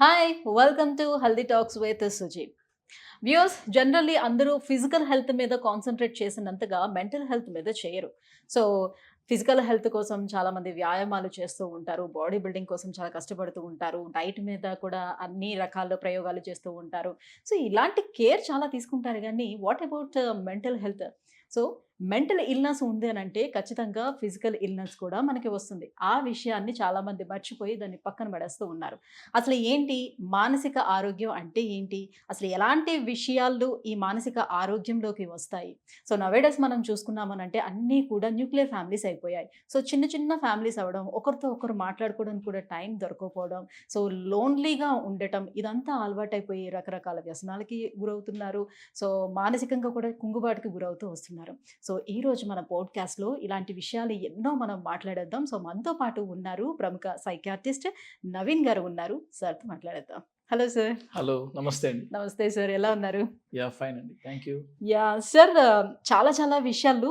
Hi! Welcome to healthy talks with Suji. Viewers generally అందరూ physical health మీద concentrate చేసినంతగా mental health మీద చేయరు. So, physical health కోసం చాలామంది వ్యాయామాలు చేస్తూ ఉంటారు. బాడీ బిల్డింగ్ కోసం చాలా కష్టపడుతూ ఉంటారు. డైట్ మీద కూడా అన్ని రకాల ప్రయోగాలు చేస్తూ ఉంటారు. సో, ఇలాంటి కేర్ చాలా తీసుకుంటారు గానీ what about mental health? So, mental illness ఉంది అనంటే ఖచ్చితంగా ఫిజికల్ ఇల్‌నెస్ కూడా మనకి వస్తుంది. ఆ విషయాన్ని చాలామంది మర్చిపోయి దాన్ని పక్కన పడేస్తూ ఉన్నారు. అసలు ఏంటి? మానసిక ఆరోగ్యం అంటే ఏంటి? అసలు ఎలాంటి విషయాలు ఈ మానసిక ఆరోగ్యంలోకి వస్తాయి? సో, నౌఎడేస్ మనం చూసుకున్నామనంటే అన్నీ కూడా న్యూక్లియర్ ఫ్యామిలీస్ అయిపోయాయి. సో, చిన్న చిన్న ఫ్యామిలీస్ అవ్వడం, ఒకరితో ఒకరు మాట్లాడుకోవడానికి కూడా టైం దొరకకపోవడం, సో, లోన్‌లీగా ఉండటం ఇదంతా అలవాటైపోయి రకరకాల వ్యసనాలకి గురవుతున్నారు. సో, మానసికంగా కూడా కుంగుబాటుకి గురవుతూ వస్తున్నారు. సో, ఈరోజు మన పోడ్‌కాస్ట్‌లో ఇలాంటి విషయాలు ఎన్నో మనం మాట్లాడేద్దాం. సో, మనతో పాటు ఉన్నారు ప్రముఖ సైకియాట్రిస్ట్ నవీన్ గారు ఉన్నారు. సార్‌తో మాట్లాడేద్దాం. Hello sir. హలో. నమస్తే అండి. నమస్తే సార్. ఎలా ఉన్నారు? ఫైన్ అండి. Thank you. సార్, చాలా చాలా విషయాలు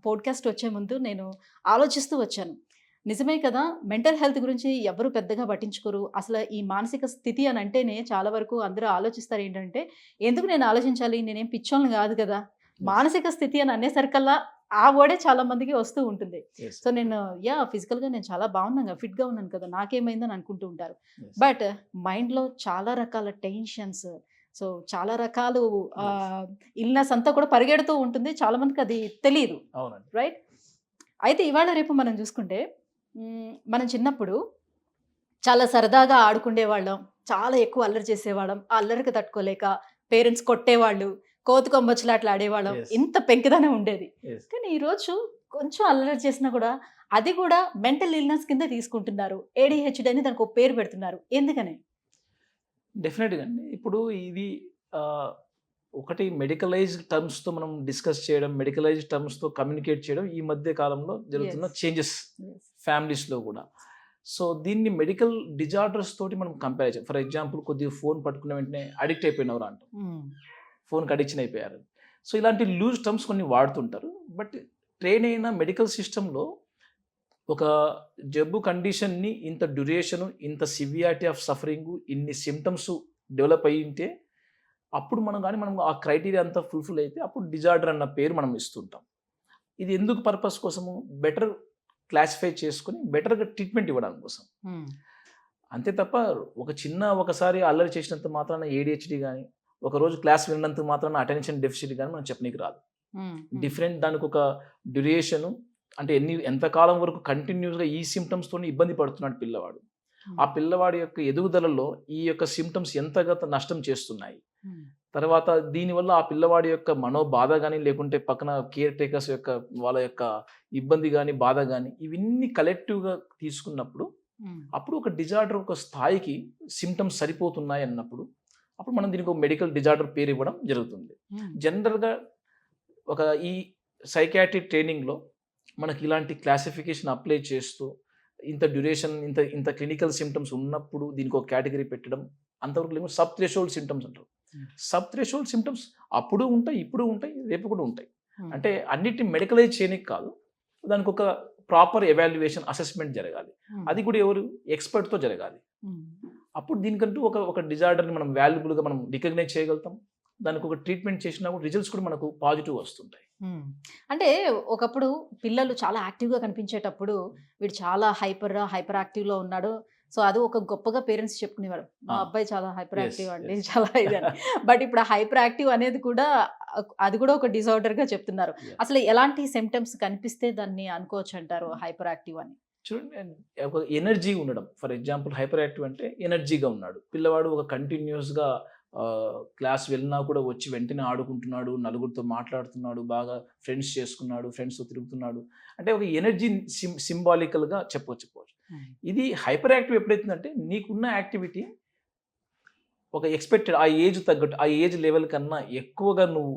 పోడ్‌కాస్ట్ వచ్చే ముందు నేను ఆలోచిస్తూ వచ్చాను. నిజమే కదా! మెంటల్ హెల్త్ గురించి ఎవరు పెద్దగా పట్టించుకోరు. అసలు ఈ మానసిక స్థితి అని అంటేనే చాలా వరకు అందరూ ఆలోచిస్తారు ఏంటంటే, ఎందుకు నేను ఆలోచించాలి? నేనేం పిచ్చోళ్ళని కాదు కదా! యెస్. మానసిక స్థితి అని అనేసరికల్లా ఆ వర్డే చాలా మందికి వస్తూ ఉంటుంది. యెస్. సో, నేను ఫిజికల్‌గా నేను చాలా బాగున్నాను కదా! ఫిట్‌గా ఉన్నాను కదా! నాకేమైందని అనుకుంటూ ఉంటారు. యెస్. బట్ మైండ్‌లో చాలా రకాల టెన్షన్స్, సో, చాలా రకాలు యెస్. ఆహ్, ఇల్‌నెస్ అంతా కూడా పరిగెడుతూ ఉంటుంది. చాలా మందికి అది తెలీదు. అవునండి. రైట్? అయితే ఇవాళ రేపు మనం చూసుకుంటే మనం చిన్నప్పుడు చాలా సరదాగా ఆడుకుండేవాళ్ళం. చాలా ఎక్కువ అల్లరి చేసేవాళ్ళం. ఆ అల్లరికి తట్టుకోలేక పేరెంట్స్ కొట్టేవాళ్ళు. కోతి కొమ్మచ్చులాటలు ఆడేవాళ్ళం. యెస్. ఇంత పెంకిదనం ఉండేది. యెస్. కానీ ఈరోజు కొంచెం అల్లరి చేసినా కూడా అది కూడా మెంటల్ ఇల్‌నెస్ కింద తీసుకుంటున్నారు. ఏడీహెచ్‌డీ అని దానికో పేరు పెడుతున్నారు. ఎందుకని? డెఫినెట్‌గా అండి. ఇప్పుడు ఇది ఆహ్, ఒకటి మెడికలైజ్డ్ టర్మ్స్‌తో మనం డిస్కస్ చేయడం, మెడికలైజ్డ్ టర్మ్స్‌తో కమ్యూనికేట్ చేయడం ఈ మధ్య కాలంలో జరుగుతున్న యెస్. Changes yes. ఫ్యామిలీస్‌లో గూడా. సో, దీన్ని మెడికల్ డిజార్డర్స్ తోటి మనం కంపేర్ చేయం. ఫర్ ఎగ్జాంపుల్ కొద్దిగా ఫోన్ పట్టుకున్న వెంటనే అడిక్ట్ అయిపోయినవరా అంటాం. హ్మ్. ఫోన్‌కి అడిక్షన్ అయిపోయారు. సో, ఇలాంటి లూజ్ టర్మ్స్ కొన్ని వాడుతుంటారు. బట్ ట్రైన్ అయిన మెడికల్ సిస్టమ్‌లో ఒక జబ్బు కండిషన్‌ని ఇంత డ్యూరేషను, ఇంత సివియారిటీ ఆఫ్ సఫరింగు, ఇన్ని సింప్టమ్స్ డెవలప్ అయ్యుంటే, అప్పుడు మనం ఆ క్రైటీరియా అంతా ఫుల్‌ఫిల్ అయితే అప్పుడు డిజార్డర్ అన్న పేరు మనం ఇస్తుంటాం. ఇది ఎందుకు పర్పస్ కోసము? బెటర్ క్లాసిఫై చేసుకొని బెటర్‌గా ట్రీట్మెంట్ ఇవ్వడానికి కోసం. హ్మ్. అంతే తప్ప ఒకసారి అల్లరి చేసినంత మాత్రాన ఏడీహెచ్‌డీ గాని, ఒకరోజు క్లాస్ విన్నంత మాత్రాన అటెన్షన్ డెఫిసిట్ గాని మనం చెప్పనీకి రాదు. హ్మ్. హ్మ్. డిఫరెంట్ దానికొక డ్యూరేషను, అంటే ఎంత కాలం వరకు కంటిన్యూస్‌గా ఈ సింప్టమ్స్‌తోని ఇబ్బంది పడుతున్నాడు పిల్లవాడు. ఆ హ్మ్. పిల్లవాడి యొక్క ఎదుగుదలలో ఈ యొక్క సింప్టమ్స్ ఎంతగా నష్టం చేస్తున్నాయి. హ్మ్. తర్వాత దీనివల్ల ఆ పిల్లవాడి యొక్క మనోబాధ గాని, లేకుంటే పక్కన కేర్ టేకర్స్ యొక్క వాళ్ళ యొక్క ఇబ్బంది గాని, బాధ గాని ఇవన్నీ కలెక్టివ్‌గా తీసుకున్నప్పుడు, హ్మ్. అప్పుడు ఒక డిజార్డర్ ఒక స్థాయికి సింప్టమ్స్ సరిపోతున్నాయి అన్నప్పుడు, అప్పుడు మనం దీనికి ఒక మెడికల్ డిజార్డర్ పేరు ఇవ్వడం జరుగుతుంది. హ్మ్. జనరల్‌గా ఒక ఈ సైకియాట్రిక్ ట్రైనింగ్‌లో మనకి ఇలాంటి క్లాసిఫికేషన్ అప్లై చేస్తూ, ఇంత డ్యూరేషన్, ఇంత ఇంత క్లినికల్ సింప్టమ్స్ ఉన్నప్పుడు దీనికి ఒక కేటగరీ పెట్టడం అంతవరకు లేవు. సబ్ థ్రెషోల్డ్ సింప్టమ్స్ అంటారు. హ్మ్. సబ్ థ్రెషోల్డ్ సింప్టమ్స్ అప్పుడు ఉంటాయి, ఇప్పుడు ఉంటాయి, రేపు కూడా ఉంటాయి. హ్మ్. అంటే అన్నిటిని మెడికలైజ్ చేయనీకి కాదు. దానికొక ప్రాపర్ ఎవాల్యుయేషన్, అసెస్మెంట్ జరగాలి. హ్మ్. అది కూడా ఎవరు? ఎక్స్‌పర్ట్‌తో జరగాలి. హ్మ్. అప్పుడు దీనికంటూ ఒక డిజార్డర్‌ని మనం వాల్యుబుల్‌గా మనం రికగ్నైజ్ చేయగలుగుతాం. దానికి ఒక ట్రీట్మెంట్ చేసినా కూడా రిజల్ట్స్ కూడా మనకు పాజిటివ్ వస్తుంటాయి. హ్మ్. అంటే ఒకప్పుడు పిల్లలు చాలా యాక్టివ్‌గా కనిపించేటప్పుడు, వీడు చాలా హైపర్ యాక్టివ్‌లో ఉన్నాడు. సో, అది ఒక గొప్పగా పేరెంట్స్ చెప్పుకునేవారు. మా ఆ! అబ్బాయి చాలా హైపర్ యెస్. యాక్టివ్ అండి. యెస్. చాలా ఇదని. బట్ ఇప్పుడు ఆ హైపర్ యాక్టివ్ అనేది కూడా అది కూడా ఒక డిజార్డర్‌గా చెప్తున్నారు. యాహ్! అసలు ఎలాంటి సింప్టమ్స్ కనిపిస్తే దాన్ని అనుకోవచ్చంటారు హైపర్ యాక్టివ్ అని? చూడండి, ఒక ఎనర్జీ ఉండడం. ఫర్ ఎగ్జాంపుల్ హైపర్ యాక్టివ్ అంటే ఎనర్జీగా ఉన్నాడు. పిల్లవాడు ఒక కంటిన్యూయస్‌గా క్లాస్ వెళ్ళినా కూడా వచ్చి వెంటనే ఆడుకుంటున్నాడు, నలుగురితో మాట్లాడుతున్నాడు, బాగా ఫ్రెండ్స్ చేసుకున్నాడు, ఫ్రెండ్స్‌తో తిరుగుతున్నాడు. అంటే ఒక ఎనర్జీ సింబాలికల్‌గా చెప్పవచ్చు. హ్మ్. ఇది హైపర్ యాక్టివ్ ఎప్పుడైతుందంటే నీకున్న యాక్టివిటీ ఒక ఎక్స్‌పెక్టెడ్ ఆ ఏజ్ తగ్గట్టు, ఆ ఏజ్ లెవెల్ కన్నా ఎక్కువగా నువ్వు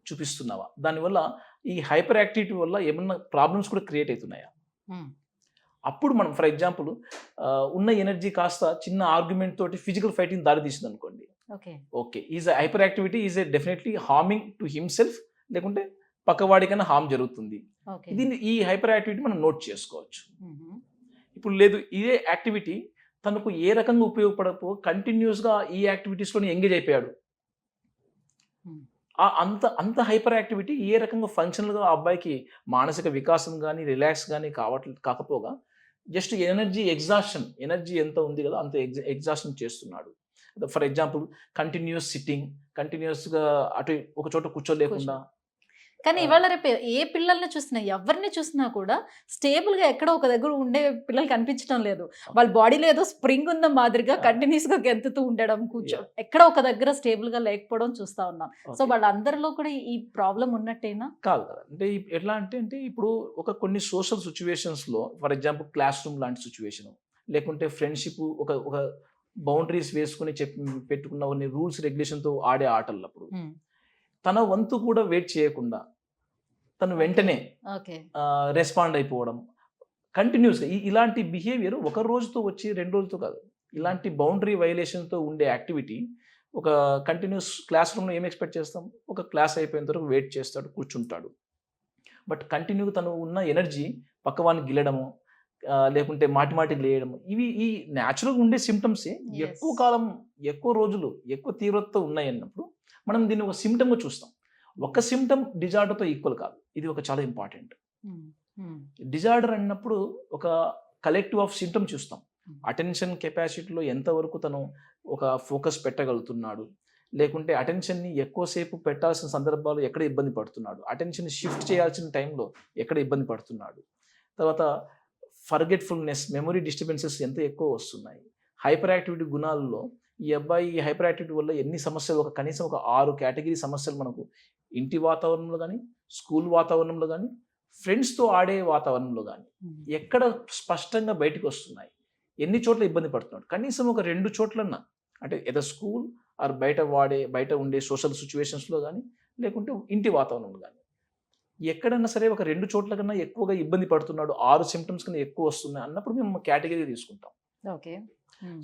చూపిస్తున్నావా? దానివల్ల ఈ హైపర్ యాక్టివిటీ వల్ల ఏమన్నా ప్రాబ్లమ్స్ కూడా క్రియేట్ అయితున్నాయా? హ్మ్. అప్పుడు మనం ఫర్ ఎగ్జాంపుల్ ఉన్న ఎనర్జీ కాస్త చిన్న ఆర్గ్యుమెంట్ తోటి ఫిజికల్ ఫైటింగ్ దారి తీసిందనుకోండి. Okay. Okay. Hyperactivity definitely harming to himself, లేకుంటే పక్కవాడికన్నా హార్మ్ జరుగుతుంది. ఓకే. ఈ హైపర్ యాక్టివిటీ మనం నోట్ చేసుకోవచ్చు. హుహు. ఇప్పుడు లేదు, ఇదే యాక్టివిటీ తనకు ఏ రకంగా ఉపయోగపడపో కంటిన్యూస్గా ఈ యాక్టివిటీస్లోనే ఎంగేజ్ అయిపోయాడు. Hmm. అంత అంత హైపర్ యాక్టివిటీ ఏ రకంగా ఫంక్షనల్గా ఆ అబ్బాయికి మానసిక వికాసం కానీ రిలాక్స్ కానీ కాకపోగా జస్ట్ ఎనర్జీ ఎంత ఉంది కదా అంత ఎగ్జాషన్ చేస్తున్నాడు. ఫర్ ఎగ్జాంపుల్ కంటిన్యూస్ సిట్టింగ్, కంటిన్యూస్గా అటు ఒక చోట కూర్చోలేకుండా. కానీ ఇవాళ రేపు ఏ పిల్లల్ని చూసినా, ఎవరిని చూసినా కూడా స్టేబుల్‌గా ఎక్కడో ఒక దగ్గర ఉండే పిల్లలు కనిపించడం లేదు. వాళ్ళ బాడీలో ఏదో స్ప్రింగ్ ఉన్న మాదిరిగా కంటిన్యూస్‌గా గెంతుతూ ఉండడం, ఎక్కడో ఒక దగ్గర స్టేబుల్‌గా లేకపోవడం చూస్తా ఉన్నాం. సో వాళ్ళందరిలో కూడా ఈ ప్రాబ్లమ్ ఉన్నట్టేనా? కాదు కదా. అంటే ఎట్లా అంటే ఇప్పుడు కొన్ని సోషల్ సిచ్యువేషన్స్‌లో ఫర్ ఎగ్జాంపుల్ క్లాస్ రూమ్ లాంటి సిచ్యువేషన్, లేకుంటే ఫ్రెండ్‌షిప్ ఒక ఒక బౌండరీస్ వేసుకొని పెట్టుకున్న కొన్ని రూల్స్ రెగ్యులేషన్‌తో ఆడే ఆటలప్పుడు తన వంతు కూడా వెయిట్ చేయకుండా తను వెంటనే రెస్పాండ్ అయిపోవడం కంటిన్యూస్గా ఇలాంటి బిహేవియర్ ఒక రోజుతో వచ్చి 2 రోజులతో కాదు. ఇలాంటి బౌండరీ వైలేషన్తో ఉండే యాక్టివిటీ ఒక కంటిన్యూస్ క్లాస్ రూమ్లో ఏం ఎక్స్పెక్ట్ చేస్తాం? ఒక క్లాస్ అయిపోయిన వరకు వెయిట్ చేస్తాడు, కూర్చుంటాడు. బట్ కంటిన్యూగా తను ఉన్న ఎనర్జీ పక్కవాన్ని గిల్లడము, లేకుంటే మాటిమాటికి లేయడము, ఇవి ఈ న్యాచురల్గా ఉండే సిమ్టమ్సే ఎక్కువ కాలం, ఎక్కువ రోజులు, ఎక్కువ తీవ్రతతో ఉన్నాయి అన్నప్పుడు మనం దీన్ని ఒక సిమ్టమ్గా చూస్తాం. ఒక సిమ్టమ్ డిజార్డర్తో ఈక్వల్ కాదు. ఇది ఒక చాలా ఇంపార్టెంట్. డిజార్డర్ అన్నప్పుడు ఒక కలెక్టివ్ ఆఫ్ సిమ్టమ్ చూస్తాం. అటెన్షన్ కెపాసిటీలో ఎంతవరకు తను ఒక ఫోకస్ పెట్టగలుగుతున్నాడు, లేకుంటే అటెన్షన్ని ఎక్కువసేపు పెట్టాల్సిన సందర్భాలు ఎక్కడ ఇబ్బంది పడుతున్నాడు, అటెన్షన్ షిఫ్ట్ చేయాల్సిన టైంలో ఎక్కడ ఇబ్బంది పడుతున్నాడు, తర్వాత ఫర్గెట్ఫుల్నెస్, మెమరీ డిస్టర్బెన్సెస్ ఎంత ఎక్కువ వస్తున్నాయి. హైపర్ యాక్టివిటీ గుణాల్లో ఈ అబ్బాయి ఈ హైపర్ యాక్టివిటీ వల్ల ఎన్ని సమస్యలు, కనీసం ఒక 6 కేటగిరీ సమస్యలు మనకు ఇంటి వాతావరణంలో కానీ, స్కూల్ వాతావరణంలో కానీ, ఫ్రెండ్స్తో ఆడే వాతావరణంలో కానీ ఎక్కడ స్పష్టంగా బయటకు వస్తున్నాయి, ఎన్ని చోట్ల ఇబ్బంది పడుతున్నాడు. కనీసం ఒక 2 చోట్లన్నా, అంటే ఏదో స్కూల్ ఆర్ బయట ఉండే సోషల్ సిచ్యువేషన్స్లో కానీ, లేకుంటే ఇంటి వాతావరణంలో కానీ ఎక్కడన్నా సరే ఒక 2 చోట్ల కన్నా ఎక్కువగా ఇబ్బంది పడుతున్నాడు, 6 సిమ్టమ్స్ కన్నా ఎక్కువ వస్తున్నాయి అన్నప్పుడు మేము కేటగిరీ తీసుకుంటాం. ఓకే.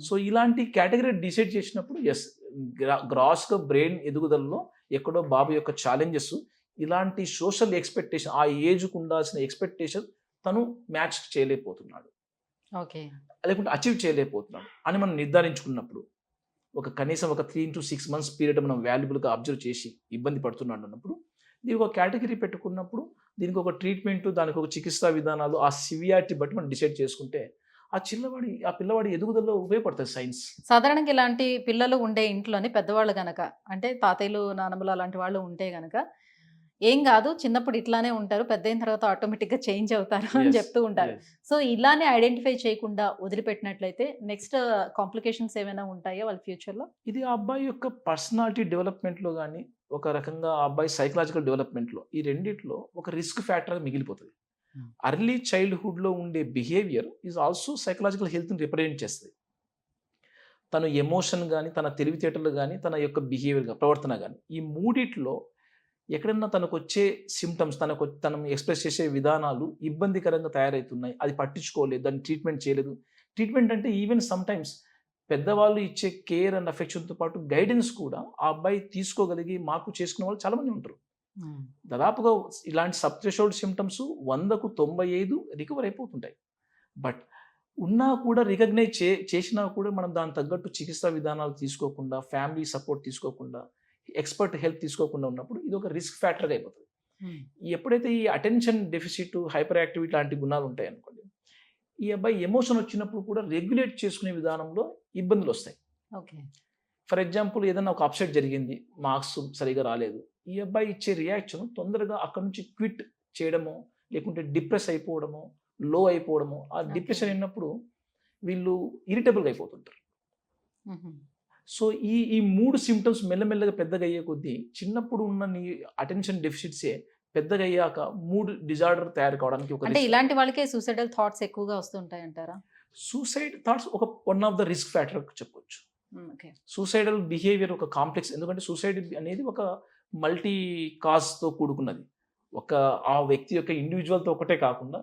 సో ఇలాంటి కేటగిరీ డిసైడ్ చేసినప్పుడు ఎస్, గ్రాస్గా బ్రెయిన్ ఎదుగుదలలో ఎక్కడో బాబు యొక్క ఛాలెంజెస్, ఇలాంటి సోషల్ ఎక్స్పెక్టేషన్, ఆ ఏజ్కు ఉండాల్సిన ఎక్స్పెక్టేషన్ తను మ్యాచ్ చేయలేకపోతున్నాడు, ఓకే, లేకుంటే అచీవ్ చేయలేకపోతున్నాడు అని మనం నిర్ధారించుకున్నప్పుడు, కనీసం ఒక 3 to 6 months పీరియడ్ మనం వాల్యుబుల్గా అబ్జర్వ్ చేసి ఇబ్బంది పడుతున్నాడు అన్నప్పుడు దీనికి ఒక కేటగిరీ పెట్టుకున్నప్పుడు దీనికి ఒక ట్రీట్మెంట్, దానికి ఒక చికిత్సా విధానాలు, ఆ సివియారిటీ బట్టి మనం డిసైడ్ చేసుకుంటే ఆ పిల్లవాడి ఎదుగుదలలో ఉపయోగపడుతుంది సైన్స్. సాధారణంగా ఇలాంటి పిల్లలు ఉండే ఇంట్లోని పెద్దవాళ్ళు గనక, అంటే తాతయ్యలు, నానమ్మలు అలాంటి వాళ్ళు ఉంటే గనక ఏం కాదు, చిన్నప్పుడు ఇట్లానే ఉంటారు, పెద్ద అయిన తర్వాత ఆటోమేటిక్గా చేంజ్ అవుతారు అని చెప్తూ ఉంటారు. సో ఇలానే ఐడెంటిఫై చేయకుండా వదిలిపెట్టినట్లయితే నెక్స్ట్ కాంప్లికేషన్స్ ఏమైనా ఉంటాయో వాళ్ళ ఫ్యూచర్లో? ఇది ఆ అబ్బాయి యొక్క పర్సనాలిటీ డెవలప్మెంట్లో కానీ, ఒక రకంగా ఆ అబ్బాయి సైకలాజికల్ డెవలప్మెంట్లో, ఈ రెండిట్లో ఒక రిస్క్ ఫ్యాక్టర్గా మిగిలిపోతుంది. అర్లీ చైల్డ్హుడ్లో ఉండే బిహేవియర్ ఈజ్ ఆల్సో సైకలాజికల్ హెల్త్ని రిప్రజెంట్ చేస్తుంది. తన ఎమోషన్ కానీ, తన తెలివితేటలు కానీ, తన యొక్క బిహేవియర్ ప్రవర్తన కానీ, ఈ మూడిట్లో ఎక్కడన్నా తనకు వచ్చే సిమ్టమ్స్, తను ఎక్స్ప్రెస్ చేసే విధానాలు ఇబ్బందికరంగా తయారవుతున్నాయి, అది పట్టించుకోలేదు, దాన్ని ట్రీట్మెంట్ చేయలేదు. ట్రీట్మెంట్ అంటే ఈవెన్ సమ్టైమ్స్ పెద్దవాళ్ళు ఇచ్చే కేర్ అండ్ అఫెక్షన్తో పాటు గైడెన్స్ కూడా ఆ అబ్బాయి తీసుకోగలిగి మార్పు చేసుకునే వాళ్ళు చాలామంది ఉంటారు. దాదాపుగా ఇలాంటి సబ్థ్రెషోల్డ్ సిమ్టమ్స్ 100కు 95 రికవర్ అయిపోతుంటాయి. బట్ ఉన్నా కూడా రికగ్నైజ్ చేసినా కూడా మనం దాని తగ్గట్టు చికిత్సా విధానాలు తీసుకోకుండా, ఫ్యామిలీ సపోర్ట్ తీసుకోకుండా, ఎక్స్పర్ట్ హెల్ప్ తీసుకోకుండా ఉన్నప్పుడు ఇది ఒక రిస్క్ ఫ్యాక్టర్గా అయిపోతుంది. ఎప్పుడైతే ఈ అటెన్షన్ డెఫిసిట్, హైపర్ యాక్టివిటీ లాంటి గుణాలు ఉంటాయి అనుకోండి, ఈ అబ్బాయి ఎమోషన్ వచ్చినప్పుడు కూడా రెగ్యులేట్ చేసుకునే విధానంలో ఇబ్బందులు వస్తాయి. ఓకే. ఫర్ ఎగ్జాంపుల్ ఏదైనా ఒక అప్సెట్ జరిగింది, మార్క్స్ సరిగా రాలేదు, ఈ అబ్బాయి ఇచ్చే రియాక్షన్ తొందరగా అక్కడ నుంచి క్విట్ చేయడము, లేకుంటే డిప్రెస్ అయిపోవడము, లో అయిపోవడము. ఆ డిప్రెషన్ అయినప్పుడు వీళ్ళు ఇరిటబుల్గా అయిపోతుంటారు. సో ఈ 3 సిమ్టమ్స్ మెల్లమెల్లగా పెద్దగా అయ్యే కొద్దీ చిన్నప్పుడు ఉన్న నీ అటెన్షన్ డెఫిసిట్సే పెద్దగా అయ్యాక 3 డిజార్డర్ తయారు కావడానికి అంటే ఇలాంటి వాళ్ళకే సూసైడల్ థాట్స్ ఎక్కువగా వస్తుంటాయి అంటారా? Suicide thoughts one of the risk factor చెప్పొచ్చు. సూసైడల్ బిహేవియర్ ఒక కాంప్లెక్స్, ఎందుకంటే సూసైడ్ అనేది ఒక మల్టీ కాజ్తో కూడుకున్నది. ఆ వ్యక్తి యొక్క ఇండివిజువల్తో ఒకటే కాకుండా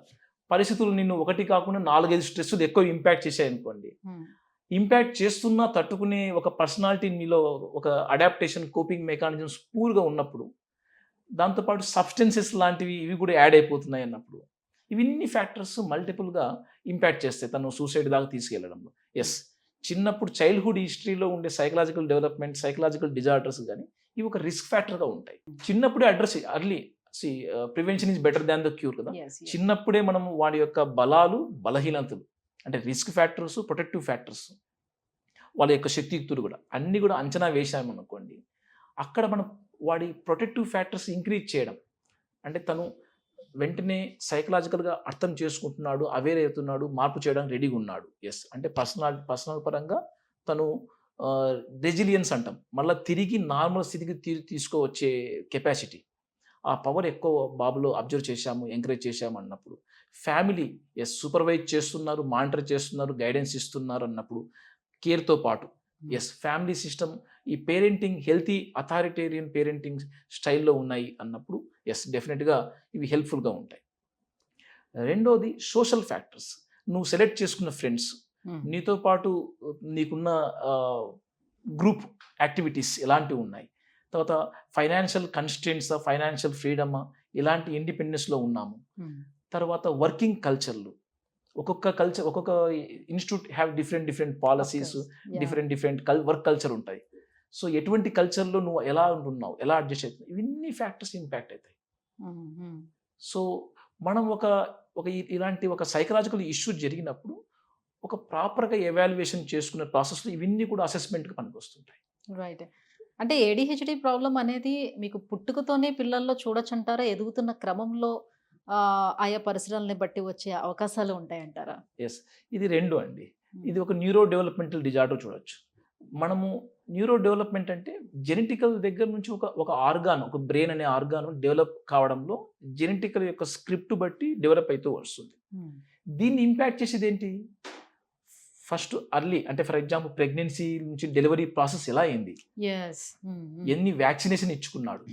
పరిస్థితులు నిన్ను ఒకటి కాకుండా 4-5 స్ట్రెస్సులు ఎక్కువ ఇంపాక్ట్ చేశాయి అనుకోండి, ఇంపాక్ట్ చేస్తున్నా తట్టుకునే ఒక పర్సనాలిటీ మీలో ఒక అడాప్టేషన్, కోపింగ్ మెకానిజమ్స్ పూర్గా ఉన్నప్పుడు, దాంతోపాటు సబ్స్టెన్సెస్ లాంటివి ఇవి కూడా యాడ్ అయిపోతున్నాయి అన్నప్పుడు ఇవన్నీ ఫ్యాక్టర్స్ మల్టిపుల్గా ఇంపాక్ట్ చేస్తాయి తను సూసైడ్ దాకా తీసుకెళ్లడంలో. ఎస్, చిన్నప్పుడు చైల్డ్హుడ్ హిస్టరీలో ఉండే సైకలాజికల్ డెవలప్మెంట్, సైకలాజికల్ డిజార్డర్స్ కానీ ఇవి ఒక రిస్క్ ఫ్యాక్టర్గా ఉంటాయి. చిన్నప్పుడే address early prevention is better than the cure కదా. Yes, yes. చిన్నప్పుడే మనం వాడి యొక్క బలాలు, బలహీనతలు అంటే రిస్క్ ఫ్యాక్టర్స్, ప్రొటెక్టివ్ ఫ్యాక్టర్స్, వాళ్ళ యొక్క శక్తియుక్తులు కూడా అన్నీ కూడా అంచనా వేసామనుకోండి, అక్కడ మనం వాడి ప్రొటెక్టివ్ ఫ్యాక్టర్స్ ఇంక్రీజ్ చేయడం అంటే తను వెంటనే సైకలాజికల్గా అర్థం చేసుకుంటున్నాడు, అవేర్ అవుతున్నాడు, మార్పు చేయడానికి రెడీగా ఉన్నాడు. ఎస్, అంటే పర్సనల్ పరంగా తను రెజిలియన్స్ అంటాం, మళ్ళీ తిరిగి నార్మల్ స్థితికి తీసుకువచ్చే కెపాసిటీ, ఆ పవర్ ఎక్కువ బాబులో అబ్జర్వ్ చేశాము, ఎంకరేజ్ చేశాము అన్నప్పుడు ఫ్యామిలీ ఎస్ సూపర్వైజ్ చేస్తున్నారు, మానిటర్ చేస్తున్నారు, గైడెన్స్ ఇస్తున్నారు అన్నప్పుడు కేర్తో పాటు ఎస్ ఫ్యామిలీ సిస్టమ్ ఈ పేరెంటింగ్ హెల్తీ అథారిటేరియన్ పేరెంటింగ్ స్టైల్లో ఉన్నాయి అన్నప్పుడు ఎస్ డెఫినెట్గా ఇవి హెల్ప్ఫుల్గా ఉంటాయి. రెండోది సోషల్ ఫ్యాక్టర్స్, నువ్వు సెలెక్ట్ చేసుకున్న ఫ్రెండ్స్, నీతో పాటు నీకున్న గ్రూప్ యాక్టివిటీస్ ఎలాంటివి ఉన్నాయి, తర్వాత ఫైనాన్షియల్ కన్స్ట్రెంట్స్, ఫైనాన్షియల్ ఫ్రీడమ్, ఇలాంటి ఇండిపెండెన్స్లో ఉన్నాము. తర్వాత వర్కింగ్ కల్చర్లు, ఒక్కొక్క institute have different policies, different work culture ఉంటాయి. సో ఎటువంటి కల్చర్లో నువ్వు ఎలా ఉంటున్నావు, ఎలా అడ్జస్ట్ అవుతున్నావు, ఇవన్నీ ఫ్యాక్టర్స్ ఇంపాక్ట్ అవుతాయి. సో మనం ఇలాంటి ఒక సైకలాజికల్ ఇష్యూ జరిగినప్పుడు ఒక ప్రాపర్గా ఎవాల్యుయేషన్ చేసుకునే ప్రాసెస్లో ఇవన్నీ కూడా అసెస్మెంట్కి పనికొస్తుంటాయి. రైట్. అంటే ఏడిహెచ్డి ప్రాబ్లం అనేది మీకు పుట్టుకతోనే పిల్లల్లో చూడొచ్చంటారా? ఎదుగుతున్న క్రమంలో ఆయా పరిసరాలని బట్టి వచ్చే అవకాశాలు ఉంటాయంటారా? ఎస్, ఇది రెండు అండి. ఇది ఒక న్యూరో డెవలప్మెంటల్ డిజార్డర్ చూడొచ్చు. మనము న్యూరో డెవలప్మెంట్ అంటే జెనెటికల్ దగ్గర నుంచి ఒక ఆర్గాన్, ఒక బ్రెయిన్ అనే ఆర్గాన్ డెవలప్ కావడంలో జెనెటికల్ యొక్క స్క్రిప్ట్ బట్టి డెవలప్ అవుతూ వస్తుంది. దీన్ని ఇంపాక్ట్ చేసేది ఏంటి? ఫస్ట్ అర్లీ అంటే ఫర్ ఎగ్జాంపుల్ ప్రెగ్నెన్సీ నుంచి డెలివరీ ప్రాసెస్ ఎలా అయింది, ఎన్ని వ్యాక్సినేషన్ ఇచ్చుకున్నాడు,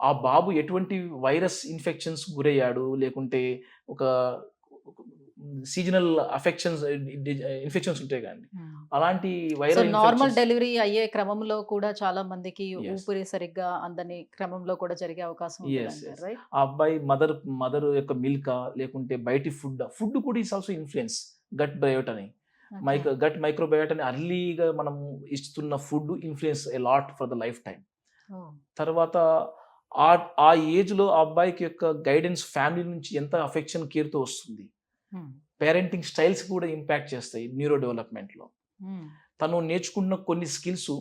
ఆ బాబు ఎటువంటి వైరస్ ఇన్ఫెక్షన్స్ గురయ్యాడు, లేకుంటే ఒక సీజనల్ ఇన్ఫెక్షన్స్ ఉంటాయి కానీ అలాంటి వైరల్ నార్మల్ డెలివరీ అయ్యే క్రమంలో కూడా చాలా మందికి ఊపిరి సరిగ్గా అందని క్రమంలో కూడా జరిగే అవకాశం ఉంది. ఆ అబ్బాయి మదర్ యొక్క మిల్క్ లేకుంటే బయటి ఫుడ్ కూడా is also influence. Gut biota అని గట్ మైక్రోబయోట్ అని అర్లీగా మనం ఇస్తున్న food influence a lot for the lifetime. తర్వాత ఆ ఏజ్లో ఆ అబ్బాయికి యొక్క గైడెన్స్ ఫ్యామిలీ నుంచి ఎంత అఫెక్షన్ కేర్తో వస్తుంది, పేరెంటింగ్ స్టైల్స్ కూడా ఇంపాక్ట్ చేస్తాయి న్యూరో డెవలప్మెంట్లో. తను నేర్చుకున్న కొన్ని స్కిల్స్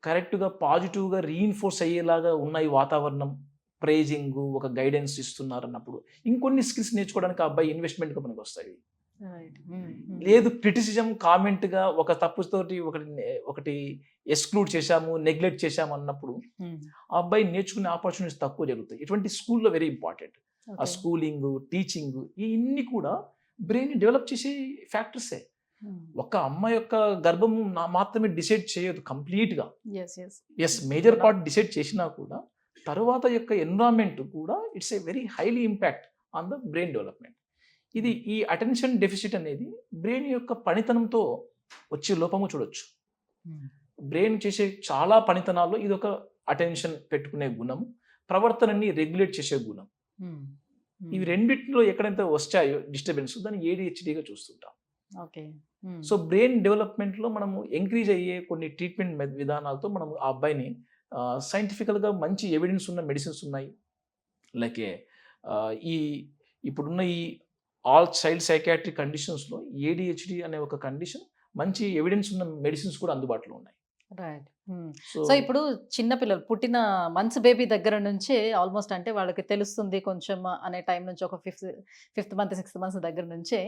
కరెక్ట్గా పాజిటివ్గా రీఇన్ఫోర్స్ అయ్యేలాగా ఉన్నాయి వాతావరణం, ప్రైజింగ్, ఒక గైడెన్స్ ఇస్తున్నారు అన్నప్పుడు ఇంకొన్ని స్కిల్స్ నేర్చుకోవడానికి ఆ అబ్బాయి ఇన్వెస్ట్మెంట్గా మనకు వస్తాయి. లేదు క్రిటిసిజం కామెంట్గా ఒక తప్పుతోటి ఒకటి ఎక్స్క్లూడ్ చేశాము, నెగ్లెక్ట్ చేశాము అన్నప్పుడు ఆ అబ్బాయి నేర్చుకునే ఆపర్చునిటీస్ తక్కువ జరుగుతాయి. ఇటువంటి స్కూల్లో వెరీ ఇంపార్టెంట్. ఆ స్కూలింగ్, టీచింగ్ ఇవన్నీ కూడా బ్రెయిన్ డెవలప్ చేసే ఫ్యాక్టర్సే. ఒక అమ్మ యొక్క గర్భం మాత్రమే డిసైడ్ చేయదు కంప్లీట్గా. ఎస్, మేజర్ పార్ట్ డిసైడ్ చేసినా కూడా తర్వాత యొక్క ఎన్విరాన్మెంట్ కూడా it's a very highly impact on the brain development. ఇది ఈ అటెన్షన్ డెఫిసిట్ అనేది బ్రెయిన్ యొక్క పనితనంతో వచ్చే లోపము చూడొచ్చు. బ్రెయిన్ చేసే చాలా పనితనాల్లో ఇది ఒక అటెన్షన్ పెట్టుకునే గుణం, ప్రవర్తనని రెగ్యులేట్ చేసే గుణం. ఇవి రెండిట్లో ఎక్కడైతే వస్తాయో డిస్టర్బెన్స్ దాన్ని ఏడిహెచ్డిగా చూస్తుంటాం. సో బ్రెయిన్ డెవలప్మెంట్లో మనము ఎంకరేజ్ అయ్యే కొన్ని ట్రీట్మెంట్ విధానాలతో మనం ఆ అబ్బాయిని సైంటిఫికల్గా మంచి ఎవిడెన్స్ ఉన్న మెడిసిన్స్ ఉన్నాయి. లైక్ ఇప్పుడున్న ఈ ఆల్ చైల్డ్ సైకాట్రిక్ కండిషన్స్లో ఏడిహెచ్డి అనే ఒక కండిషన్ మంచి ఎవిడెన్స్ ఉన్న మెడిసిన్స్ కూడా అందుబాటులో ఉన్నాయి. రైట్. సో ఇప్పుడు చిన్నపిల్లలు పుట్టిన మంత్స్ బేబీ దగ్గర నుంచి ఆల్మోస్ట్ అంటే వాళ్ళకి తెలుస్తుంది కొంచెం అనే టైం నుంచి ఒక ఫిఫ్త్ మంత్ 6th మంత్స్ దగ్గర నుంచే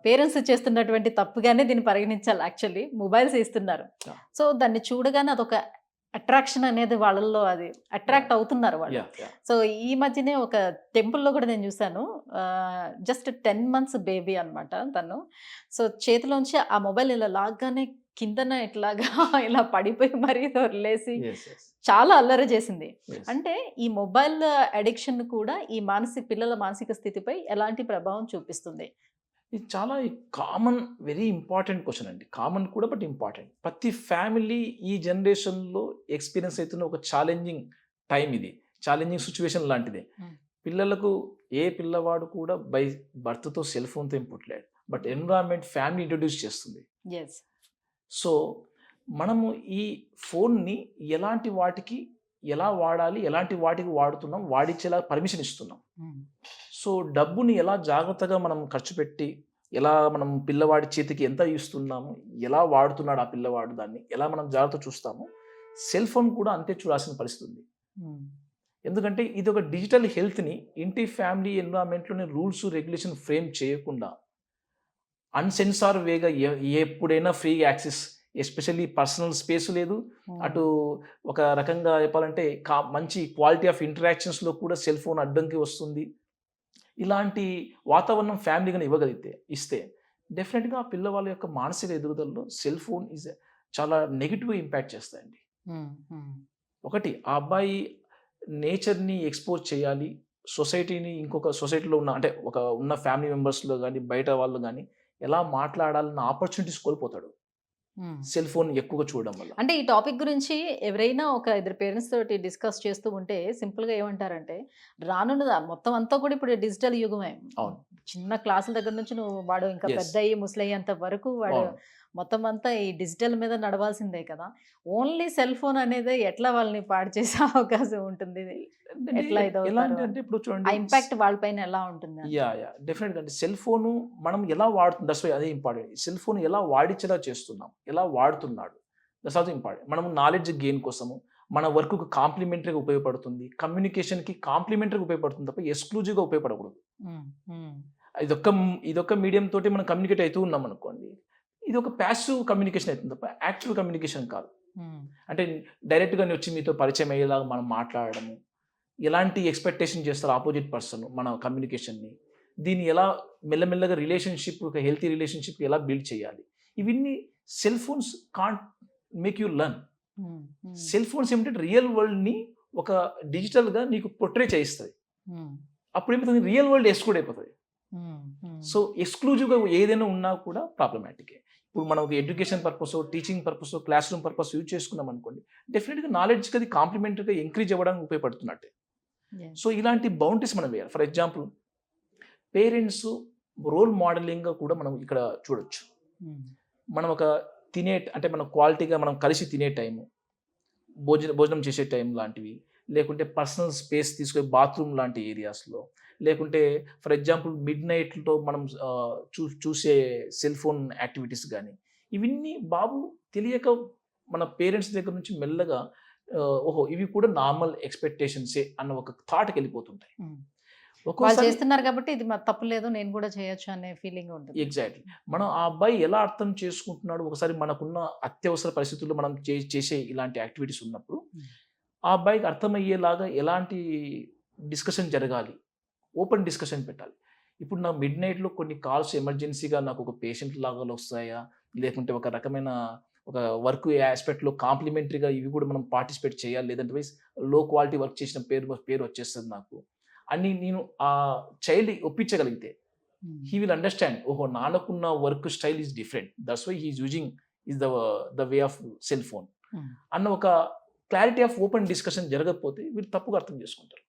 పేరెంట్స్ చేస్తున్నటువంటి తప్పుగానే దీన్ని పరిగణించాలి. యాక్చువల్లీ మొబైల్స్ ఇస్తున్నారు. సో దాన్ని చూడగానే అదొక అట్రాక్షన్ అనేది వాళ్ళల్లో, అది అట్రాక్ట్ అవుతున్నారు వాళ్ళు. సో ఈ మధ్యనే ఒక టెంపుల్లో కూడా నేను చూసాను, జస్ట్ 10 months బేబీ అనమాట తను. సో చేతిలోంచి ఆ మొబైల్ ఇలా లాగ్గానే కిందన ఇట్లాగా ఇలా పడిపోయి మరీ వదిలేసి చాలా అల్లరి చేసింది. అంటే ఈ మొబైల్ అడిక్షన్ కూడా ఈ పిల్లల మానసిక స్థితిపై ఎలాంటి ప్రభావం చూపిస్తుంది? ఇది చాలా కామన్, వెరీ ఇంపార్టెంట్ క్వశ్చన్ అండి. కామన్ కూడా బట్ ఇంపార్టెంట్. ప్రతి ఫ్యామిలీ ఈ జనరేషన్లో ఎక్స్పీరియన్స్ అవుతున్న ఒక ఛాలెంజింగ్ టైం, ఇది ఛాలెంజింగ్ సిచ్యువేషన్ లాంటిదే. పిల్లలకు ఏ పిల్లవాడు కూడా బై బర్త్తో సెల్ ఫోన్తో ఏం పుట్టలేడు, బట్ ఎన్విరాన్మెంట్ ఫ్యామిలీ ఇంట్రడ్యూస్ చేస్తుంది. ఎస్. సో మనము ఈ ఫోన్ని ఎలాంటి వాటికి ఎలా వాడాలి, ఎలాంటి వాటికి వాడుతున్నాం, వాడిచ్చేలా పర్మిషన్ ఇస్తున్నాం. సో డబ్బుని ఎలా జాగ్రత్తగా మనం ఖర్చు పెట్టి, ఎలా మనం పిల్లవాడి చేతికి ఎంత ఇస్తున్నాము, ఎలా వాడుతున్నాడు ఆ పిల్లవాడు, దాన్ని ఎలా మనం జాగ్రత్త చూస్తాము, సెల్ ఫోన్ కూడా అంతే చూడాల్సిన పరిస్థితి ఉంది. ఎందుకంటే ఇది ఒక డిజిటల్ హెల్త్ని ఇంటి ఫ్యామిలీ ఎన్విరాన్మెంట్లోని రూల్స్ రెగ్యులేషన్ ఫ్రేమ్ చేయకుండా అన్సెన్సార్ వేగా ఎప్పుడైనా free access, especially personal space లేదు, అటు ఒక రకంగా చెప్పాలంటే మంచి క్వాలిటీ ఆఫ్ ఇంటరాక్షన్స్లో కూడా సెల్ ఫోన్ అడ్డంకి వస్తుంది. ఇలాంటి వాతావరణం ఫ్యామిలీగా ఇస్తే డెఫినెట్గా ఆ పిల్లవాళ్ళ యొక్క మానసిక ఎదుగుదలలో సెల్ ఫోన్ చాలా నెగిటివ్గా ఇంపాక్ట్ చేస్తాయండి. ఒకటి, ఆ అబ్బాయి నేచర్ని ఎక్స్పోజ్ చేయాలి, సొసైటీని ఇంకొక సొసైటీలో ఉన్న ఫ్యామిలీ మెంబర్స్లో కానీ బయట వాళ్ళు కానీ ఎలా మాట్లాడాలన్న ఆపర్చునిటీస్ కోల్పోతాడు సెల్ ఫోన్ ఎక్కువగా చూడడం వల్ల. అంటే ఈ టాపిక్ గురించి ఎవరైనా ఒక ఇద్దరు పేరెంట్స్ తోటి డిస్కస్ చేస్తూ ఉంటే సింపుల్గా ఏమంటారంటే, రానున్నదా మొత్తం అంతా కూడా ఇప్పుడు డిజిటల్ యుగమే. అవును. చిన్న క్లాసుల దగ్గర నుంచి వాడు ఇంకా పెద్ద అయ్యి ముసలయ్యేంత వరకు వాడు మొత్తం అంతా ఈ డిజిటల్ మీద నడవాల్సిందే కదా. ఓన్లీ సెల్ ఫోన్ అనేది ఎట్లా వాళ్ళని పాడు చేసే అవకాశం ఉంటుంది? ఎట్లా అంటే ఇప్పుడు చూడండి, ఆ ఇంపాక్ట్ వాళ్ళపైన ఎలా ఉంటుంది? డెఫినెట్గా అంటే సెల్ ఫోను మనం ఎలా వాడుతుంది, దట్స్ వై అదే ఇంపార్టెంట్. సెల్ ఫోన్ ఎలా వాడిచ్చేలా చేస్తున్నాం, ఎలా వాడుతున్నాడు, దట్స్ ఆల్సో ఇంపార్టెంట్. మనం నాలెడ్జ్ గెయిన్ కోసము, మన వర్క్కు కాంప్లిమెంటరీగా ఉపయోగపడుతుంది, కమ్యూనికేషన్కి కాంప్లిమెంటరీగా ఉపయోగపడుతుంది తప్ప ఎక్స్క్లూజివ్గా ఉపయోగపడకూడదు. ఇదొక మీడియం తోటి మనం కమ్యూనికేట్ అవుతూ ఉన్నాం అనుకోండి, ఇది ఒక ప్యాసివ్ కమ్యూనికేషన్ అవుతుంది తప్ప యాక్టివ్ కమ్యూనికేషన్ కాదు. అంటే డైరెక్ట్గా వచ్చి మీతో పరిచయం అయ్యేలాగా మనం మాట్లాడడము, ఎలాంటి ఎక్స్పెక్టేషన్ చేస్తారు ఆపోజిట్ పర్సన్ మన కమ్యూనికేషన్ని, దీన్ని ఎలా మెల్లమెల్లగా రిలేషన్షిప్, ఒక హెల్తీ రిలేషన్షిప్ ఎలా బిల్డ్ చేయాలి, ఇవన్నీ cell phones can't make you learn. Cell phones ఏమిటంటే రియల్ వరల్డ్ని ఒక డిజిటల్గా నీకు పొట్రే చేయిస్తుంది. అప్పుడు ఏమవుతుంది, రియల్ వరల్డ్ ఎక్స్క్లూడ్ అయిపోతుంది. సో ఎక్స్క్లూజివ్గా ఏదైనా ఉన్నా కూడా ప్రాబ్లమాటికే. ఇప్పుడు మనం ఒక education purpose, teaching purpose, class room purpose use చేసుకున్నాం అనుకోండి, డెఫినెట్గా నాలెడ్జ్కి అది కాంప్లిమెంటరీగా ఎంకరేజ్ అవ్వడానికి ఉపయోగపడుతున్నట్టే. సో ఇలాంటి బౌండరీస్ మనం వేయాలి. ఫర్ ఎగ్జాంపుల్, పేరెంట్స్ రోల్ మోడలింగ్గా కూడా మనం ఇక్కడ చూడొచ్చు. మనం ఒక మనం క్వాలిటీగా మనం కలిసి తినే టైము, భోజనం చేసే టైం లాంటివి, లేకుంటే పర్సనల్ స్పేస్ తీసుకునే బాత్రూమ్ లాంటి ఏరియాస్లో, లేకుంటే ఫర్ ఎగ్జాంపుల్ మిడ్ నైట్లో మనం చూసే సెల్ ఫోన్ యాక్టివిటీస్ కానీ, ఇవన్నీ బాబు తెలియక మన పేరెంట్స్ దగ్గర నుంచి మెల్లగా ఓహో ఇవి కూడా నార్మల్ ఎక్స్పెక్టేషన్సే అన్న ఒక థాట్కి వెళ్ళిపోతుంటాయి. ఒక్కోసారి చేస్తున్నారు కాబట్టి ఇది తప్పు లేదు, నేను కూడా చేయొచ్చు అనే ఫీలింగ్ ఉంటుంది. ఎగ్జాక్ట్లీ. మనం ఆ అబ్బాయి ఎలా అర్థం చేసుకుంటున్నాడు, ఒకసారి మనకున్న అత్యవసర పరిస్థితుల్లో మనం చేసే ఇలాంటి యాక్టివిటీస్ ఉన్నప్పుడు ఆ అబ్బాయికి అర్థమయ్యేలాగా ఎలాంటి డిస్కషన్ జరగాలి, ఓపెన్ డిస్కషన్ పెట్టాలి. ఇప్పుడు నా మిడ్ నైట్లో కొన్ని కాల్స్ ఎమర్జెన్సీగా నాకు ఒక పేషెంట్ లాగా వస్తాయా, లేకుంటే ఒక రకమైన ఒక వర్క్ ఆస్పెక్ట్లో కాంప్లిమెంటరీగా ఇవి కూడా మనం పార్టిసిపేట్ చేయాలి, లేదంటే లో క్వాలిటీ వర్క్ చేసిన పేరు వచ్చేస్తుంది నాకు అని నేను ఆ చైల్డ్ ఒప్పించగలిగితే, హీ విల్ అండర్స్టాండ్, ఓహో నాన్నకున్న work style is different, that's why he's using is the way of cell phone అన్న ఒక క్లారిటీ ఆఫ్ ఓపెన్ డిస్కషన్ జరగకపోతే వీళ్ళు తప్పుగా అర్థం చేసుకుంటారు.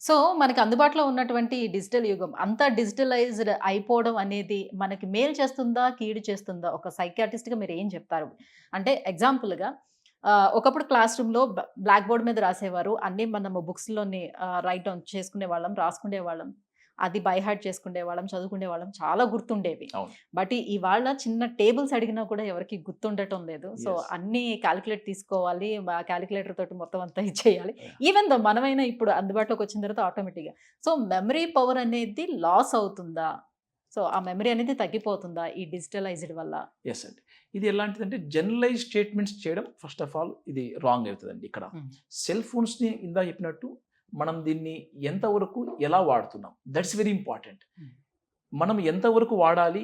సో మనకి అందుబాటులో ఉన్నటువంటి డిజిటల్ యుగం అంతా డిజిటలైజ్డ్ అయిపోవడం అనేది మనకి మేలు చేస్తుందా, కీడు చేస్తుందా? ఒక సైకియాట్రిస్ట్గా మీరు ఏం చెప్తారు? అంటే ఎగ్జాంపుల్గా ఒకప్పుడు క్లాస్ రూమ్లో బ్లాక్ బోర్డ్ మీద రాసేవారు, అన్నీ మనము బుక్స్లోని రైట్ డౌన్ చేసుకునే వాళ్ళం, రాసుకునే వాళ్ళం, అది బై హార్ట్ చేసుకునే వాళ్ళం, చదువుకునే వాళ్ళం, చాలా గుర్తుండేవి. బట్ ఇవాళ చిన్న టేబుల్స్ అడిగినా కూడా ఎవరికి గుర్తుండటం లేదు. సో అన్ని క్యాలిక్యులేట్ తీసుకోవాలి, క్యాలిక్యులేటర్ తోటి మొత్తం అంతా ఇచ్చేయాలి. ఈవెన్ దో మనమైనా ఇప్పుడు అందుబాటులోకి వచ్చిన తర్వాత ఆటోమేటిక్గా సో మెమరీ పవర్ అనేది లాస్ అవుతుందా? సో ఆ మెమరీ అనేది తగ్గిపోతుందా ఈ డిజిటలైజ్డ్ వల్ల? ఎస్ అండి. ఇది ఎలాంటిదంటే జనరలైజ్ స్టేట్మెంట్స్ చేయడం ఫస్ట్ ఆఫ్ ఆల్ ఇది రాంగ్ అవుతుందండి. ఇక్కడ సెల్ ఫోన్స్ని ఇందా చెప్పినట్టు మనం దీన్ని ఎంతవరకు ఎలా వాడుతున్నాం, దట్స్ వెరీ ఇంపార్టెంట్. మనం ఎంతవరకు వాడాలి,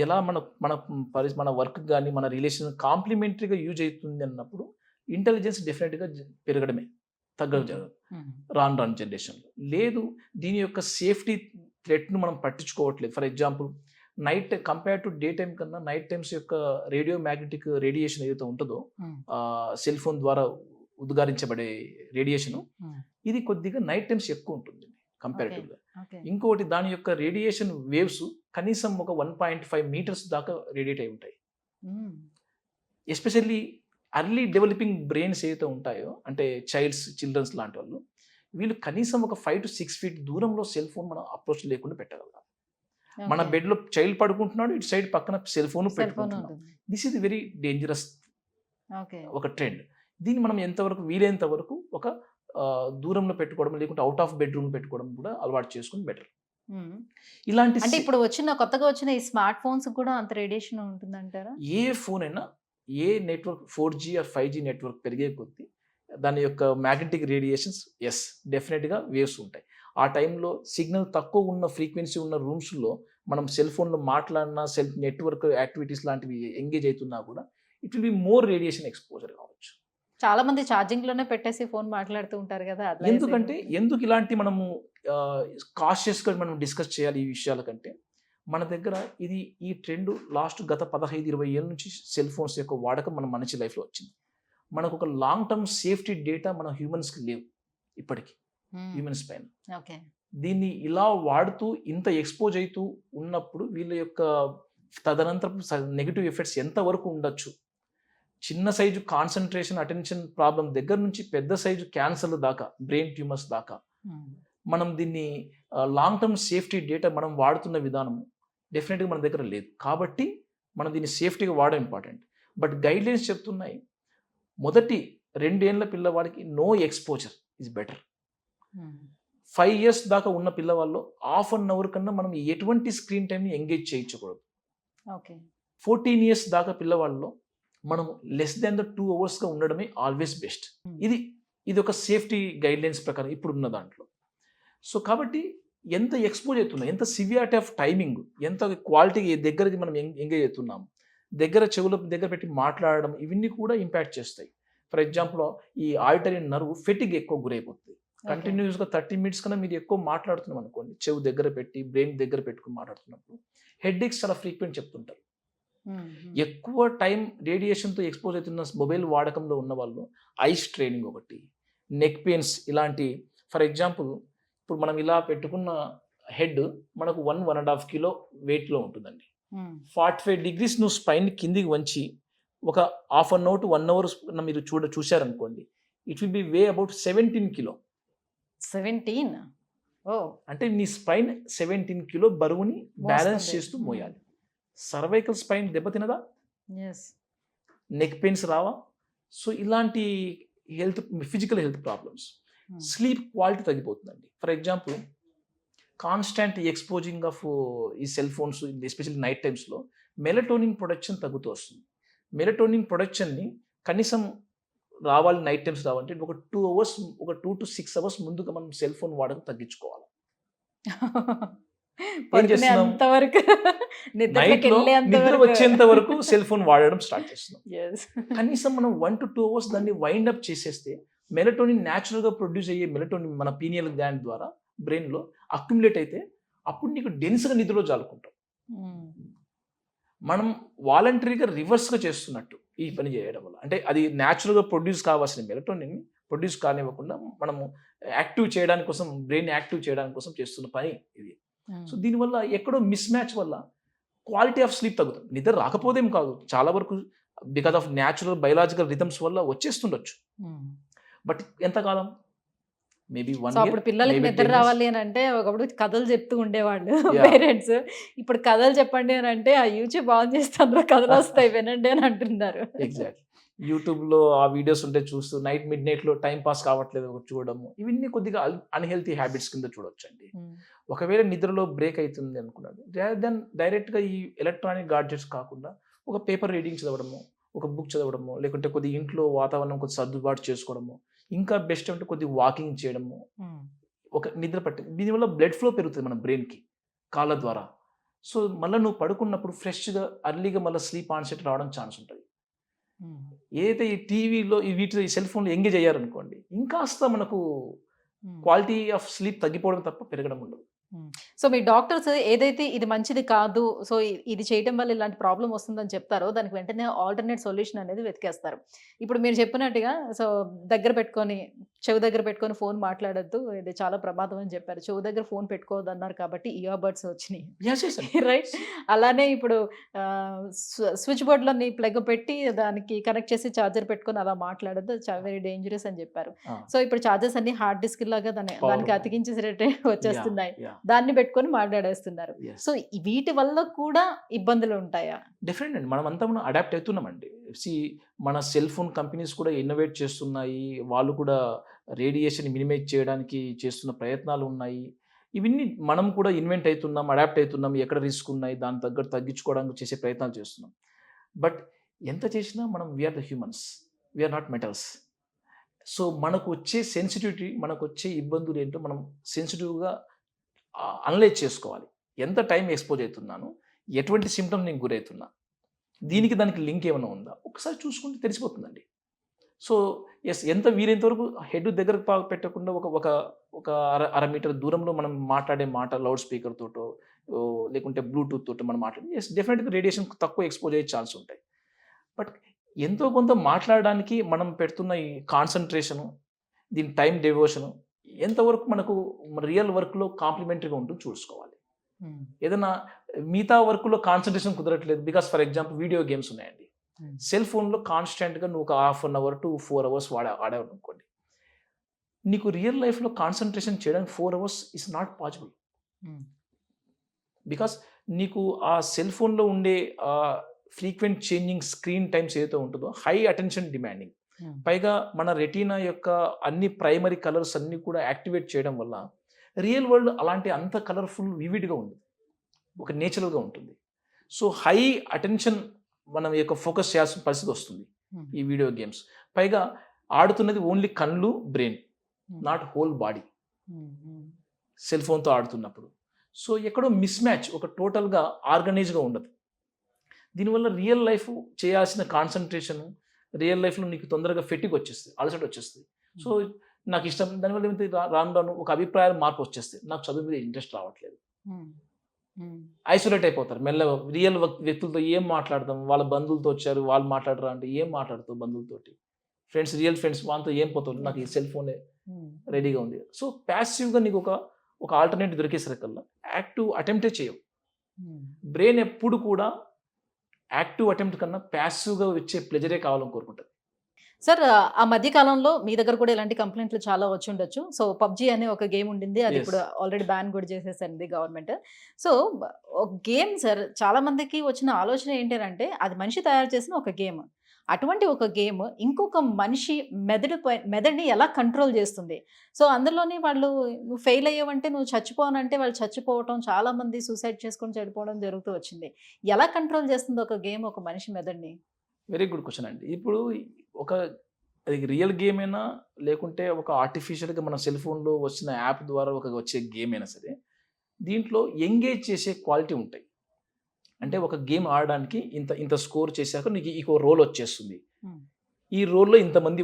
ఎలా మన వర్క్ కానీ మన రిలేషన్ కాంప్లిమెంటరీగా యూజ్ అవుతుంది అన్నప్పుడు ఇంటెలిజెన్స్ డెఫినెట్గా పెరగడమే, తగ్గడం జరగదు రాను జనరేషన్లో. లేదు దీని యొక్క సేఫ్టీ థ్రెట్ను మనం పట్టించుకోవట్లేదు. For example night compare to day time కన్నా నైట్ టైమ్స్ యొక్క రేడియో మ్యాగ్నెటిక్ రేడియేషన్ ఏదైతే ఉంటుందో సెల్ ఫోన్ ద్వారా ఉద్గారించబడే రేడియేషను, ఇది కొద్దిగా నైట్ టైమ్స్ ఎక్కువ ఉంటుంది. కంపారిటివ్గా. ఓకే. ఇంకోటి దాని యొక్క రేడియేషన్ వేవ్స్ కనీసం ఒక 1.5 మీటర్స్ దాకా రేడియేట్ అయి ఉంటాయి. ఎస్పెషల్లీ అర్లీ డెవలపింగ్ బ్రెయిన్స్ ఏవైతే ఉంటాయో, అంటే చిల్డ్రన్స్ లాంటి వాళ్ళు, వీళ్ళు కనీసం ఒక 5 to 6 ఫీట్ దూరంలో సెల్ ఫోన్ మనం అప్రోచ్ లేకుండా పెట్టగలగాలి. మన బెడ్లో చైల్డ్ పడుకుంటున్నాడు, ఇటు సైడ్ పక్కన సెల్ ఫోన్ పెట్టుకుంటున్నాం. దిస్ ఈజ్ వెరీ డేంజరస్ ఒక ట్రెండ్. దీన్ని మనం ఎంతవరకు వీలైనంత వరకు ఒక దూరంలో పెట్టుకోవడం, లేకుంటే అవుట్ ఆఫ్ బెడ్రూమ్ పెట్టుకోవడం కూడా అలవాటు చేసుకుని బెటర్. ఇలాంటి అంటే ఇప్పుడు కొత్తగా వచ్చిన ఈ స్మార్ట్ ఫోన్స్ కూడా అంత రేడియేషన్ ఉంటుందంటారా? ఏ ఫోన్ అయినా, ఏ network 4G are 5G network పెరిగే కొద్దీ దాని యొక్క మ్యాగ్నెటిక్ రేడియేషన్స్ డెఫినెట్గా వేవ్స్ ఉంటాయి. ఆ టైంలో సిగ్నల్ తక్కువ ఉన్న ఫ్రీక్వెన్సీ ఉన్న రూమ్స్లో మనం సెల్ ఫోన్లో మాట్లాడినా, నెట్వర్క్ యాక్టివిటీస్ లాంటివి ఎంగేజ్ అవుతున్నా కూడా it will be more radiation exposure కావచ్చు. చాలా మంది ఛార్జింగ్ లోనే పెట్టేసి ఫోన్ మాట్లాడుతూ ఉంటారు కదా. ఎందుకు ఇలాంటి మనము కాషియస్గా మనం డిస్కస్ చేయాలి ఈ విషయాల కంటే, మన దగ్గర ఈ ట్రెండ్ గత 15-20 ఏళ్ళ నుంచి సెల్ ఫోన్స్ యొక్క వాడకం మన మనిషి లైఫ్లో వచ్చింది. మనకు ఒక లాంగ్ టర్మ్ సేఫ్టీ డేటా మన హ్యూమన్స్కి లేవు ఇప్పటికీ, హ్యూమన్స్ పైన. దీన్ని ఇలా వాడుతూ ఇంత ఎక్స్పోజ్ అవుతూ ఉన్నప్పుడు వీళ్ళ యొక్క తదనంతరం నెగిటివ్ ఎఫెక్ట్స్ ఎంతవరకు ఉండొచ్చు. చిన్న సైజు కాన్సన్ట్రేషన్, అటెన్షన్ ప్రాబ్లం దగ్గర నుంచి పెద్ద సైజు క్యాన్సర్ల దాకా, బ్రెయిన్ ట్యూమర్స్ దాకా, మనం దీన్ని లాంగ్ టర్మ్ సేఫ్టీ డేటా మనం వాడుతున్న విధానం డెఫినెట్గా మన దగ్గర లేదు. కాబట్టి మనం దీన్ని సేఫ్టీగా వాడడం ఇంపార్టెంట్. బట్ గైడ్లైన్స్ చెప్తున్నాయి, మొదటి 2 ఏళ్ల పిల్లవాడికి no exposure is better. 5 years దాకా ఉన్న పిల్లవాళ్ళు ½ an hour కన్నా మనం ఎటువంటి స్క్రీన్ టైంని ఎంగేజ్ చేయించకూడదు. 14 years దాకా పిల్లవాళ్ళలో మనం లెస్ దాన్ 2 hours ఉండడమే ఆల్వేస్ బెస్ట్. ఇది ఒక సేఫ్టీ గైడ్లైన్స్ ప్రకారం ఇప్పుడున్న దాంట్లో. సో కాబట్టి ఎంత ఎక్స్పోజ్ అవుతున్నాం, ఎంత సివియారిటీ ఆఫ్ టైమింగ్, ఎంత క్వాలిటీ దగ్గరకి మనం ఎంగేజ్ అవుతున్నాం, చెవుల దగ్గర పెట్టి మాట్లాడడం, ఇవన్నీ కూడా ఇంపాక్ట్ చేస్తాయి. ఫర్ ఎగ్జాంపుల్, ఈ ఆడిటరీ నర్వ్ ఫెటిగ్ ఎక్కువ గురైపోతుంది. కంటిన్యూస్గా 30 minutes కన్నా మీరు ఎక్కువ మాట్లాడుతున్నాం అనుకోండి, చెవు దగ్గర పెట్టి బ్రెయిన్ దగ్గర పెట్టుకుని మాట్లాడుతున్నప్పుడు హెడ్ఏక్స్ చాలా ఫ్రీక్వెంట్ చెప్తుంటారు. ఎక్కువ టైం రేడియేషన్తో ఎక్స్పోజ్ అవుతున్న మొబైల్ వాడకంలో ఉన్న వాళ్ళు ఐస్ ట్రైనింగ్ ఒకటి, నెక్ పెయిన్స్ ఇలాంటి. ఫర్ ఎగ్జాంపుల్, ఇప్పుడు మనం ఇలా పెట్టుకున్న హెడ్ మనకు 1.5 kilo వెయిట్లో ఉంటుందండి. 45 degrees నువ్వు స్పైన్ కిందికి వంచి ఒక ½ an hour to 1 hour మీరు చూశారనుకోండి, it will be way about 17 kilo. 17? అంటే నీ స్పైన్ 17 kilo బరువుని బ్యాలెన్స్ చేస్తూ మోయాలి. సర్వైకల్ స్పైన్ దెబ్బతినదా? నెక్ పెయిన్స్ రావా? సో ఇలాంటి physical health problems, sleep quality తగ్గిపోతుందండి. For example, constant exposing of ఈ సెల్ ఫోన్స్, ఎస్పెషల్లీ నైట్ టైమ్స్లో మెలటోనిన్ ప్రొడక్షన్ తగ్గుతూ వస్తుంది. మెలటోనిన్ ప్రొడక్షన్ని కనీసం రావాలి, నైట్ టైమ్స్ రావాలంటే ఒక 2 to 6 hours ముందుగా మనం సెల్ ఫోన్ వాడకం తగ్గించుకోవాలి. నిద్ర వచ్చేంత వరకు సెల్ ఫోన్ వాడడం స్టార్ట్ చేస్తున్నాం. కనీసం మనం 1 to 2 hours దాన్ని వైండ్ అప్ చేసేస్తే మెలటోనిన్ న్యాచురల్గా ప్రొడ్యూస్ అయ్యే మెలటోనిన్ మన పీనియల్ గ్లాండ్ ద్వారా బ్రెయిన్లో అక్యుములేట్ అయితే అప్పుడు నీకు డెన్స్గా నిద్రలో జాలుకుంటాం. మనం వాలంటరీగా రివర్స్గా చేస్తున్నట్టు ఈ పని చేయడం వల్ల, అంటే అది న్యాచురల్గా ప్రొడ్యూస్ కావాల్సిన మెలటోనిన్ ప్రొడ్యూస్ కానివ్వకుండా మనము యాక్టివ్ చేయడానికి కోసం, బ్రెయిన్ యాక్టివ్ చేయడానికి కోసం చేస్తున్న పని ఇది. సో దీనివల్ల ఎక్కడో మిస్ మ్యాచ్ వల్ల క్వాలిటీ ఆఫ్ స్లీప్ తగ్గుతుంది. నిద్ర రాకపోదేం కాదు, చాలా వరకు because of natural biological rhythms వల్ల వచ్చేస్తుండొచ్చు. బట్ ఎంతకాలం? Maybe 1 year. అప్పుడు పిల్లలకి నిద్ర రావాలి అని అంటే ఒకప్పుడు కథలు చెప్తూ ఉండేవాళ్ళు పేరెంట్స్. ఇప్పుడు కథలు చెప్పండి అని అంటే ఆ యూట్యూబ్ ఆన్ చేస్తే అందులో కథలు వస్తాయి, వినండి అని అంటున్నారు. ఎగ్జాక్ట్లీ. యూట్యూబ్లో ఆ వీడియోస్ ఉంటే చూస్తూ మిడ్ నైట్లో టైం పాస్ కావట్లేదు చూడడము, ఇవన్నీ కొద్దిగా అన్హెల్తీ హ్యాబిట్స్ కింద చూడొచ్చు అండి. ఒకవేళ నిద్రలో బ్రేక్ అవుతుంది అనుకున్నాడు, దెన్ డైరెక్ట్గా ఈ ఎలక్ట్రానిక్ గాడ్జెట్స్ కాకుండా ఒక పేపర్ రీడింగ్ చదవడము, ఒక బుక్ చదవడము, లేకుంటే కొద్దిగా ఇంట్లో వాతావరణం కొద్ది సర్దుబాటు చేసుకోవడము, ఇంకా బెస్ట్ అంటే కొద్దిగా వాకింగ్ చేయడము, ఒక నిద్ర పట్టి, దీనివల్ల బ్లడ్ ఫ్లో పెరుగుతుంది మన బ్రెయిన్కి కాళ్ళ ద్వారా. సో మళ్ళీ నువ్వు పడుకున్నప్పుడు ఫ్రెష్గా అర్లీగా మళ్ళీ స్లీప్ ఆన్సెట్ రావడం ఛాన్స్ ఉంటుంది. ఏదైతే ఈ టీవీలో ఈ సెల్ ఫోన్లో ఎంగేజ్ అయ్యారనుకోండి, ఇంకాస్త మనకు క్వాలిటీ ఆఫ్ స్లీప్ తగ్గిపోవడం తప్ప పెరగడం ఉండదు. సో మీ డాక్టర్స్ ఏదైతే ఇది మంచిది కాదు, సో ఇది చేయడం వల్ల ఇలాంటి ప్రాబ్లం వస్తుందని చెప్తారో దానికి వెంటనే ఆల్టర్నేట్ సొల్యూషన్ అనేది వెతికేస్తారు. ఇప్పుడు మీరు చెప్పినట్టుగా సో దగ్గర పెట్టుకొని చెవి దగ్గర పెట్టుకొని ఫోన్ మాట్లాడొద్దు. ఇది చాలా ప్రమాదం అని చెప్పారు. చెవి దగ్గర ఫోన్ పెట్టుకోవద్దన్నారు కాబట్టి ఇయర్ బడ్స్ వచ్చినియి. యెస్. యెస్ అండి. రైట్. అలానే ఇప్పుడు స్విచ్ బోర్డ్‌లోని ప్లగ్ పెట్టి దానికి కనెక్ట్ చేసి చార్జర్ పెట్టుకొని అలా మాట్లాడొద్దు. వెరీ డేంజరస్ అని చెప్పారు. ఆ! సో, ఇప్పుడు చార్జర్స్ అన్నీ హార్డ్ డిస్క్‌లాగా దానికి పవర్ అతికించేసేటట్టే వచ్చేస్తున్నాయి. యాహ్! దాన్ని పెట్టుకొని మాట్లాడేస్తున్నారు. యెస్. సో, వీటి వల్ల కూడా ఇబ్బందులు ఉంటాయా? డెఫినెట్ అండి. మనమంతా మనం అడాప్ట్ అవుతున్నామండి. మన సెల్ ఫోన్ కంపెనీస్ కూడా ఇన్నోవేట్ చేస్తున్నాయి. వాళ్ళు కూడా రేడియేషన్ మినిమైజ్ చేయడానికి చేస్తున్న ప్రయత్నాలు ఉన్నాయి. ఇవన్నీ మనం కూడా ఇన్వెంట్ అయితున్నాం, అడాప్ట్ అయితున్నాం. ఎక్కడ రిస్క్ ఉన్నాయి, దానికి తగ్గట్టు తగ్గించుకోవడానికి చేసే ప్రయత్నాలు చేస్తున్నాం. బట్ ఎంత చేసినా మనం we are the humans. We are not metals. So, మనకు వచ్చే సెన్సిటివిటీ, మనకు వచ్చే ఇబ్బందులు ఏంటో మనం సెన్సిటివ్‌గా అనలైజ్ చేసుకోవాలి. ఎంత టైం ఎక్స్‌పోజ్ అవుతున్నాను, ఎటువంటి సింప్టమ్స్ నేను గురవుతున్నా, దీనికి దానికి లింక్ ఏమైనా ఉందా, ఒకసారి చూసుకుంటే తెలిసిపోతుందండి. సో, ఎంత వీలైనంత వరకు హెడ్ దగ్గర పెట్టకుండా ఒక ఒక ఒక అర మీటర్ దూరంలో మనం మాట్లాడే మాట లౌడ్ స్పీకర్ తోటో లేకుంటే బ్లూటూత్ తోటో మనం మాట్లాడి డెఫినెట్గా రేడియేషన్ తక్కువ ఎక్స్పోజ్ అయ్యే ఛాన్స్ ఉంటాయి. బట్ ఎంతో కొంత మాట్లాడడానికి మనం పెడుతున్న ఈ కాన్సన్ట్రేషను, దీని టైం డెవోషను ఎంతవరకు మనకు రియల్ వర్క్లో కాంప్లిమెంటరీగా ఉంటుందో చూసుకోవాలి. ఏదైనా మిగతా వర్క్లో కాన్సన్ట్రేషన్ కుదరట్లేదు, because for example video games ఉన్నాయండి. సెల్ ఫోన్లో కాన్స్టెంట్గా నువ్వు ఒక ½ అన్ అవర్ టు 4 అవర్స్ ఆడావు అనుకోండి, నీకు రియల్ లైఫ్లో కాన్సన్ట్రేషన్ చేయడానికి 4 hours is not possible. Because నీకు ఆ సెల్ ఫోన్లో ఉండే ఫ్రీక్వెంట్ చేంజింగ్ స్క్రీన్ టైమ్స్ ఏదైతే ఉంటుందో హై అటెన్షన్ డిమాండింగ్, పైగా మన రెటీనా యొక్క అన్ని ప్రైమరీ కలర్స్ అన్నీ కూడా యాక్టివేట్ చేయడం వల్ల రియల్ వరల్డ్ అలాంటి అంత కలర్ఫుల్ వివిడ్గా ఉంది, ఒక నేచురల్గా ఉంటుంది. సో, హై అటెన్షన్ మనం యొక్క ఫోకస్ చేయాల్సిన పరిస్థితి వస్తుంది ఈ వీడియో గేమ్స్. పైగా ఆడుతున్నది ఓన్లీ కళ్ళు, brain, not whole body cell ఫోన్తో ఆడుతున్నప్పుడు. సో, ఎక్కడో మిస్ మ్యాచ్, ఒక టోటల్గా ఆర్గనైజ్గా ఉండదు. దీనివల్ల రియల్ లైఫ్ చేయాల్సిన కాన్సన్ట్రేషన్, రియల్ లైఫ్లో నీకు తొందరగా ఫెటిగ్ వచ్చేస్తుంది, అలసట వచ్చేస్తుంది. సో, నాకు ఇష్టం, దానివల్ల ఏమైతే రాను రాను ఒక అభిప్రాయాలు మార్పు వచ్చేస్తాయి, నాకు చదువు మీద ఇంట్రెస్ట్ రావట్లేదు, ఐసోలేట్ అయిపోతారు మెల్లగా. రియల్ వ్యక్తులతో ఏం మాట్లాడతాం, వాళ్ళ బంధువులతో వచ్చారు వాళ్ళు మాట్లాడరా అంటే ఏం మాట్లాడుతావు బంధువులతోటి, ఫ్రెండ్స్, రియల్ ఫ్రెండ్స్ వాళ్ళతో ఏం పోతావు, నాకు ఈ సెల్ ఫోనే రెడీగా ఉంది. సో, ప్యాసివ్గా నీకు ఒక ఆల్టర్నేటివ్ దొరికేసరికల్లా యాక్టివ్ అటెంప్టే చేయవు. బ్రెయిన్ ఎప్పుడు కూడా యాక్టివ్ అటెంప్ట్ కన్నా ప్యాసివ్గా వచ్చే ప్లెజరే కావాలని కోరుకుంటుంది. సార్, ఆ మధ్య కాలంలో మీ దగ్గర కూడా ఇలాంటి కంప్లైంట్లు చాలా వచ్చి ఉండొచ్చు. సో, పబ్‌జీ అనే ఒక గేమ్ ఉండింది. అది ఇప్పుడు ఆల్రెడీ బ్యాన్ కూడా చేసేసింది గవర్నమెంట్. సో, ఒక గేమ్ సార్, చాలా మందికి వచ్చిన ఆలోచన ఏంటంటే అది మనిషి తయారు చేసిన ఒక గేమ్. అటువంటి ఒక గేమ్ ఇంకొక మనిషి మెదడుని ఎలా కంట్రోల్ చేస్తుంది? సో, అందులోని వాళ్ళు నువ్వు ఫెయిల్ అయ్యావంటే నువ్వు చచ్చిపోవనంటే వాళ్ళు చచ్చిపోవటం, చాలా మంది సూసైడ్ చేసుకొని చనిపోవడం జరుగుతూ వచ్చింది. ఎలా కంట్రోల్ చేస్తుంది ఒక గేమ్ ఒక మనిషి మెదడుని? వెరీ గుడ్ క్వశ్చన్ అండి. ఇప్పుడు ఒక అది రియల్ గేమ్ అయినా లేకుంటే ఒక ఆర్టిఫిషియల్గా మన సెల్ ఫోన్లో వచ్చిన యాప్ ద్వారా వచ్చే గేమ్ అయినా సరే, దీంట్లో ఎంగేజ్ చేసే క్వాలిటీ ఉంటాయి. అంటే ఒక గేమ్ ఆడడానికి ఇంత స్కోర్ చేశాక నీకు ఇంకో రోల్ వచ్చేస్తుంది, ఈ రోల్లో ఇంతమంది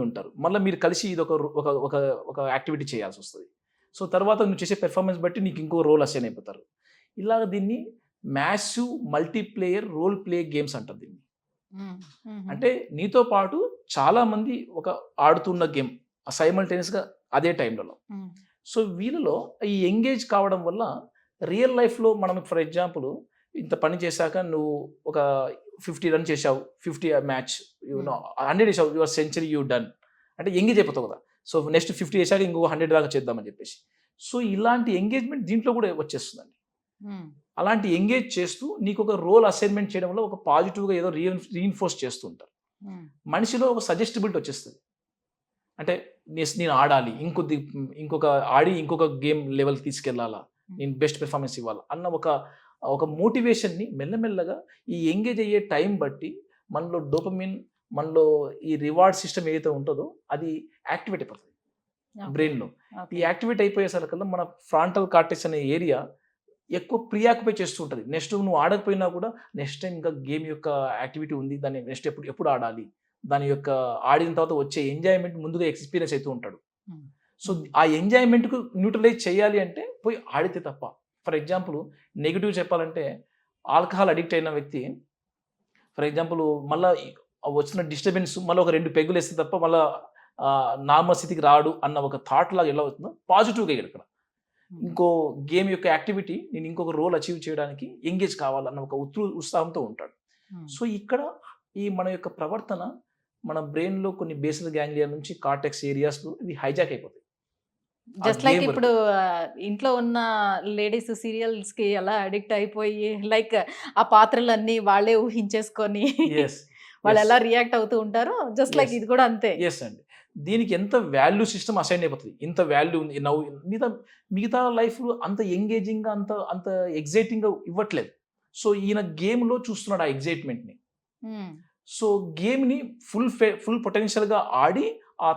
ఉంటారు, మళ్ళీ మీరు కలిసి ఇది ఒక యాక్టివిటీ చేయాల్సి వస్తుంది. సో, తర్వాత నువ్వు చేసే పెర్ఫార్మెన్స్ బట్టి నీకు ఇంకో రోల్ అసైన్ అయిపోతారు. ఇలాగ దీన్ని massive multiplayer role play games అంటారు దీన్ని. అంటే నీతో పాటు చాలా మంది ఒక ఆడుతున్న గేమ్ సైమల్టేనియస్గా అదే టైంలలో. సో, వీళ్ళలో ఈ ఎంగేజ్ కావడం వల్ల రియల్ లైఫ్లో మనం ఫర్ ఎగ్జాంపుల్ ఇంత పని చేశాక నువ్వు ఒక 50 రన్ చేసావు, 50 మ్యాచ్, 100 చేసావు, యువర్ సెంచరీ యూ డన్ అంటే ఎంగేజ్ అయిపోతావు కదా. సో, నెక్స్ట్ 50 చేశాక ఇంకో 100 దాకా చేద్దామని చెప్పేసి. సో, ఇలాంటి ఎంగేజ్మెంట్ దీంట్లో కూడా వచ్చేస్తుందండి. అలాంటి ఎంగేజ్ చేస్తూ నీకు ఒక రోల్ అసైన్మెంట్ చేయడం వల్ల ఒక పాజిటివ్గా ఏదో రీఇన్ఫోర్స్ చేస్తూ ఉంటారు. మనిషిలో ఒక సజెస్టబిలిటీ వచ్చేస్తుంది. అంటే నేను ఆడాలి, ఇంకొక ఆడి ఇంకొక గేమ్ లెవెల్ తీసుకెళ్లాలా, నేను బెస్ట్ పెర్ఫార్మెన్స్ ఇవ్వాలా అన్న ఒక మోటివేషన్ని మెల్లమెల్లగా ఈ ఎంగేజ్ అయ్యే టైం బట్టి మనలో డోపమిన్, మనలో ఈ రివార్డ్ సిస్టమ్ ఏదైతే ఉంటుందో అది యాక్టివేట్ అయిపోతుంది బ్రెయిన్లో. ఈ యాక్టివేట్ అయిపోయేసరికల్లా మన ఫ్రాంటల్ కార్టెక్స్ అనే ఏరియా ఎక్కువ ప్రియాక్యుపై చేస్తూ ఉంటుంది. నెక్స్ట్ నువ్వు ఆడకపోయినా కూడా నెక్స్ట్ టైం ఇంకా గేమ్ యొక్క యాక్టివిటీ ఉంది, దాన్ని నెక్స్ట్ ఎప్పుడు ఆడాలి, దాని యొక్క ఆడిన తర్వాత వచ్చే ఎంజాయ్మెంట్ ముందుగా ఎక్స్పీరియన్స్ అవుతూ ఉంటాడు. సో, ఆ ఎంజాయ్మెంట్కు న్యూట్రలైజ్ చేయాలి అంటే పోయి ఆడితే తప్ప. ఫర్ ఎగ్జాంపుల్ నెగిటివ్ చెప్పాలంటే ఆల్కహాల్ అడిక్ట్ అయిన వ్యక్తి ఫర్ ఎగ్జాంపుల్ మళ్ళీ వచ్చిన డిస్టర్బెన్స్ మళ్ళీ ఒక 2 పెగ్గులు వేస్తే తప్ప మళ్ళీ నార్మల్ స్థితికి రాడు అన్న ఒక థాట్ లాగా ఎలా అవుతుందో పాజిటివ్గా ఇక్కడ ఇంకో గేమ్ యొక్క యాక్టివిటీ నేను ఇంకొక రోల్ అచీవ్ చేయడానికి ఎంగేజ్ కావాలన్న ఒక ఉత్సాహంతో ఉంటాడు. సో ఇక్కడ ఈ మన యొక్క ప్రవర్తన మన బ్రెయిన్లో కొన్ని బేసల్ గ్యాంగ్లియా నుంచి కార్టెక్స్ ఏరియాస్లో ఇది హైజాక్ అయిపోతాయి. జస్ట్ లైక్ ఇప్పుడు ఇంట్లో ఉన్న లేడీస్ సీరియల్స్ కి ఎలా అడిక్ట్ అయిపోయి లైక్ ఆ పాత్రలన్నీ వాళ్ళే ఊహించేసుకొని వాళ్ళు ఎలా రియాక్ట్ అవుతూ ఉంటారో జస్ట్ లైక్ ఇది కూడా అంతే. ఎస్ అండి, దీనికి ఎంత వాల్యూ సిస్టమ్ అసైన్ అయిపోతుంది. ఇంత వాల్యూ ఉంది మిగతా లైఫ్ అంత ఎంగేజింగ్ అంత అంత ఎగ్జైటింగ్ ఇవ్వట్లేదు. సో ఈయన గేమ్లో చూస్తున్నాడు ఆ ఎగ్జైట్మెంట్ని. సో గేమ్ని ఫుల్ పొటెన్షియల్గా ఆడి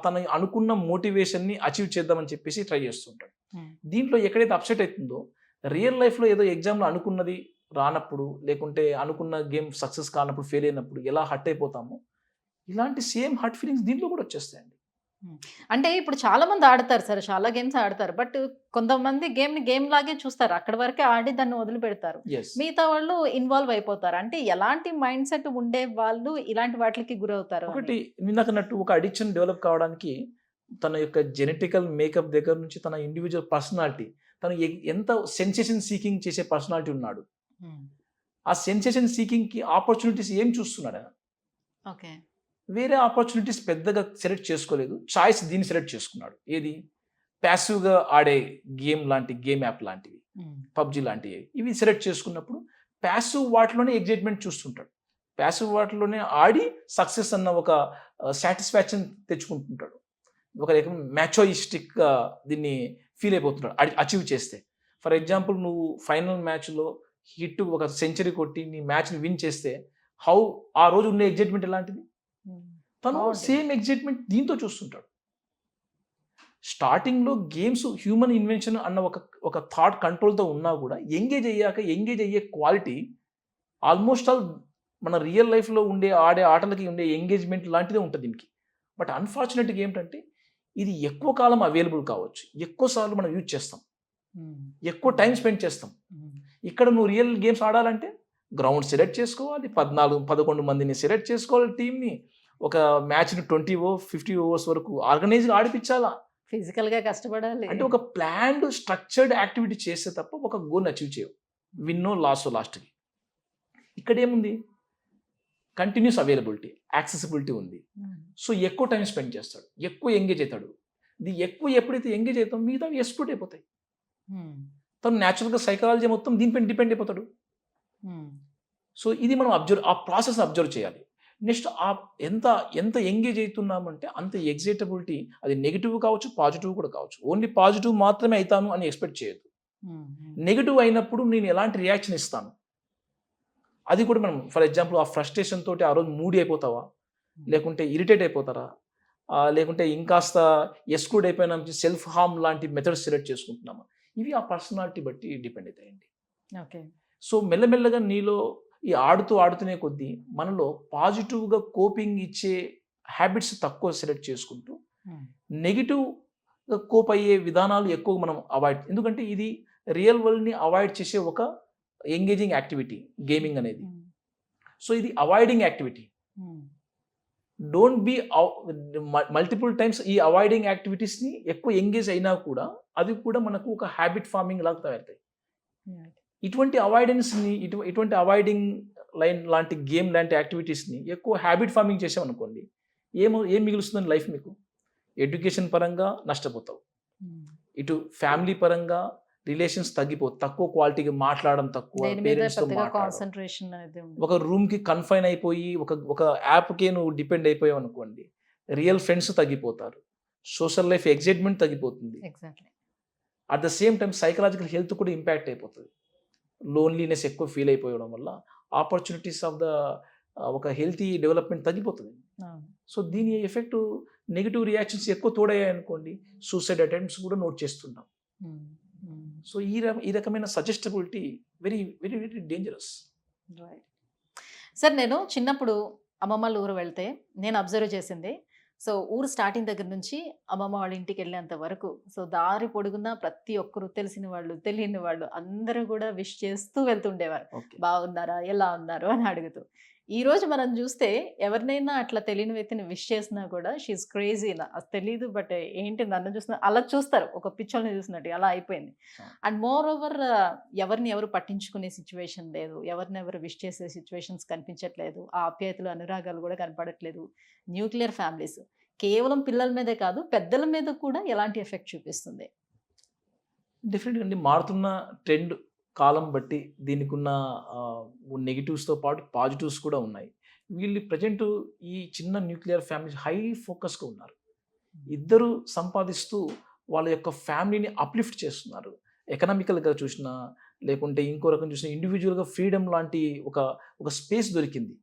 తన అనుకున్న మోటివేషన్ని అచీవ్ చేద్దామని చెప్పేసి ట్రై చేస్తుంటాడు. దీంట్లో ఎక్కడైతే అప్సెట్ అవుతుందో రియల్ లైఫ్లో ఏదో ఎగ్జామ్లో అనుకున్నది రానప్పుడు, లేకుంటే అనుకున్న గేమ్ సక్సెస్ కానప్పుడు, ఫెయిల్ అయినప్పుడు ఎలా హర్ట్ అయిపోతామో ఇలాంటి సేమ్ హర్ట్ ఫీలింగ్స్ దీంట్లో కూడా వచ్చేస్తాయండి. అంటే ఇప్పుడు చాలా మంది ఆడతారు సార్, చాలా గేమ్స్ ఆడతారు. బట్ కొంతమంది గేమ్ లాగే చూస్తారు, అక్కడ వరకే ఆడి దాన్ని వదిలిపెడతారు. మిగతా వాళ్ళు ఇన్వాల్వ్ అయిపోతారు. అంటే ఎలాంటి మైండ్ సెట్ ఉండే వాళ్ళు ఇలాంటి వాటికి గురవుతారు? ఒకటి నిన్నకన్నట్టు ఒక అడిక్షన్ డెవలప్ కావడానికి తన యొక్క జెనెటికల్ మేకప్ దగ్గర నుంచి తన ఇండివిజువల్ పర్సనాలిటీ, తను ఎంత సెన్సేషన్ సీకింగ్ చేసే పర్సనాలిటీ ఉన్నాడు, ఆ సెన్సేషన్ సీకింగ్ కి ఆపర్చునిటీస్ ఏం చూస్తున్నాడు. ఓకే, వేరే ఆపర్చునిటీస్ పెద్దగా సెలెక్ట్ చేసుకోలేదు, చాయిస్ దీన్ని సెలెక్ట్ చేసుకున్నాడు. ఏది ప్యాసివ్గా ఆడే గేమ్ లాంటి గేమ్ యాప్ లాంటివి, పబ్జి లాంటివి, ఇవి సెలెక్ట్ చేసుకున్నప్పుడు ప్యాసివ్ వాటిలోనే ఎగ్జైట్మెంట్ చూస్తుంటాడు. ప్యాసివ్ వాటిలోనే ఆడి సక్సెస్ అన్న ఒక సాటిస్ఫాక్షన్ తెచ్చుకుంటుంటాడు. ఒక రకం మ్యాచోయిస్టిక్ దీన్ని ఫీల్ అయిపోతున్నాడు అచీవ్ చేస్తే. ఫర్ ఎగ్జాంపుల్, నువ్వు ఫైనల్ మ్యాచ్లో హిట్ ఒక సెంచరీ కొట్టి నీ మ్యాచ్ని విన్ చేస్తే ఆ రోజు ఉండే ఎగ్జైట్మెంట్ ఎలాంటిది, తను సేమ్ ఎగ్జైట్మెంట్ దీంతో చూస్తుంటాడు. స్టార్టింగ్లో గేమ్స్ హ్యూమన్ ఇన్వెన్షన్ అన్న ఒక థాట్ కంట్రోల్తో ఉన్నా కూడా ఎంగేజ్ అయ్యే క్వాలిటీ ఆల్మోస్ట్ ఆల్ మన రియల్ లైఫ్లో ఆడే ఆటలకి ఉండే ఎంగేజ్మెంట్ లాంటిదే ఉంటుంది దీనికి. బట్ అన్ఫార్చునేట్గా ఏమిటంటే ఇది ఎక్కువ కాలం అవైలబుల్ కావచ్చు, ఎక్కువ సార్లు మనం యూజ్ చేస్తాం, ఎక్కువ టైం స్పెండ్ చేస్తాం. ఇక్కడ నువ్వు రియల్ గేమ్స్ ఆడాలంటే గ్రౌండ్ సెలెక్ట్ చేసుకోవాలి, 14-11 మందిని సెలెక్ట్ చేసుకోవాలి, టీమ్ని ఒక మ్యాచ్ని 20-50 ఓవర్స్ వరకు ఆర్గనైజ్గా ఆడిపించాలా, ఫిజికల్గా కష్టపడాలి. అంటే ఒక ప్లాన్డ్ స్ట్రక్చర్డ్ యాక్టివిటీ చేస్తే తప్ప ఒక గోల్ని అచీవ్ చేయవు. విన్నో లాసో లాస్ట్కి. ఇక్కడ ఏముంది, కంటిన్యూస్ అవైలబిలిటీ, యాక్సెసిబిలిటీ ఉంది. సో ఎక్కువ టైం స్పెండ్ చేస్తాడు, ఎక్కువ ఎంగేజ్ అవుతాడు. ఎప్పుడైతే ఎంగేజ్ అవుతాం మిగతా ఎక్స్ప్లోట్ అయిపోతాయి. తను న్యాచురల్గా సైకాలజీ మొత్తం దీనిపైన డిపెండ్ అయిపోతాడు. సో ఇది మనం ఆ ప్రాసెస్ అబ్జర్వ్ చేయాలి. నెక్స్ట్ ఎంత ఎంగేజ్ అవుతున్నామంటే అంత ఎగ్జైటబిలిటీ, అది నెగిటివ్ కావచ్చు, పాజిటివ్ కూడా కావచ్చు. ఓన్లీ పాజిటివ్ మాత్రమే అవుతాను అని ఎక్స్పెక్ట్ చేయొద్దు. నెగిటివ్ అయినప్పుడు నేను ఎలాంటి రియాక్షన్ ఇస్తాను అది కూడా మనం, ఫర్ ఎగ్జాంపుల్, ఆ ఫ్రస్ట్రేషన్ తోటి ఆ రోజు మూడీ అయిపోతావా, లేకుంటే ఇరిటేట్ అయిపోతారా, లేకుంటే ఇంకాస్త ఎక్స్క్లూడ్ అయిపోయినా సెల్ఫ్ హార్మ్ లాంటి మెథడ్స్ సెలెక్ట్ చేసుకుంటున్నామా, ఇవి ఆ పర్సనాలిటీ బట్టి డిపెండ్ అవుతాయండి. ఓకే. సో మెల్లమెల్లగా నీలో ఈ ఆడుతూనే కొద్దీ మనలో పాజిటివ్గా కోపింగ్ ఇచ్చే హ్యాబిట్స్ తక్కువ సెలెక్ట్ చేసుకుంటూ నెగిటివ్గా కోప్ అయ్యే విధానాలు ఎక్కువ మనం అవాయిడ్, ఎందుకంటే ఇది రియల్ వరల్డ్ని అవాయిడ్ చేసే ఒక ఎంగేజింగ్ యాక్టివిటీ గేమింగ్ అనేది. సో ఇది avoiding activity. Don't be multiple times ఈ అవాయిడింగ్ యాక్టివిటీస్ని ఎక్కువ ఎంగేజ్ అయినా కూడా అవి కూడా మనకు ఒక హ్యాబిట్ ఫార్మింగ్ లాగా తయారవుతాయి. ఇటువంటి అవాయిడెన్స్ని, ఇటువంటి అవాయిడింగ్ లైన్ లాంటి గేమ్ లాంటి యాక్టివిటీస్ని ఎక్కువ హ్యాబిట్ ఫార్మింగ్ చేసామనుకోండి, ఏం మిగులుస్తుందని లైఫ్ మీకు? ఎడ్యుకేషన్ పరంగా నష్టపోతావు, ఇటు ఫ్యామిలీ పరంగా రిలేషన్స్ తక్కువ క్వాలిటీగా మాట్లాడడం తక్కువ, ఒక రూమ్కి కన్ఫైన్ అయిపోయి ఒక యాప్కే నువ్వు డిపెండ్ అయిపోయావు అనుకోండి, రియల్ ఫ్రెండ్స్ తగ్గిపోతారు, సోషల్ లైఫ్ ఎగ్జైట్మెంట్ తగ్గిపోతుంది. At the same time psychological health కూడా ఇంపాక్ట్ అయిపోతుంది. లోన్లీనెస్ ఎక్కువ ఫీల్ అయిపోవడం వల్ల ఆపర్చునిటీస్ ఆఫ్ ద ఒక హెల్తీ డెవలప్మెంట్ తగ్గిపోతుంది. సో దీని ఎఫెక్ట్ నెగిటివ్ రియాక్షన్స్ ఎక్కువ తోడయ్యాయి అనుకోండి, సూసైడ్ అటెంప్ట్స్ కూడా నోట్ చేస్తున్నాం. సో ఈ రకమైన suggestibility very very very dangerous. Sir, నేను చిన్నప్పుడు అమ్మమ్మ ఊరు వెళ్తే నేను అబ్జర్వ్ చేసింది, సో ఊరు స్టార్టింగ్ దగ్గర నుంచి అమ్మమ్మ వాళ్ళ ఇంటికి వెళ్ళేంత వరకు, సో దారి పొడుగున ప్రతి ఒక్కరు, తెలిసిన వాళ్ళు తెలియని వాళ్ళు అందరూ కూడా విష్ చేస్తూ వెళ్తుండేవారు, బాగున్నారా, ఎలా ఉన్నారు అని అడుగుతూ. ఈ రోజు మనం చూస్తే ఎవరినైనా అట్లా తెలియని వ్యక్తిని విష్ చేసినా కూడా షీఈస్ క్రేజీ అది తెలీదు బట్ ఏంటి నన్ను చూస్తున్నా అలా చూస్తారు ఒక పిచ్చోల్ని చూసినట్టు అలా అయిపోయింది. అండ్ మోర్ ఓవర్ ఎవరిని ఎవరు పట్టించుకునే సిచ్యువేషన్ లేదు, ఎవరిని ఎవరు విష్ చేసే సిచ్యువేషన్స్ కనిపించట్లేదు, ఆ ఆప్యాయతలు అనురాగాలు కూడా కనపడట్లేదు. న్యూక్లియర్ ఫ్యామిలీస్ కేవలం పిల్లల మీదే కాదు పెద్దల మీద కూడా ఎలాంటి ఎఫెక్ట్ చూపిస్తుంది? డెఫినెట్గా అండి, మారుతున్న ట్రెండ్ కాలం బట్టి దీనికున్న నెగిటివ్స్తో పాటు పాజిటివ్స్ కూడా ఉన్నాయి. వీళ్ళు ప్రజెంట్ ఈ చిన్న న్యూక్లియర్ ఫ్యామిలీస్ హై ఫోకస్గా ఉన్నారు. ఇద్దరు సంపాదిస్తూ వాళ్ళ యొక్క ఫ్యామిలీని అప్లిఫ్ట్ చేస్తున్నారు. ఎకనామికల్గా చూసినా లేకుంటే ఇంకో రకం చూసినా ఇండివిజువల్గా ఫ్రీడమ్ లాంటి ఒక ఒక స్పేస్ దొరికింది.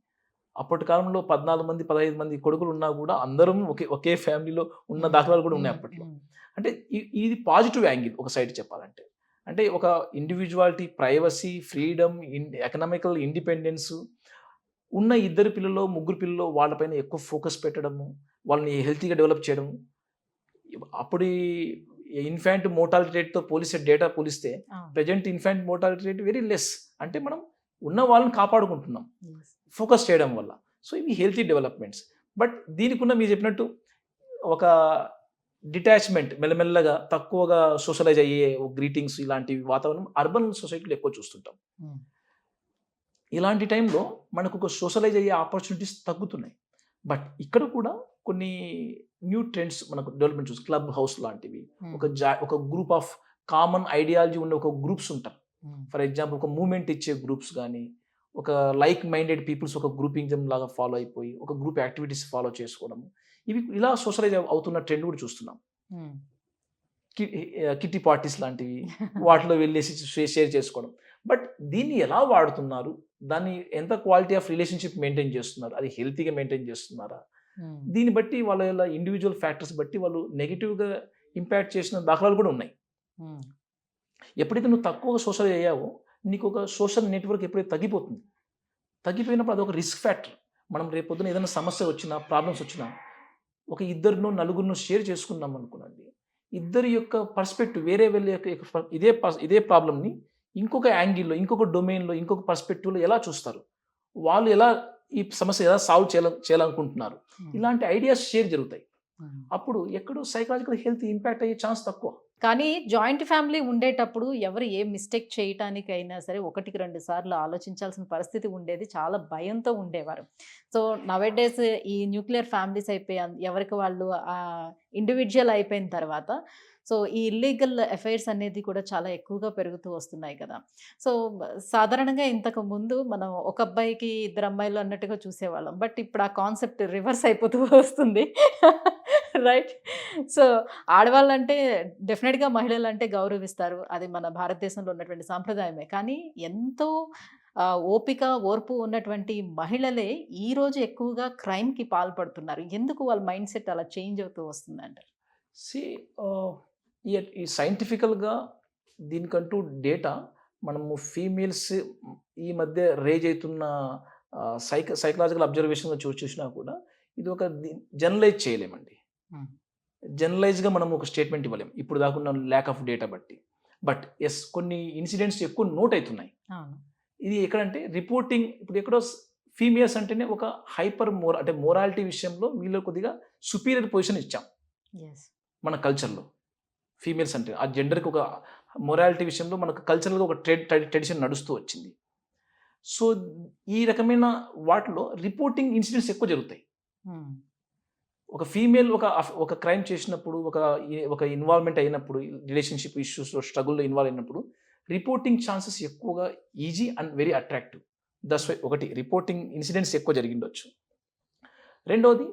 అప్పటి కాలంలో 14 మంది 15 మంది కొడుకులు ఉన్నా కూడా అందరం ఒకే ఫ్యామిలీలో ఉన్న దాఖలాలు కూడా ఉన్నాయి అప్పట్లో. అంటే ఇది పాజిటివ్ యాంగిల్ ఒక సైడ్ చెప్పాలంటే. అంటే ఒక individuality, privacy, freedom, economical independence ఉన్న ఇద్దరు పిల్లలు, ముగ్గురు పిల్లలు వాళ్ళపైన ఎక్కువ ఫోకస్ పెట్టడము, వాళ్ళని హెల్తీగా డెవలప్ చేయడము. అప్పుడు ఇన్ఫాంట్ మోర్టాలిటీ రేట్తో డేటా పోలిస్తే present infant mortality rate very less. అంటే మనం ఉన్న వాళ్ళని కాపాడుకుంటున్నాం ఫోకస్ చేయడం వల్ల. సో ఇవి హెల్తీ డెవలప్మెంట్స్. బట్ దీనికున్న మీరు చెప్పినట్టు ఒక డిటాచ్మెంట్, మెల్లమెల్లగా తక్కువగా సోషలైజ్ అయ్యే గ్రీటింగ్స్ ఇలాంటి వాతావరణం అర్బన్ సొసైటీలో ఎక్కువ చూస్తుంటాం. ఇలాంటి టైంలో మనకు ఒక సోషలైజ్ అయ్యే ఆపర్చునిటీస్ తగ్గుతున్నాయి. బట్ ఇక్కడ కూడా కొన్ని న్యూ ట్రెండ్స్ మనకు డెవలప్మెంట్ చూసి క్లబ్ హౌస్ లాంటివి, ఒక గ్రూప్ ఆఫ్ కామన్ ఐడియాలజీ ఉన్న ఒక గ్రూప్స్ ఉంటారు. ఫర్ ఎగ్జాంపుల్ ఒక మూమెంట్ ఇచ్చే గ్రూప్స్ కానీ, ఒక లైక్ మైండెడ్ పీపుల్స్ ఒక గ్రూపింగ్ లాగా ఫాలో అయిపోయి ఒక గ్రూప్ యాక్టివిటీస్ ఫాలో చేసుకోవడము, ఇవి ఇలా సోషలైజ్ అవుతున్న ట్రెండ్ కూడా చూస్తున్నాం. కిట్టి పార్టీస్ లాంటివి వాటిలో వెళ్ళేసి షేర్ చేసుకోవడం. బట్ దీన్ని ఎలా వాడుతున్నారు, దాన్ని ఎంత క్వాలిటీ ఆఫ్ రిలేషన్షిప్ మెయింటైన్ చేస్తున్నారు, అది హెల్తీగా మెయింటైన్ చేస్తున్నారా, దీన్ని బట్టి వాళ్ళ ఇండివిజువల్ ఫ్యాక్టర్స్ బట్టి వాళ్ళు నెగిటివ్గా ఇంపాక్ట్ చేసిన దాఖలాలు కూడా ఉన్నాయి. ఎప్పుడైతే నువ్వు తక్కువగా సోషల్ అయ్యావో నీకు ఒక సోషల్ నెట్వర్క్ ఎప్పుడైతే తగ్గిపోయినప్పుడు అది ఒక రిస్క్ ఫ్యాక్టర్. మనం రేపొద్దున ఏదైనా సమస్య వచ్చినా, ప్రాబ్లమ్స్ వచ్చినా ఒక ఇద్దరినో నలుగురినో షేర్ చేసుకున్నాం అనుకోనండి, ఇద్దరి యొక్క పర్స్పెక్టివ్ వేరే ఇదే ప్రాబ్లమ్ని ఇంకొక యాంగిల్లో, ఇంకొక డొమైన్లో, ఇంకొక పర్స్పెక్టివ్లో ఎలా చూస్తారు, వాళ్ళు ఎలా ఈ సమస్య ఎలా సాల్వ్ చేయాలనుకుంటున్నారు, ఇలాంటి ఐడియాస్ షేర్ జరుగుతాయి. అప్పుడు ఎక్కడో సైకలాజికల్ హెల్త్ ఇంపాక్ట్ అయ్యే ఛాన్స్ తక్కువ. కానీ జాయింట్ ఫ్యామిలీ ఉండేటప్పుడు ఎవరు ఏ మిస్టేక్ చేయటానికైనా సరే 1-2 సార్లు ఆలోచించాల్సిన పరిస్థితి ఉండేది. చాలా భయంతో ఉండేవారు. సో నౌఎడేస్ ఈ న్యూక్లియర్ ఫ్యామిలీస్ ఎవరికి వాళ్ళు ఇండివిడ్యువల్ అయిపోయిన తర్వాత సో ఈ ఇల్లీగల్ అఫైర్స్ అనేది కూడా చాలా ఎక్కువగా పెరుగుతూ వస్తున్నాయి కదా. సో సాధారణంగా ఇంతకు ముందు మనం ఒక అబ్బాయికి 2 అమ్మాయిలు అన్నట్టుగా చూసేవాళ్ళం. బట్ ఇప్పుడు ఆ కాన్సెప్ట్ రివర్స్ అయిపోతూ వస్తుంది. రైట్. సో ఆడవాళ్ళంటే డెఫినెట్గా మహిళలంటే గౌరవిస్తారు, అది మన భారతదేశంలో ఉన్నటువంటి సాంప్రదాయమే. కానీ ఎంతో ఓపిక, ఓర్పు ఉన్నటువంటి మహిళలే ఈరోజు ఎక్కువగా క్రైమ్కి పాల్పడుతున్నారు. ఎందుకు వాళ్ళ మైండ్ సెట్ అలా చేంజ్ అవుతూ వస్తుందంటారు? ఈ సైంటిఫికల్గా దీనికంటూ డేటా మనము ఫీమేల్స్ ఈ మధ్య రేజ్ అవుతున్న సైకలాజికల్ అబ్జర్వేషన్గా చూసినా కూడా ఇది ఒక జనరలైజ్ చేయలేమండి. జనరలైజ్గా మనం ఒక స్టేట్మెంట్ ఇవ్వలేం ఇప్పుడు దాకున్న ల్యాక్ ఆఫ్ డేటా బట్టి. బట్ ఎస్, కొన్ని ఇన్సిడెంట్స్ ఎక్కువ నోట్ అవుతున్నాయి. ఇది ఎక్కడంటే రిపోర్టింగ్, ఇప్పుడు ఎక్కడో ఫీమేల్స్ అంటేనే ఒక అంటే మోరాలిటీ విషయంలో వీళ్ళు కొద్దిగా సుపీరియర్ పొజిషన్ ఇచ్చాం మన కల్చర్లో. ఫీమేల్స్ అంటే ఆ జెండర్కి ఒక మొరాలిటీ విషయంలో మనకు కల్చరల్గా ఒక ట్రెడిషన్ నడుస్తూ వచ్చింది. సో ఈ రకమైన వాటిలో రిపోర్టింగ్ ఇన్సిడెంట్స్ ఎక్కువ జరుగుతాయి. ఒక ఫీమేల్ ఒక క్రైమ్ చేసినప్పుడు, ఒక ఇన్వాల్వ్మెంట్ అయినప్పుడు, రిలేషన్షిప్ ఇష్యూస్లో స్ట్రగుల్లో ఇన్వాల్వ్ అయినప్పుడు రిపోర్టింగ్ ఛాన్సెస్ ఎక్కువగా easy and very attractive. That's why ఒకటి రిపోర్టింగ్ ఇన్సిడెంట్స్ ఎక్కువ జరిగిండొచ్చు. రెండవది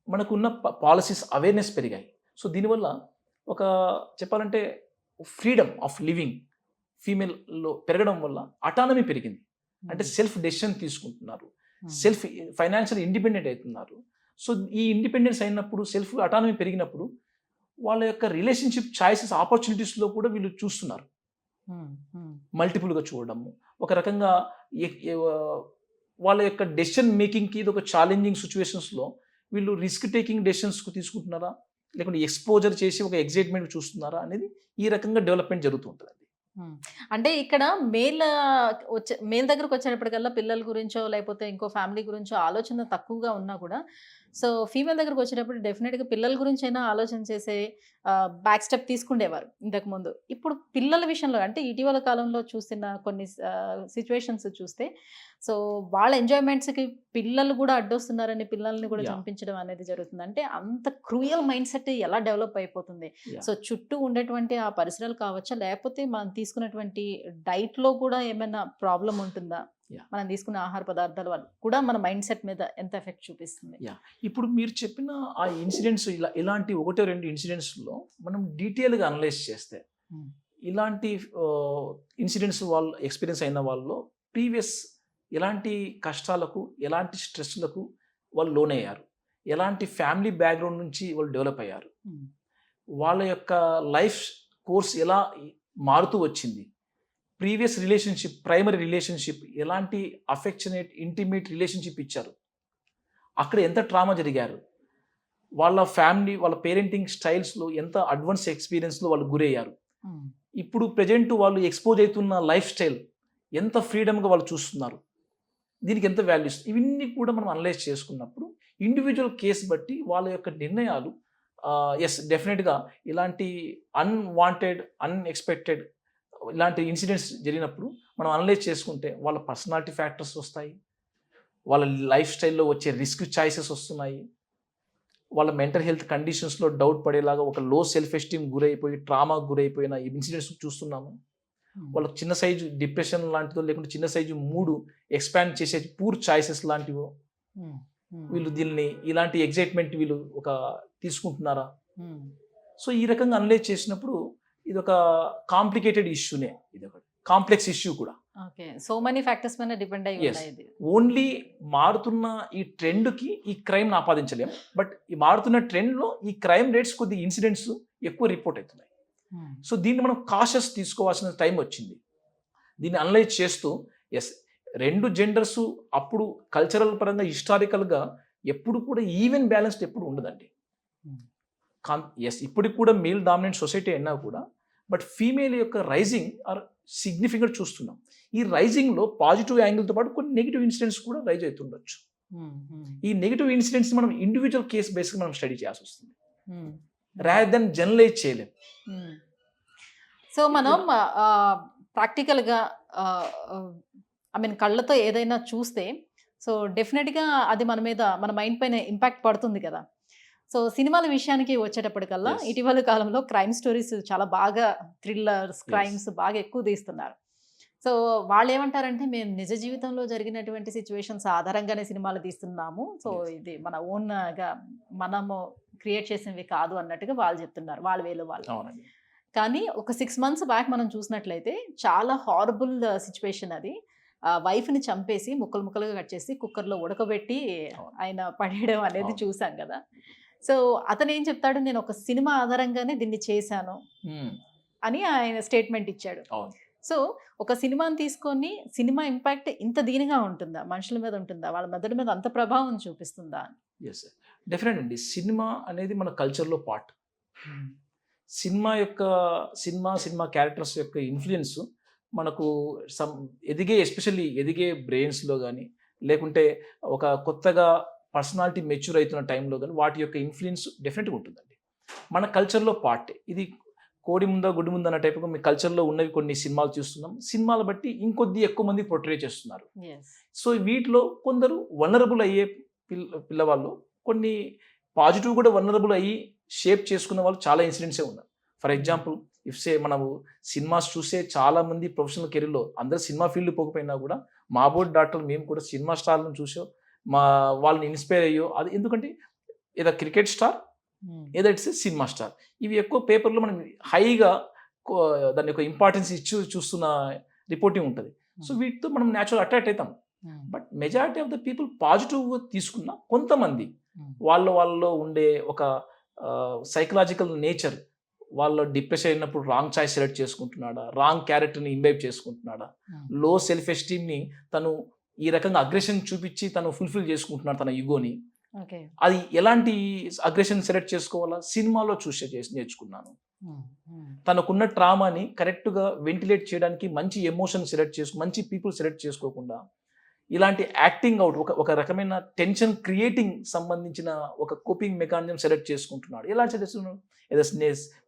మనకున్న పాలసీస్ అవేర్నెస్ పెరిగాయి. సో దీనివల్ల ఒక చెప్పాలంటే ఫ్రీడమ్ ఆఫ్ లివింగ్ ఫీమేల్లో పెరగడం వల్ల అటానమీ పెరిగింది. అంటే సెల్ఫ్ డెసిషన్ తీసుకుంటున్నారు, సెల్ఫ్ ఫైనాన్షియల్ ఇండిపెండెంట్ అవుతున్నారు. సో ఈ ఇండిపెండెన్స్ అయినప్పుడు, సెల్ఫ్ అటానమీ పెరిగినప్పుడు వాళ్ళ యొక్క రిలేషన్షిప్ చాయిసెస్, ఆపర్చునిటీస్లో కూడా వీళ్ళు చూస్తున్నారు. మల్టిపుల్గా చూడడము, ఒక రకంగా వాళ్ళ యొక్క డెసిషన్ మేకింగ్కి ఇది ఒక ఛాలెంజింగ్ సిచ్యువేషన్స్లో వీళ్ళు రిస్క్ టేకింగ్ డెసిషన్స్ తీసుకుంటున్నారా, లేకుంటే ఎక్స్పోజర్ చేసి ఒక ఎగ్జైట్మెంట్ చూస్తున్నారా అనేది ఈ రకంగా డెవలప్మెంట్ జరుగుతూ ఉంటుంది. హ్మ్. అంటే ఇక్కడ మేల్ దగ్గరకొచ్చేటప్పటికల్లా పిల్లల గురించో, లేపోతే ఇంకో ఫ్యామిలీ గురించో ఆలోచన తక్కువగా ఉన్నా కూడా, సో, ఫీమేల్ దగ్గరకొచ్చేటప్పుడు డెఫినిట్‌గా పిల్లల గురించైనా ఆలోచన చేసే బ్యాక్ స్టెప్ తీసుకుండేవారు ఇంతకుముందు. ఇప్పుడు పిల్లల విషయంలో అంటే ఇటీవల కాలంలో చూసిన కొన్ని సిట్యుయేషన్స్ చూస్తే, సో, వాళ్ళ ఎంజాయ్‌మెంట్స్‌కి పిల్లలు గూడా అడ్డొస్తున్నారని పిల్లల్ని కూడా యాహ్! చంపించడం అనేది జరుగుతుంది. అంటే అంత క్రూయల్ మైండ్‌సెట్ ఎలా డెవలప్ అయిపోతుంది. యాహ్! సో, చుట్టూ ఉండేటువంటి ఆ పరిసరాలు కావచ్చా? లేపోతే మనం తీసుకున్నటువంటి డైట్‌లో కూడా ఏమైనా ప్రాబ్లమ్ ఉంటుందా? యాహ్! మనం తీసుకున్న ఆహార పదార్థాల వల్ల కూడా మన మైండ్ సెట్ మీద ఎంత ఎఫెక్ట్ చూపిస్తుంది? యాహ్! ఇప్పుడు మీరు చెప్పిన ఆ ఇన్సిడెంట్స్ ఇలాంటి ఒకటో 2 ఇన్సిడెంట్స్‌లో మనం డీటెయిల్‌గా అనలైజ్ చేస్తే, హ్మ్. ఇలాంటి ఇన్సిడెంట్స్ వాళ్ళు ఎక్స్‌పీరియన్స్ అయిన వాళ్ళలో ప్రీవియస్ ఎలాంటి కష్టాలకు, ఎలాంటి స్ట్రెస్‌లకు వాళ్ళు లోనయ్యారు. ఎలాంటి ఫ్యామిలీ బ్యాక్‌గ్రౌండ్ నుంచి వాళ్ళు డెవలప్ అయ్యారు. హ్మ్. వాళ్ళ యొక్క లైఫ్ కోర్స్ ఎలా మారుతూ వచ్చింది. ప్రీవియస్ రిలేషన్‌షిప్, ప్రైమరీ రిలేషన్‌షిప్ ఎలాంటి అఫెక్షనేట్, ఇంటిమేట్ రిలేషన్‌షిప్ ఇచ్చారు. అక్కడ ఎంత ట్రామా జరిగారు. వాళ్ళ ఫ్యామిలీ, వాళ్ళ పేరెంటింగ్ స్టైల్స్‌లో ఎంత అడ్వాన్స్ ఎక్స్‌పీరియన్స్‌లో వాళ్ళు గురయ్యారు. హ్మ్. ఇప్పుడు ప్రెజెంట్ వాళ్ళు ఎక్స్‌పోజ్ అయితున్న లైఫ్ స్టైల్ ఎంత ఫ్రీడమ్‌గా వాళ్ళు చూస్తున్నారు. దీనికి ఎంత వాల్యూస్ ఇవన్నీ కూడా మనం అనలైజ్ చేసుకున్నప్పుడు ఇండివిడ్యువల్ కేస్ బట్టి వాళ్ళ యొక్క నిర్ణయాలు యెస్ డెఫినిట్‌గా ఇలాంటి అన్‌వాంటెడ్, అన్‌ఎక్స్‌పెక్టెడ్ ఇలాంటి ఇన్సిడెంట్స్ జరిగినప్పుడు మనం అనలైజ్ చేసుకుంటే వాళ్ళ పర్సనాలిటీ ఫ్యాక్టర్స్ వస్తాయి. వాళ్ళ లైఫ్ స్టైల్‌లో వచ్చే రిస్క్ చాయిసెస్ వస్తున్నాయి. వాళ్ళ మెంటల్ హెల్త్ కండిషన్స్‌లో డౌట్ పడేలాగా ఒక లో సెల్ఫ్ ఎస్టీమ్ గురైపోయి, ట్రామాకు గురైపోయిన ఈ ఇన్సిడెంట్స్ చూస్తున్నాము. హ్మ్. వాళ్ళకి చిన్న సైజు డిప్రెషన్ లాంటిదో, లేకుంటే చిన్న సైజు మూడ్ ఎక్స్‌పాండ్ చేసే పూర్ చాయిసెస్ లాంటివో, హ్మ్. హ్మ్. వీళ్ళు దీన్ని ఇలాంటి ఎక్సైట్‌మెంట్ వీళ్ళు తీసుకుంటున్నారా? హ్మ్. సో, ఈ రకంగా అనలైజ్ చేసినప్పుడు ఇదొక కాంప్లికేటెడ్ ఇష్యూనే. ఇదొక కాంప్లెక్స్ ఇష్యూ కూడా. ఓకే. సో మెనీ ఫ్యాక్టర్స్ మీద డిపెండ్ అయ్యి యెస్. ఉన్నాయి ఇది. ఓన్లీ మారుతున్న ఈ ట్రెండ్‌కి ఈ క్రైమ్‌ని ఆపాదించలేం. బట్ ఈ మారుతున్న ట్రెండ్‌లో ఈ క్రైమ్ రేట్స్ కొద్దిగా ఇన్సిడెంట్స్ ఎక్కువ రిపోర్ట్ అయితున్నాయి. హ్మ్. సో, దీన్ని మనం కాషియస్ తీసుకోవాల్సిన టైం వచ్చింది. దీన్ని అనలైజ్ చేస్తూ యెస్ 2 జెండర్స్ అప్పుడు కల్చరల్ పరంగా హిస్టారికల్‌గా ఎప్పుడు కూడా ఈవెన్ బ్యాలెన్స్డ్ ఎప్పుడు ఉండదండి. హ్మ్. యెస్ ఇప్పటికి కూడా మేల్ డామినెంట్ సొసైటీ అయినా కూడా బట్ ఫీమేల్ యొక్క రైజింగ్ ఆర్ సిగ్నిఫికెంట్ చూస్తున్నాం. ఈ రైజింగ్‌లో పాజిటివ్ యాంగిల్‌తో పాటు కొన్ని నెగెటివ్ ఇన్సిడెంట్స్ కూడా రైజ్ అవుతుండొచ్చు. హ్మ్. హ్మ్. ఈ నెగెటివ్ ఇన్సిడెంట్స్‌ని మనం ఇండివిడ్యువల్ కేస్ బేస్‌గా మనం స్టడీ చేయాల్సొస్తుంది. హ్మ్. రాదర్ దెన్ జనరలైజ్ చేయలేం. హ్మ్. సో, మనం ప్రాక్టికల్‌గా ఆహ్, ఆహ్, ఐ మీన్ కళ్ళతో ఏదైనా చూస్తే, సో, డెఫినిట్‌గా అది మన మైండ్ పైన ఇంపాక్ట్ పడుతుంది కదా! సో, సినిమాల విషయానికి వచ్చేటప్పటికల్లా యెస్. ఇటీవల కాలంలో క్రైమ్ స్టోరీస్ చాలా బాగా థ్రిల్లర్స్, యెస్. క్రైమ్స్ బాగా ఎక్కువ తీస్తున్నారు. సో, వాళ్ళేమంటారంటే మేము నిజ జీవితంలో జరిగినటువంటి సిట్యుయేషన్స్ ఆధారంగానే సినిమాలు తీస్తున్నాము. So, yes. ఇది మన ఓన్‌గా మనము క్రియేట్ చేసినవి కాదు అన్నట్టుగా వాళ్ళు చెప్తున్నారు. వాళ్ళ వేలో వాళ్ళు. అవునండి. కానీ ఒక 6 మంత్స్ బ్యాక్ మనం చూసినట్లయితే చాలా హారబుల్ సిట్యుయేషన్ అది. వైఫ్‌ని చంపేసి ముక్కలు ముక్కలుగా కట్ చేసి కుక్కర్‌లో ఉడకబెట్టి అవును. ఆయన పడేయడం అనేది అవును. చూసాం గదా! సో, అతనేం చెప్తాడు నేను ఒక సినిమా ఆధారంగానే దీన్ని చేశాను హ్మ్. అని ఆయన స్టేట్‌మెంట్ ఇచ్చాడు. అవును. సో, ఒక సినిమాని తీసుకొని సినిమా ఇంపాక్ట్ ఇంత దీనిగా ఉంటుందా? మనుషుల మీద ఉంటుందా? వాళ్ళ మెదడు మీద అంత ప్రభావం చూపిస్తుందా? యెస్. డెఫినెట్ అండి. సినిమా అనేది మన కల్చర్‌లో పార్ట్. హ్మ్. సినిమా యొక్క సినిమా క్యారెక్టర్స్ యొక్క ఇన్‌ఫ్లూయెన్స్ మనకు సమ్ ఎస్పెషల్లీ ఎదిగే బ్రెయిన్స్‌లో గాని, లేకుంటే ఒక కొత్తగా పర్సనాలిటీ మెచ్యూర్ అయితున్న టైంలో గాని, వాటి యొక్క ఇన్‌ఫ్లూయెన్స్ డెఫినెట్‌గా ఉంటుందండి. మన కల్చర్‌లో పార్టే. ఇది కోడి ముందా, గుడ్డి ముందా అన్న టైప్‌గా మీ కల్చర్‌లో ఉన్నవి కొన్ని సినిమాలు చూస్తున్నాం. సినిమాలు బట్టి ఇంకొద్ది ఎక్కువ మంది పోర్ట్రే చేస్తున్నారు. యెస్. సో, వీటిలో కొందరు వల్నరబుల్ అయ్యే పిల్లవాళ్ళు కొన్ని పాజిటివ్ కూడా వల్నరబుల్ అయ్యి షేప్ చేసుకున్న వాళ్ళు చాలా ఇన్సిడెంట్సే ఉన్నాయి. ఫర్ ఎగ్జాంపుల్ మనము సినిమాస్ చూసే చాలా మంది ప్రొఫెషనల్ కెరీర్‌లో అందరూ సినిమా ఫీల్డ్ పోకపోయినా కూడా మా బోటి డాక్టర్లు మేము కూడా సినిమా స్టార్‌లను చూసో మా వాళ్ళని ఇన్‌స్పైర్ అయ్యో అది ఎందుకంటే ఏదో క్రికెట్ స్టార్ హ్మ్. ఏదో ఇట్స్ సినిమా స్టార్. ఇవి ఎక్కువ పేపర్‌లో మనం హైగా కో దాని యొక్క ఇంపార్టెన్స్ ఇచ్చి చూస్తున్న రిపోర్టింగ్ ఉంటది. సో, వీటితో మనం నేచురల్‌గా అట్రాక్ట్ అయితాం. హ్మ్. But majority of the people పాజిటివ్‌గా తీసుకున్న కొంతమంది హ్మ్. వాళ్ళలో ఉండే ఒక సైకలాజికల్ నేచర్ వాళ్ళు డిప్రెషన్ అయినప్పుడు రాంగ్ చాయిస్ సెలెక్ట్ చేసుకుంటున్నాడా? రాంగ్ క్యారెక్టర్‌ని ఇంబైబ్ చేసుకుంటున్నాడా? హ్మ్. లో సెల్ఫ్ ఎస్టీమ్‌ని తను ఈ రకంగా అగ్రెషన్ చూపించి తను ఫుల్‌ఫిల్ చేసుకుంటున్నాడు తన ఇగోని. ఓకే. అది ఎలాంటి అగ్రెషన్ సెలెక్ట్ చేసుకోవాలా సినిమాలో చేసి నేర్చుకున్నాను. తనకున్న ట్రామాని కరెక్ట్గా వెంటిలేట్ చేయడానికి మంచి ఎమోషన్ సెలెక్ట్ మంచి పీపుల్ సెలెక్ట్ చేసుకోకుండా ఇలాంటి యాక్టింగ్ అవుట్ ఒక రకమైన టెన్షన్ క్రియేటింగ్ సంబంధించిన ఒక కోపింగ్ మెకానిజం సెలెక్ట్ చేసుకుంటున్నాడు. ఎలా చేస్తున్నాడు? ఏదో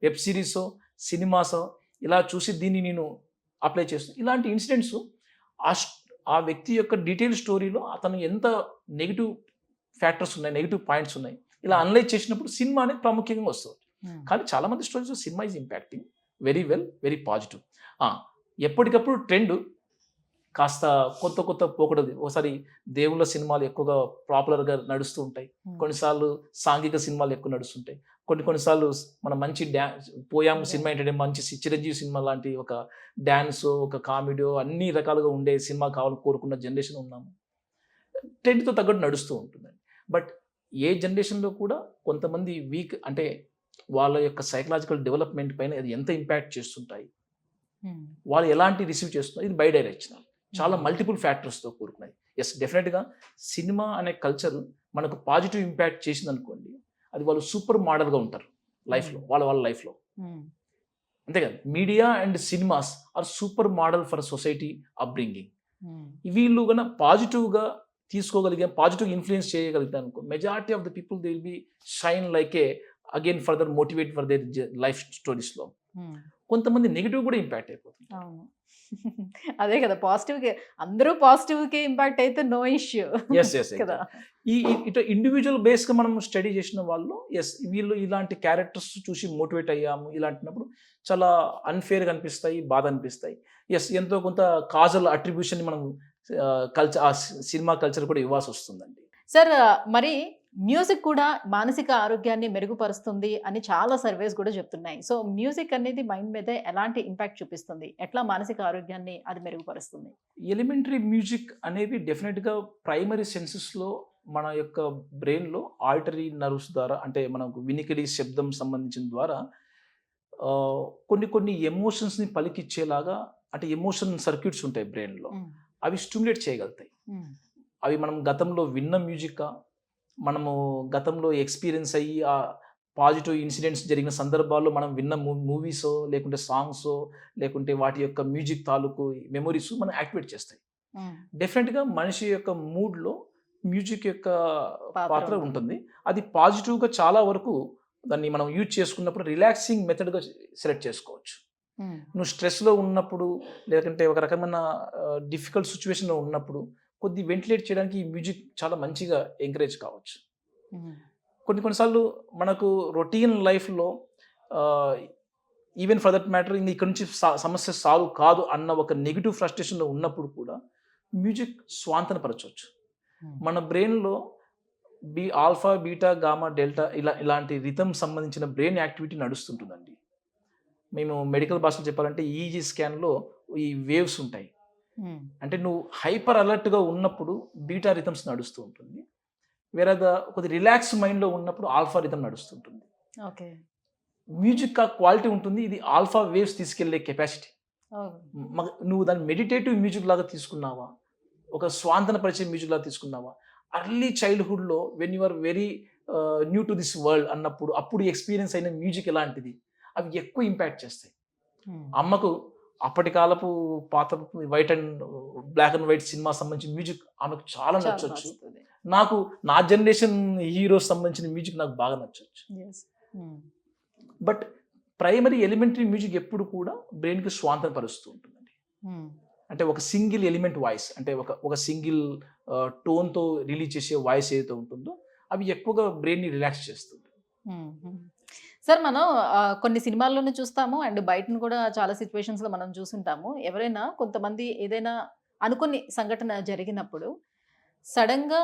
వెబ్ సిరీసో సినిమాసో ఇలా చూసి దీన్ని నేను అప్లై చేస్తాను. ఇలాంటి ఇన్సిడెంట్స్ ఆ వ్యక్తి యొక్క డీటెయిల్ స్టోరీలో అతను ఎంత నెగిటివ్ ఫ్యాక్టర్స్ ఉన్నాయి, నెగిటివ్ పాయింట్స్ ఉన్నాయి, ఇలా అనలైజ్ చేసినప్పుడు సినిమా అనేది ప్రాముఖ్యంగా వస్తుంది. కానీ చాలామంది stories cinema is impacting very well, very positive. ఎప్పటికప్పుడు ట్రెండ్ కాస్త కొత్త కొత్త పోకడది. ఒకసారి దేవుళ్ళ సినిమాలు ఎక్కువగా పాపులర్గా నడుస్తూ ఉంటాయి, కొన్నిసార్లు సాంఘిక సినిమాలు ఎక్కువ నడుస్తుంటాయి, కొన్నిసార్లు మన మంచి పోయాము సినిమా ఏంటంటే మంచి చిరంజీవి సినిమా లాంటి ఒక డ్యాన్స్, ఒక కామెడీ అన్ని రకాలుగా ఉండే సినిమా కావాలని కోరుకున్న జనరేషన్ ఉన్నాము. ట్రెండ్తో తగ్గట్టు నడుస్తూ ఉంటుందండి. బట్ ఏ జనరేషన్లో కూడా కొంతమంది వీక్ అంటే వాళ్ళ యొక్క సైకలాజికల్ డెవలప్మెంట్ పైన అది ఎంత ఇంపాక్ట్ చేస్తుంటాయి, వాళ్ళు ఎలాంటి రిసీవ్ చేస్తున్నారు, ఇది బై డైరెక్షనల్, చాలా మల్టిపుల్ ఫ్యాక్టర్స్తో కూడుకున్నాయి. ఎస్, డెఫినెట్గా సినిమా అనే కల్చర్ మనకు పాజిటివ్ ఇంపాక్ట్ చేసింది అనుకోండి, అది వాళ్ళు సూపర్ మోడల్గా ఉంటారు లైఫ్లో, వాళ్ళ లైఫ్లో. అంతేకాదు, media and cinemas are super model for society upbringing. వీళ్ళు కన్నా పాజిటివ్గా తీసుకోగలిగే, పాజిటివ్ ఇన్ఫ్లుయెన్స్ చేయగలుగుతారు అనుకో, majority of the people they will be shine like a again further motivate for their life స్టోరీస్లో. కొంతమంది నెగిటివ్ కూడా ఇంపాక్ట్ అయిపోతుంది. అదే కదా, పాజిటివ్కి అందరూ పాజిటివ్కి ఇంపాక్ట్ అయితే నో ఇష్యూ కదా. ఈ ఇటు ఇండివిజువల్ బేస్గా మనం స్టడీ చేసిన వాళ్ళు వీళ్ళు ఇలాంటి క్యారెక్టర్స్ చూసి మోటివేట్ అయ్యాము ఇలాంటినప్పుడు చాలా అన్ఫేర్గా అనిపిస్తాయి, బాధ అనిపిస్తాయి. ఎంతో కొంత కాజల్ అట్రిబ్యూషన్ మనం కల్చర్, ఆ సినిమా కల్చర్ కూడా ఇవ్వాల్సి వస్తుందండి. సార్, మరి మ్యూజిక్ కూడా మానసిక ఆరోగ్యాన్ని మెరుగుపరుస్తుంది అని చాలా సర్వేస్ కూడా చెప్తున్నాయి. సో మ్యూజిక్ అనేది మైండ్ మీద ఎలాంటి ఇంపాక్ట్ చూపిస్తుంది, ఎట్లా మానసిక ఆరోగ్యాన్ని అది మెరుగుపరుస్తుంది? ఎలిమెంటరీ మ్యూజిక్ అనేవి డెఫినెట్గా ప్రైమరీ సెన్సెస్లో మన యొక్క బ్రెయిన్లో ఆడిటరీ నర్వ్స్ ద్వారా, అంటే మనకు వినికిడి శబ్దం సంబంధించిన ద్వారా కొన్ని ఎమోషన్స్ని పలికిచ్చేలాగా, అంటే ఎమోషన్ సర్క్యూట్స్ ఉంటాయి బ్రెయిన్లో, అవి స్టిమ్యులేట్ చేయగలుగుతాయి. అవి మనం గతంలో విన్న మ్యూజిక్, మనము గతంలో ఎక్స్పీరియన్స్ అయ్యి ఆ పాజిటివ్ ఇన్సిడెంట్స్ జరిగిన సందర్భాల్లో మనం విన్న మూవీసో లేకుంటే సాంగ్సో లేకుంటే వాటి యొక్క మ్యూజిక్ తాలూకు మెమొరీస్ మనం యాక్టివేట్ చేస్తాయి. డెఫినెట్గా మనిషి యొక్క మూడ్లో మ్యూజిక్ యొక్క పాత్ర ఉంటుంది. అది పాజిటివ్గా చాలా వరకు దాన్ని మనం యూజ్ చేసుకున్నప్పుడు రిలాక్సింగ్ మెథడ్గా సెలెక్ట్ చేసుకోవచ్చు. నువ్వు స్ట్రెస్లో ఉన్నప్పుడు లేకుంటే ఒక రకమైన డిఫికల్ట్ సిచ్యువేషన్లో ఉన్నప్పుడు కొద్ది వెంటిలేట్ చేయడానికి ఈ మ్యూజిక్ చాలా మంచిగా ఎంకరేజ్ కావచ్చు. కొన్నిసార్లు మనకు రొటీన్ లైఫ్లో ఈవెన్ ఫర్ దట్ మ్యాటర్ ఇక్కడ నుంచి సమస్య సాల్వ్ కాదు అన్న ఒక నెగిటివ్ ఫ్రస్ట్రేషన్లో ఉన్నప్పుడు కూడా మ్యూజిక్ స్వాంతనపరచవచ్చు. మన బ్రెయిన్లో ఆల్ఫా, బీటా, గామా, డెల్టా ఇలాంటి రిథమ్ సంబంధించిన బ్రెయిన్ యాక్టివిటీ నడుస్తుంటుందండి. మేము మెడికల్ భాషలో చెప్పాలంటే ఈజీ స్కాన్లో ఈ వేవ్స్ ఉంటాయి. అంటే నువ్వు హైపర్ అలర్ట్గా ఉన్నప్పుడు బీటా రిథమ్స్ నడుస్తూ ఉంటుంది, వేరే కొద్ది రిలాక్స్ మైండ్లో ఉన్నప్పుడు ఆల్ఫా రిథమ్ నడుస్తుంటుంది. ఓకే, మ్యూజిక్ ఆ క్వాలిటీ ఉంటుంది, ఇది ఆల్ఫా వేవ్స్ తీసుకెళ్లే కెపాసిటీ. నువ్వు దాన్ని మెడిటేటివ్ మ్యూజిక్ లాగా తీసుకున్నావా, ఒక స్వాంతన పరిచే మ్యూజిక్ లాగా తీసుకున్నావా, అర్లీ చైల్డ్హుడ్లో when you are very new to this world అన్నప్పుడు అప్పుడు ఎక్స్పీరియన్స్ అయిన మ్యూజిక్ ఎలాంటిది, అవి ఎక్కువ ఇంపాక్ట్ చేస్తాయి. అమ్మకు అప్పటి కాలపు పాత white and black and white cinema సంబంధించిన మ్యూజిక్ ఆమెకు చాలా నచ్చవచ్చు. నాకు నా జనరేషన్ హీరోస్ సంబంధించిన మ్యూజిక్ నాకు బాగా నచ్చవచ్చు. బట్ ప్రైమరీ ఎలిమెంటరీ మ్యూజిక్ ఎప్పుడు కూడా బ్రెయిన్కి స్వాంతన పరుస్తూ ఉంటుందండి. అంటే ఒక సింగిల్ ఎలిమెంట్ వాయిస్, అంటే ఒక సింగిల్ టోన్తో రిలీజ్ చేసే వాయిస్ ఏదైతే ఉంటుందో అవి ఎక్కువగా బ్రెయిన్ని రిలాక్స్ చేస్తుంది. సార్, మనం కొన్ని సినిమాల్లోనే చూస్తాము అండ్ బయటను కూడా చాలా సిచ్యువేషన్స్లో మనం చూసుంటాము. ఎవరైనా కొంతమంది ఏదైనా అనుకుని సంఘటన జరిగినప్పుడు సడన్గా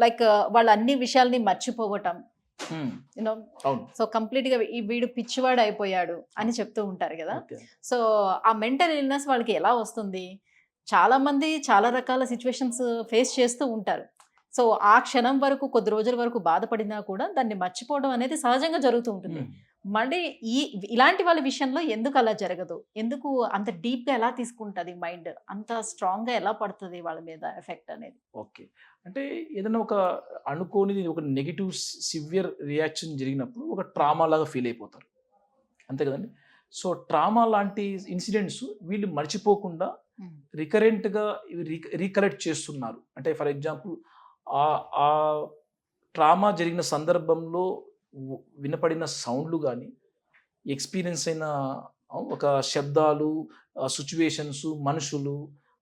లైక్ వాళ్ళ అన్ని విషయాల్ని మర్చిపోవటం, యూనో, సో కంప్లీట్గా వీడు పిచ్చివాడు అయిపోయాడు అని చెప్తూ ఉంటారు కదా. సో ఆ మెంటల్ ఇల్నెస్ వాళ్ళకి ఎలా వస్తుంది? చాలా మంది చాలా రకాల సిచ్యువేషన్స్ ఫేస్ చేస్తూ ఉంటారు. సో ఆ క్షణం వరకు కొద్ది రోజుల వరకు బాధపడినా కూడా దాన్ని మర్చిపోవడం అనేది సహజంగా జరుగుతూ ఉంటుంది. మళ్ళీ ఇలాంటి వాళ్ళ విషయంలో ఎందుకు అలా జరగదు? ఎందుకు అంత డీప్‌గా ఎలా తీసుకుంటది మైండ్? అంత స్ట్రాంగ్‌గా ఎలా పడతది వాళ్ళ మీద ఎఫెక్ట్ అనేది? ఓకే. అంటే ఏదైనా ఒక అనుకోనిది ఒక నెగెటివ్ సివియర్ రియాక్షన్ జరిగినప్పుడు ఒక ట్రామా లాగా ఫీల్ అయిపోతారు. అంతే కదండీ! సో, ట్రామా లాంటి ఇన్సిడెంట్స్ వీళ్ళు మర్చిపోకుండా హ్మ్. రికరెంట్‌గా రీకలెక్ట్ చేస్తున్నారు. అంటే ఫర్ ఎగ్జాంపుల్ ఆ ట్రామా జరిగిన సందర్భంలో వినపడిన సౌండ్‌లు గాని, ఎక్స్‌పీరియన్స్ అయిన ఒక శబ్దాలు, సిట్యుయేషన్స్, మనుషులు,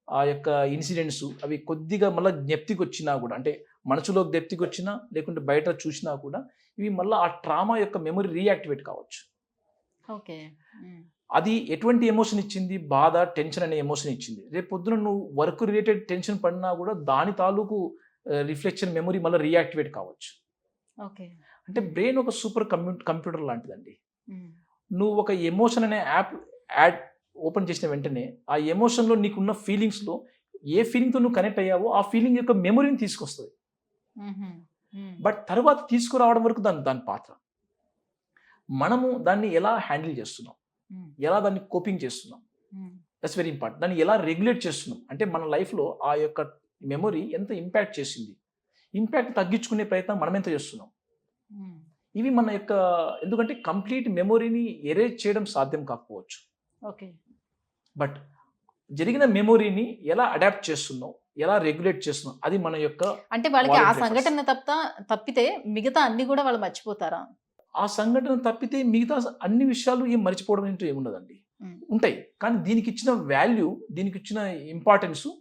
ఆ యొక్క ఇన్సిడెంట్స్ అవి కొద్దిగా మళ్ళా జ్ఞప్తికొచ్చినా గూడా అంటే మనసులో జ్ఞప్తికొచ్చినా, లేకుంటే బయట చూసినా కూడా ఇవి మళ్ళా ఆ ట్రామా యొక్క మెమరీ రీయాక్టివేట్ కావచ్చు. ఓకే. హ్మ్. అది ఎటువంటి ఎమోషన్ ఇచ్చింది? బాధ, టెన్షన్ అనే ఎమోషన్ ఇచ్చింది. రేపు పొద్దున నువ్వు వర్క్ రిలేటెడ్ టెన్షన్ పడినా గూడా దాని తాలూకు రిఫ్లెక్షన్ మెమరీ మళ్ళా రీయాక్టివేట్ కావచ్చు. ఓకే. అంటే బ్రెయిన్ ఒక సూపర్ కంప్యూటర్ లాంటిదండి. హ్మ్. నువ్వు ఒక ఎమోషన్ అనే యాడ్ ఓపెన్ చేసిన వెంటనే, ఆ ఎమోషన్‌లో నీకున్న ఫీలింగ్స్‌లో ఏ ఫీలింగ్‌తో నువ్వు కనెక్ట్ అయ్యావో, ఆ ఫీలింగ్ యొక్క మెమరీని తీసుకొస్తది. హుహు. హ్మ్. బట్ తరువాత తీసుకురావడం వరకు దాని దాని పాత్ర. మనము దాన్ని ఎలా హ్యాండిల్ చేస్తున్నాం? హ్మ్. ఎలా దాన్ని కోపింగ్ చేస్తున్నాం? హ్మ్. That's very important. దాన్ని ఎలా రెగ్యులేట్ చేస్తున్నాం? అంటే మన లైఫ్‌లో ఆ యొక్క మెమరీ ఎంత ఇంపాక్ట్ చేసింది? ఇంపాక్ట్ తగ్గించుకునే ప్రయత్నం మనమెంత చేస్తున్నాం? హ్మ్. ఇవి మన యొక్క ఎందుకంటే కంప్లీట్ మెమరీని ఎరేజ్ చేయడం సాధ్యం కాకపోవచ్చు. ఓకే. బట్ జరిగిన మెమరీని ఎలా అడాప్ట్ చేస్తున్నాం? ఎలా రెగ్యులేట్ చేస్తున్నాం? అది మన యొక్క అంటే వాళ్ళకి ఆ వాలంటరీ ఎఫర్ట్స్. సంఘటన తప్పితే మిగతా అన్నీ గూడా వాళ్ళు మర్చిపోతారా? ఆ సంఘటన తప్పితే మిగతా అన్ని విషయాలు ఏం మర్చిపోవడం అంటూ ఏముండదండి. హ్మ్. ఉంటాయి. కానీ దీనికిచ్చిన వాల్యూ, దీనికిచ్చిన ఇంపార్టెన్సు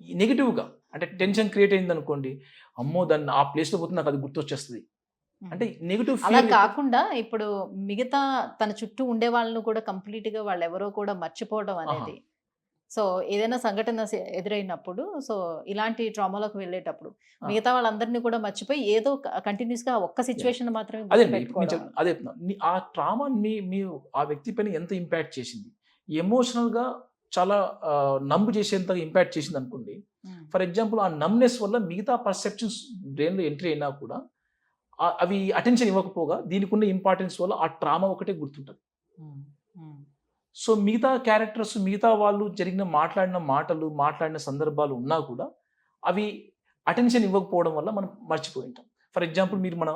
నెగెటివ్‌గా అంటే టెన్షన్ క్రియేట్ అయిందనుకోండి. అమ్మో! దాన్ని ఆ ప్లేస్‌లో పోతే నాకది గుర్తొచ్చేస్తది. హ్మ్. అంటే నెగెటివ్ అలా ఫియర్ కాకుండా ఇప్పుడు మిగతా తన చుట్టూ ఉండే వాళ్ళని కూడా కంప్లీట్‌గా వాళ్ళెవరో కూడా మర్చిపోవడం ఆహా! అనేది. సో, ఏదైనా సంఘటన ఎదురైనప్పుడు సో, ఇలాంటి ట్రామాలోకి వెళ్ళేటప్పుడు ఆ! మిగతా వాళ్ళందరిని కూడా మర్చిపోయి ఏదో కంటిన్యూయస్‌గా ఆ ఒక్క యాహ్! సిట్యుయేషన్ మాత్రమే అదే అండి. ఇప్పుడు నేను గుర్తుపెట్టుకోవడం. అదే చెప్తున్నా. ఆ ట్రామా మీ ఆ వ్యక్తి పైన ఎంత ఇంపాక్ట్ చేసింది? ఎమోషనల్‌గా చాలా నంబ్ చేసేంతగా ఇంపాక్ట్ చేసిందనుకోండి. హ్మ్. ఫర్ ఎగ్జాంపుల్ ఆ నమ్‌నెస్ వల్ల మిగతా పర్సెప్షన్స్ బ్రెయిన్‌లో ఎంట్రీ అయినా కూడా అవి అటెన్షన్ ఇవ్వకపోగా దీనికున్న ఇంపార్టెన్స్ వల్ల ఆ ట్రామా ఒకటే గుర్తుంటది. హ్మ్. హ్మ్. సో, మిగతా క్యారెక్టర్స్, మిగతా వాళ్ళు మాట్లాడిన మాటలు, మాట్లాడిన సందర్భాలు ఉన్నా కూడా అవి అటెన్షన్ ఇవ్వకపోవడం వల్ల మనం మర్చిపోయి ఉంటాం. ఫర్ ఎగ్జాంపుల్ మీరు మన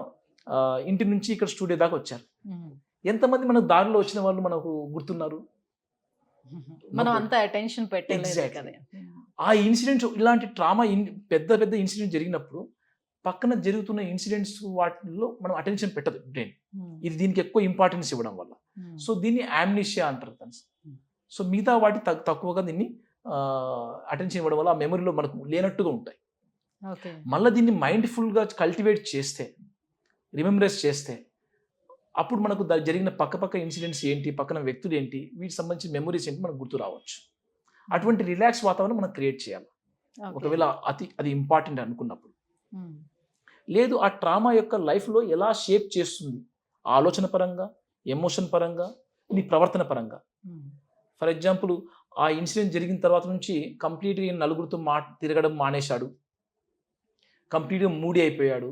ఇంటి నుంచి ఇక్కడ స్టూడియో దాకా వచ్చారు. హ్మ్. ఎంతమంది మనకు దారిలో వచ్చిన వాళ్ళు మనకు గుర్తున్నారు? నో మనం బడీ. అంత అటెన్షన్ పెట్టలేదు ఎగ్జాక్ట్‌లీ. కదా! హ్మ్. ఆ ఇన్సిడెంట్స్ ఇలాంటి ట్రామా పెద్ద పెద్ద ఇన్సిడెంట్ జరిగినప్పుడు పక్కన జరుగుతున్న ఇన్సిడెంట్స్ వాటిల్లో మనం అటెన్షన్ పెట్టదు బ్రెయిన్. హ్మ్. ఇది దీనికి ఎక్కువ ఇంపార్టెన్స్ ఇవ్వడం వల్ల. హ్మ్. సో, దీన్ని యామ్నీషియా అంటారు ఫ్రెండ్స్. హ్మ్. సో, మిగతా వాటి తక్కువగా దీన్ని అటెన్షన్ ఇవ్వడం వల్ల ఆ మెమరీలో మనకు లేనట్టుగా ఉంటాయి. ఓకే. మళ్ళా దీన్ని మైండ్‌ఫుల్‌గా కల్టివేట్ చేస్తే, రిమెంబరెన్స్ చేస్తే, అప్పుడు మనకు జరిగిన పక్క ఇన్సిడెంట్స్ ఏంటి? పక్కన వ్యక్తులేంటి? వీటికి సంబంధించిన మెమోరీస్ ఏంటి? మనకు గుర్తు రావచ్చు. హ్మ్. అటువంటి రిలాక్స్ వాతావరణం మనం క్రియేట్ చేయాలి. ఓకే. ఒకవేళ అది ఇంపార్టెంట్ అనుకున్నప్పుడు. హ్మ్. లేదు ఆ ట్రామా యొక్క లైఫ్‌లో ఎలా షేప్ చేస్తుంది? ఆలోచన పరంగా, ఎమోషన్ పరంగా, నీ ప్రవర్తన పరంగా. హ్మ్. ఫర్ ఎగ్జాంపుల్ ఆ ఇన్సిడెంట్ జరిగిన తర్వాత నుంచి కంప్లీట్‌గా ఈయన నలుగురితో తిరగడం మానేశాడు. కంప్లీట్‌గా మూడీ అయిపోయాడు.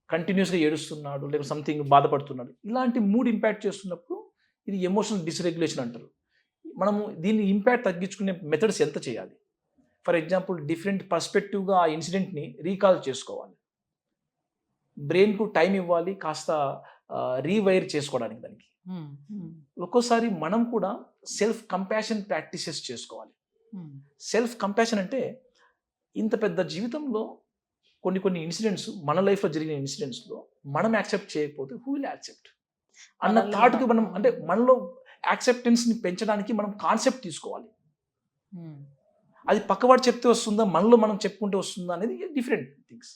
కంటిన్యూయస్‌గా ఏడుస్తున్నాడు. లేకపోతే సంథింగ్ బాధపడుతున్నాడు. ఇలాంటి మూడ్ ఇంపాక్ట్ చేస్తున్నప్పుడు ఇది ఎమోషనల్ డిస్‌రెగ్యులేషన్ అంటారు. మనము దీన్ని ఇంపాక్ట్ తగ్గించుకునే మెథడ్స్ ఎంత చేయాలి? ఫర్ ఎగ్జాంపుల్ డిఫరెంట్ పర్స్పెక్టివ్‌గా ఆ ఇన్సిడెంట్‌ని రీకాల్ చేసుకోవాలి. బ్రెయిన్‌కు టైమ్ ఇవ్వాలి. కాస్త రీవైర్ చేసుకోవడానికి దానికి. హ్మ్. హ్మ్. ఒక్కోసారి మనం కూడా సెల్ఫ్ కంపాషన్ ప్రాక్టీసెస్ చేసుకోవాలి. హ్మ్. సెల్ఫ్ కంపాషన్ అంటే ఇంత పెద్ద జీవితంలో కొన్ని ఇన్సిడెంట్స్ మన లైఫ్‌లో జరిగిన ఇన్సిడెంట్స్‌లో మనం యాక్సెప్ట్ చేయకపోతే హూ విల్ యాక్సెప్ట్? అన్న మనల్ని మనం థాట్‌కి మనం అంటే హ్మ్. మనలో యాక్సెప్టెన్స్‌ని పెంచడానికి మనం కాన్సెప్ట్ తీసుకోవాలి. హ్మ్. అది పక్కవాడు చెప్తే వస్తుందా? మనలో మనం చెప్పుకుంటే వస్తుందా? అనేది డిఫరెంట్ థింగ్స్.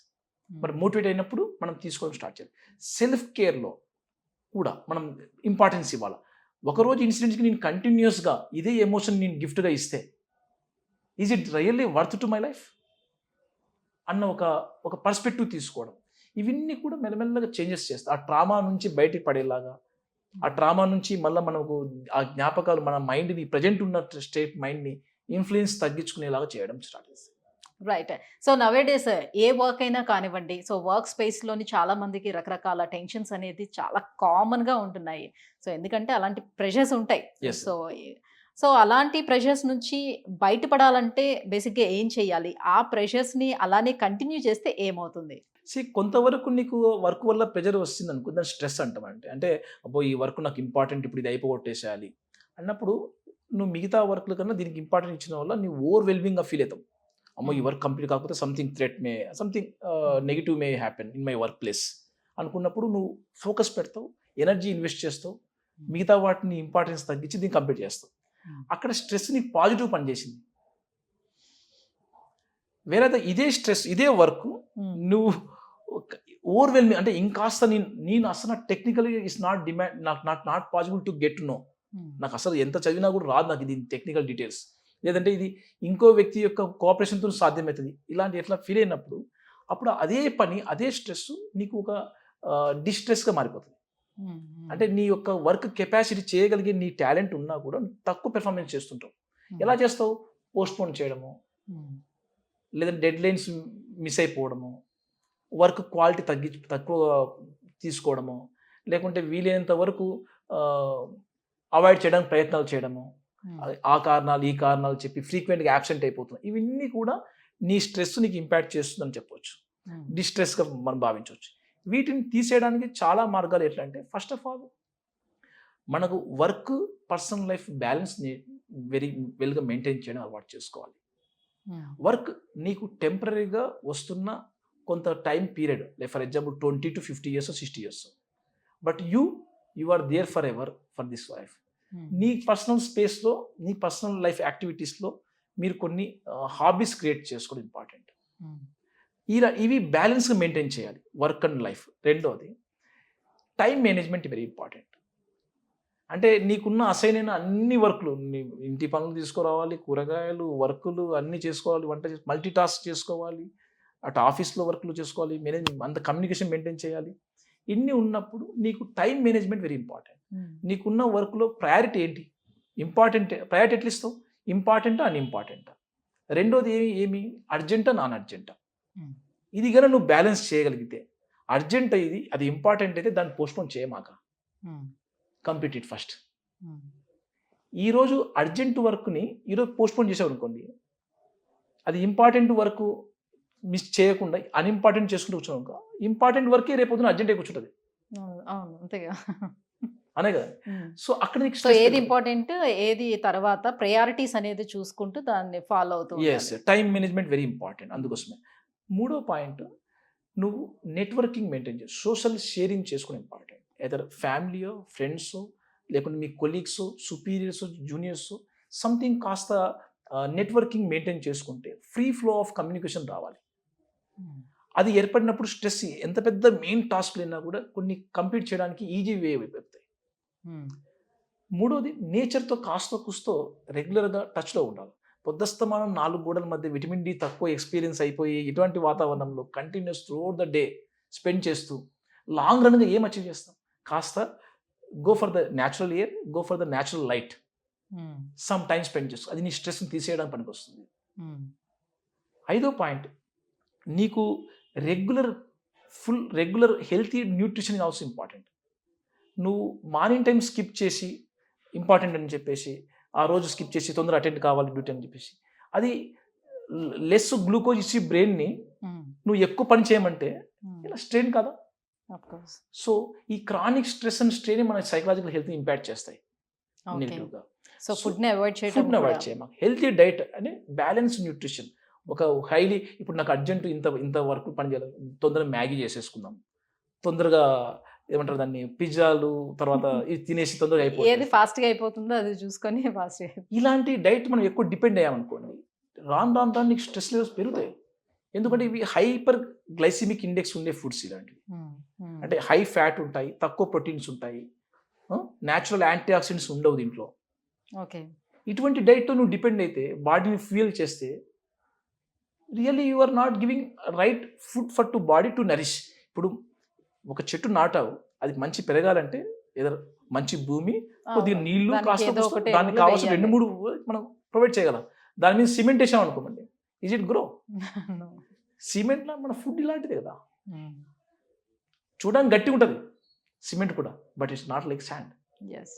హ్మ్. మరి మోటివేట్ అయినప్పుడు మనం తీసుకోవడం స్టార్ట్ చేయాలి. సెల్ఫ్ కేర్‌లో కూడా మనం ఇంపార్టెన్స్ ఇవ్వాల. ఒకరోజు ఇన్సిడెంట్స్‌కి నేను కంటిన్యూయస్‌గా ఇదే ఎమోషన్ నేను గిఫ్ట్‌గా ఇస్తే, is it really worth to my life? అన్న ఒక పర్స్పెక్టివ్ తీసుకోవడం. ఇవన్నీ కూడా మెల్లమెల్లగా చేంజెస్ చేస్తాయి. ఆ ట్రామా నుంచి బయటికి పడేలాగా, ఆ ట్రామా నుంచి మళ్ళా మనకు ఆ జ్ఞాపకాలు మన మైండ్‌ని ప్రెజెంట్ ఉన్న స్టేట్ మైండ్‌ని ఇన్‌ఫ్లూయెన్స్ తగ్గించుకునేలాగా చేయడం స్టార్ట్ చేస్తాయి. రైట్. సో నవేడేస్ ఏ వర్క్ అయినా కానివ్వండి, సో వర్క్ స్పేస్‌లోని చాలా మందికి రకరకాల టెన్షన్స్ అనేది చాలా కామన్‌గా ఉంటున్నాయి. సో ఎందుకంటే అలాంటి ప్రెషర్స్ ఉంటాయి. యెస్. సో సో అలాంటి ప్రెషర్స్ నుంచి బయటపడాలంటే బేసిక్‌గా ఏం చేయాలి? ఆ ప్రెషర్స్‌ని అలానే కంటిన్యూ చేస్తే ఏమవుతుంది? కొంతవరకు నీకు వర్క్ వల్ల ప్రెషర్ వస్తుందనుకో దాన్ని స్ట్రెస్ అంటామంటే. అంటే అబ్బో! ఈ వర్క్ నాకు ఇంపార్టెంట్ ఇప్పుడు ఇది అయిపోగొట్టేసేయాలి అన్నప్పుడు నువ్వు మిగతా వర్క్‌ల కన్నా దీనికి ఇంపార్టెన్స్ ఇచ్చిన వల్ల నువ్వు ఓవర్‌వెల్మింగ్‌గా ఫీల్ అవుతావు. అమ్మో! ఈ హ్మ్. వర్క్ కంప్లీట్ కాకపోతే something negative may happen in my work place అనుకున్నప్పుడు నువ్వు ఫోకస్ పెడతావు, ఎనర్జీ ఇన్వెస్ట్ చేస్తావు. మిగతా వాటిని ఇంపార్టెన్స్ తగ్గించి దీన్ని కంప్లీట్ చేస్తావు. హ్మ్. అక్కడ స్ట్రెస్ నీకు పాజిటివ్ పనిచేసింది. వేరే ఇదే స్ట్రెస్, ఇదే వర్క్ హ్మ్. నువ్వు ఓవర్‌వెల్మింగ్ అంటే ఇంకాస్త నేను అసలు టెక్నికల్‌గా it's not demand not possible to get to know. హ్మ్. నాకు అసలు ఎంత చదివినా కూడా రాదు నాకు దీని టెక్నికల్ డీటెయిల్స్. లేదంటే ఇది ఇంకో వ్యక్తి యొక్క కోఆపరేషన్‌తో సాధ్యమవుతది. ఇలాంటి ఎట్లా ఫీల్ అయినప్పుడు అప్పుడు అదే పని, అదే స్ట్రెస్ నీకు ఒక డిస్ట్రెస్‌గా మారిపోతది. హ్మ్. అంటే నీ యొక్క వర్క్ కెపాసిటీ చేయగలిగే నీ టాలెంట్ ఉన్నా కూడా తక్కువ పెర్ఫార్మెన్స్ చేస్తుంటావు. హ్మ్. ఎలా చేస్తావు? పోస్ట్‌పోన్ చేయడము, హ్మ్. లేదంటే డెడ్‌లైన్స్ మిస్ అయిపోవడము, వర్క్ క్వాలిటీ తక్కువ తీసుకోవడము, లేకుంటే వీలైనంత వరకు ఆహ్, అవాయిడ్ చేయడానికి ప్రయత్నాలు చేయడము. హ్మ్. ఆ కారణాలు, ఈ కారణాలు చెప్పి ఫ్రీక్వెంట్‌గా యాబ్సెంట్ అయిపోతున్నాయి. ఇవన్నీ కూడా నీ స్ట్రెస్ నీకు ఇంపాక్ట్ చేస్తుందని చెప్పొచ్చు. హ్మ్. డిస్ట్రెస్‌గా మనం భావించొచ్చు. వీటిని తీసేయడానికి చాలా మార్గాలు ఎట్లా అంటే ఫస్ట్ ఆఫ్ ఆల్ మనకు వర్క్, పర్సనల్ లైఫ్ బ్యాలెన్స్‌ని వెరీ వెల్‌గా మెయింటైన్ చేయడం అలవాటు చేసుకోవాలి. హ్మ్. వర్క్ నీకు టెంపరరీగా వస్తున్న కొంత time period for example 20-50 years, 60 years. But you are there forever for this life. హ్మ్. నీ పర్సనల్ స్పేస్‌లో, నీ పర్సనల్ లైఫ్ యాక్టివిటీస్‌లో మీరు కొన్ని హాబీస్ క్రియేట్ చేసుకోవడం ఇంపార్టెంట్. హ్మ్. ఇవి బ్యాలెన్స్‌గా మెయింటైన్ చేయాలి వర్క్ అండ్ లైఫ్. రెండోది టైమ్ మేనేజ్మెంట్ వెరీ ఇంపార్టెంట్. అంటే నీకున్న అసైన్ అయిన అన్ని వర్క్‌లు నీ ఇంటి పనులు తీసుకురావాలి, కూరగాయలు, వర్కులు అన్నీ చేసుకోవాలి, వంట మల్టీ టాస్క్ చేసుకోవాలి. అటు ఆఫీస్‌లో వర్క్‌లు చేసుకోవాలి, అంత కమ్యూనికేషన్ మెయింటైన్ చేయాలి. ఇన్ని ఉన్నప్పుడు నీకు టైమ్ మేనేజ్మెంట్ వెరీ ఇంపార్టెంట్. హ్మ్. నీకున్న వర్క్‌లో ప్రయారిటీ ఏంటి? ప్రయారిటీ ఎట్లా ఇస్తావు? ఇంపార్టెంటా? అన్‌ఇంపార్టెంటా? రెండోది ఏమి అర్జెంటా? నాన్ అర్జెంటా? హ్మ్. ఇది గనుక నువ్వు బ్యాలెన్స్ చేయగలిగితే, అర్జెంట్ ఇది అది ఇంపార్టెంట్ అయితే దాన్ని పోస్ట్‌పోన్ చేయమాక. హ్మ్. Complete it first. హ్మ్. ఈరోజు అర్జెంట్ వర్క్‌ని ఈరోజు పోస్ట్‌పోన్ చేసావనుకోండి, అది ఇంపార్టెంట్ వర్క్ మిస్ చేయకుండా అన్‌ఇంపార్టెంట్ చేసుకుంటూ కూర్చున్నావనుకో, ఇంపార్టెంట్ వర్కే రేపొద్దున అర్జెంట్ అయి కూర్చుంటది. అవును. అవును. అంతేగా. అనే కదా! హ్మ్. సో, అక్కడ నీకు సో స్ట్రెస్ ఏది పెరుగుతది. ఇంపార్టెంట్, ఏది తర్వాత ప్రయారిటీస్ అనేది చూసుకుంటూ దాన్ని ఫాలో అవుతూ యెస్. ఉండాలి. టైమ్ మేనేజ్‌మెంట్ వెరీ ఇంపార్టెంట్ హ్మ్. అందుకోసమే. మూడో పాయింట్ నువ్వు నెట్వర్కింగ్ మెయింటైన్ చేయి. సోషల్ షేరింగ్ చేసుకోవడం ఇంపార్టెంట్. ఎదర్ ఫ్యామిలీయో, ఫ్రెండ్సో లేకుంటే మీ కొలీగ్సో, సుపీరియర్సో, జూనియర్సో సంథింగ్ కాస్త నెట్వర్కింగ్ మెయింటైన్ చేసుకుంటే ఫ్రీ ఫ్లో ఆఫ్ కమ్యూనికేషన్ రావాలి. హ్మ్. అది ఏర్పడినప్పుడు స్ట్రెస్ ఎంత పెద్ద మెయిన్ టాస్క్‌లైనా కూడా కొన్ని కంప్లీట్ చేయడానికి ఈజీ వే అయిపోతాయి. హ్మ్. మూడోది నేచర్‌తో కాస్తో కూస్తో రెగ్యులర్‌గా టచ్‌లో ఉండాలి. పొద్దస్తమానం 4 గోడల మధ్య విటమిన్ డి తక్కువ ఎక్స్‌పీరియన్స్ అయిపోయి, ఇటువంటి వాతావరణంలో continuous throughout the day spend చేస్తూ, లాంగ్ రన్‌గా ఏం అచీవ్ చేస్తాం? కాస్త go for the natural air, go for the natural light. హ్మ్. సమ్ టైమ్ స్పెండ్ చేసుకో. అది నీ స్ట్రెస్‌ని తీసేయడానికి పనికొస్తుంది. హ్మ్. ఐదో పాయింట్ నీకు regular regular healthy nutrition also important. నువ్వు మార్నింగ్ టైమ్ స్కిప్ చేసి, ఇంపార్టెంట్ అని చెప్పేసి, ఆ రోజు స్కిప్ చేసి తొందరగా అటెండ్ కావాలి డ్యూటీ అని చెప్పేసి, అది లెస్ గ్లూకోజ్ ఇచ్చి బ్రెయిన్‌ని హ్మ్. నువ్వు ఎక్కువ పని చేయమంటే హ్మ్. ఇలా స్ట్రెయిన్ కాదా? Of course. సో, ఈ క్రానిక్ స్ట్రెస్ అండ్ స్ట్రెయిన్ మన సైకలాజికల్ హెల్త్‌ని ఇంపాక్ట్ చేస్తాయి ఓకే. నెగెటివ్‌గా. సో సో, ఫుడ్‌ని అవాయిడ్ చేయటం ఫుడ్‌ని కూడా. అవాయిడ్ చేయమాకు. హెల్తీ డైట్ అని బ్యాలెన్స్ న్యూట్రిషన్. ఒక ఇప్పుడు నాకు అర్జెంట్ ఇంత ఇంత వరకు పని చేయాలి. తొందరగా మ్యాగీ చేసేసుకుందాం. తొందరగా ఏమంటారు దాన్ని పిజ్జాలు తర్వాత ఇది తినేసి తొందరగా ఏది అయిపోతది. ఫాస్ట్‌గా అయిపోతుందో అది చూసుకొని ఫాస్ట్‌గా. ఇలాంటి డైట్ మనం ఎక్కువ డిపెండ్ అయ్యామనుకోండి, రాను నీకు స్ట్రెస్ లెవెల్స్ పెరుగుతాయి. ఎందుకంటే హ్మ్. ఇవి హైపర్ గ్లైసెమిక్ ఇండెక్స్ ఉండే ఫుడ్స్ ఇలాంటివి. హ్మ్. హ్మ్. అంటే హై ఫ్యాట్ ఉంటాయి, తక్కువ ప్రోటీన్స్ ఉంటాయి. నేచురల్ యాంటీ ఆక్సిడెంట్స్ ఉండవు దీంట్లో. ఓకే. ఇటువంటి డైట్‌తో నువ్వు డిపెండ్ అయితే, బాడీని ఫ్యూయల్ చేస్తే really you are not giving right food to body to nourish. ఇప్పుడు ఒక చెట్టు నాటావు, అది మంచి పెరగాలంటే ఏదర్ మంచి భూమి, కొద్దిగా అవును. నీళ్లు దానికి కాస్త ఏదో కూస్తో ఒకటి దానికి ఎరువులు కావాల్సిన 2, వెయ్యాలి. 3 మనం ప్రొవైడ్ చేయగలం. దాని మీద సిమెంట్ ఏసామనుకోమండి, ఈజ్ ఇట్ గ్రో? No. సిమెంట్‌లో మన ఫుడ్ ఇలాంటిదే కదా! Mm. చూడడానికి గట్టిగా ఉంటుంది సిమెంట్ కూడా, but it's not like sand. Yes.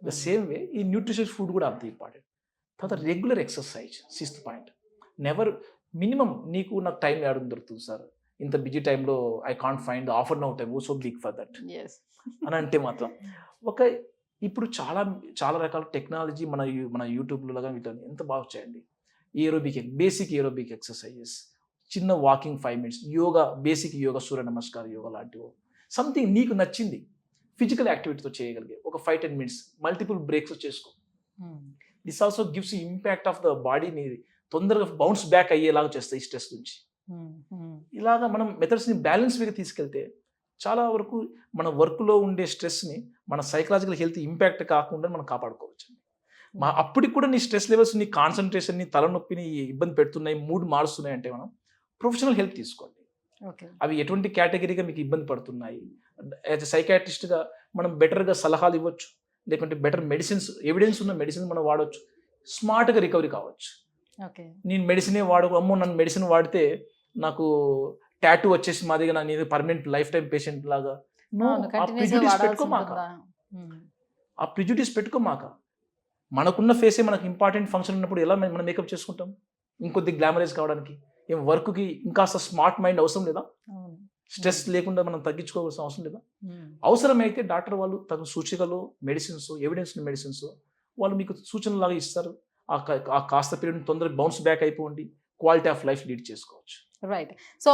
The same way ఈ న్యూట్రిషియస్ ఫుడ్ కూడా అంత ఇంపార్టెంట్. తర్వాత regular exercise, sixth point. Never minimum నీకు నాకు టైం ఏడ దొరుకుతుంది సార్, ఇంత బిజీ టైంలో I can't find offer now time so big for that Yes. అని అంటే మాత్రం ఒక ఇప్పుడు చాలా చాలా రకాల టెక్నాలజీ మన యూట్యూబ్లో వీటిలో ఎంత బాగా వచ్చాయండి. బేసిక్ ఏరోబిక్ ఎక్సర్సైజెస్, చిన్న walking 5 minutes, yoga, basic yoga, సూర్య నమస్కారం యోగా లాంటివి, సంథింగ్ నీకు నచ్చింది ఫిజికల్ యాక్టివిటీతో చేయగలిగే ఒక 5-10 minutes మల్టిపుల్ బ్రేక్స్ చేసుకో. Mm. This also gives impact of the బాడీని తొందరగా బౌన్స్ బ్యాక్ అయ్యేలాగా చేస్తాయి ఈ స్ట్రెస్ నుంచి. Mm. Mm. ఇలాగా మనం మెథడ్స్ని బ్యాలెన్స్ వేగా తీసుకెళ్తే చాలా వరకు మన వర్క్లో ఉండే స్ట్రెస్ని మన సైకలాజికల్ హెల్త్ ఇంపాక్ట్ కాకుండా మనం కాపాడుకోవచ్చు. అప్పటికి కూడా నీ స్ట్రెస్ లెవెల్స్, నీ కాన్సన్ట్రేషన్ని, తలనొప్పిని ఇబ్బంది పెడుతున్నాయి, మూడ్ మారుస్తున్నాయి అంటే మనం ప్రొఫెషనల్ హెల్ప్ తీసుకోండి. Okay. అవి ఎటువంటి కేటగిరీగా మీకు ఇబ్బంది పడుతున్నాయి, యాజ్ ఎ సైకాట్రిస్ట్గా మనం బెటర్గా సలహాలు ఇవ్వచ్చు, లేకుంటే బెటర్ మెడిసిన్స్, ఎవిడెన్స్ ఉన్న మెడిసిన్స్ మనం వాడవచ్చు, స్మార్ట్గా రికవరీ కావచ్చు. Okay. నేను మెడిసినే అమ్మో నన్ను మెడిసిన్ వాడితే నాకు టాటూ వచ్చేసి మాదిగా నేను పర్మనెంట్ లైఫ్ టైం పేషెంట్ లాగా. No, అవును, ఆ continuous గా ప్రిజుడిస్ వాడాల్సి పెట్టుకోమాక, ఉంటుందా? Mm. ఆ ప్రిజుడిస్ పెట్టుకోమాక. మనకున్న ఫేసే మనకు ఇంపార్టెంట్ ఫంక్షన్ ఉన్నప్పుడు ఎలా మనం మేకప్ చేసుకుంటాం ఇంకొద్ది గ్లామరైజ్ కావడానికి? ఏం వర్క్కి ఇంకాస్త స్మార్ట్ మైండ్ అవసరం లేదా? అవును. స్ట్రెస్ లేకుండా మనం తగ్గించుకోవాల్సిన అవసరం లేదా? Mm. అవసరమైతే డాక్టర్ వాళ్ళు తగు సూచికలు, మెడిసిన్స్, ఎవిడెన్స్ మెడిసిన్స్ వాళ్ళు మీకు సూచనలాగా ఇస్తారు. ఆ కాస్త పీరియడ్ తొందరగా బౌన్స్ బ్యాక్ అయిపోండి, క్వాలిటీ ఆఫ్ లైఫ్ లీడ్ చేసుకోవచ్చు. రైట్. సో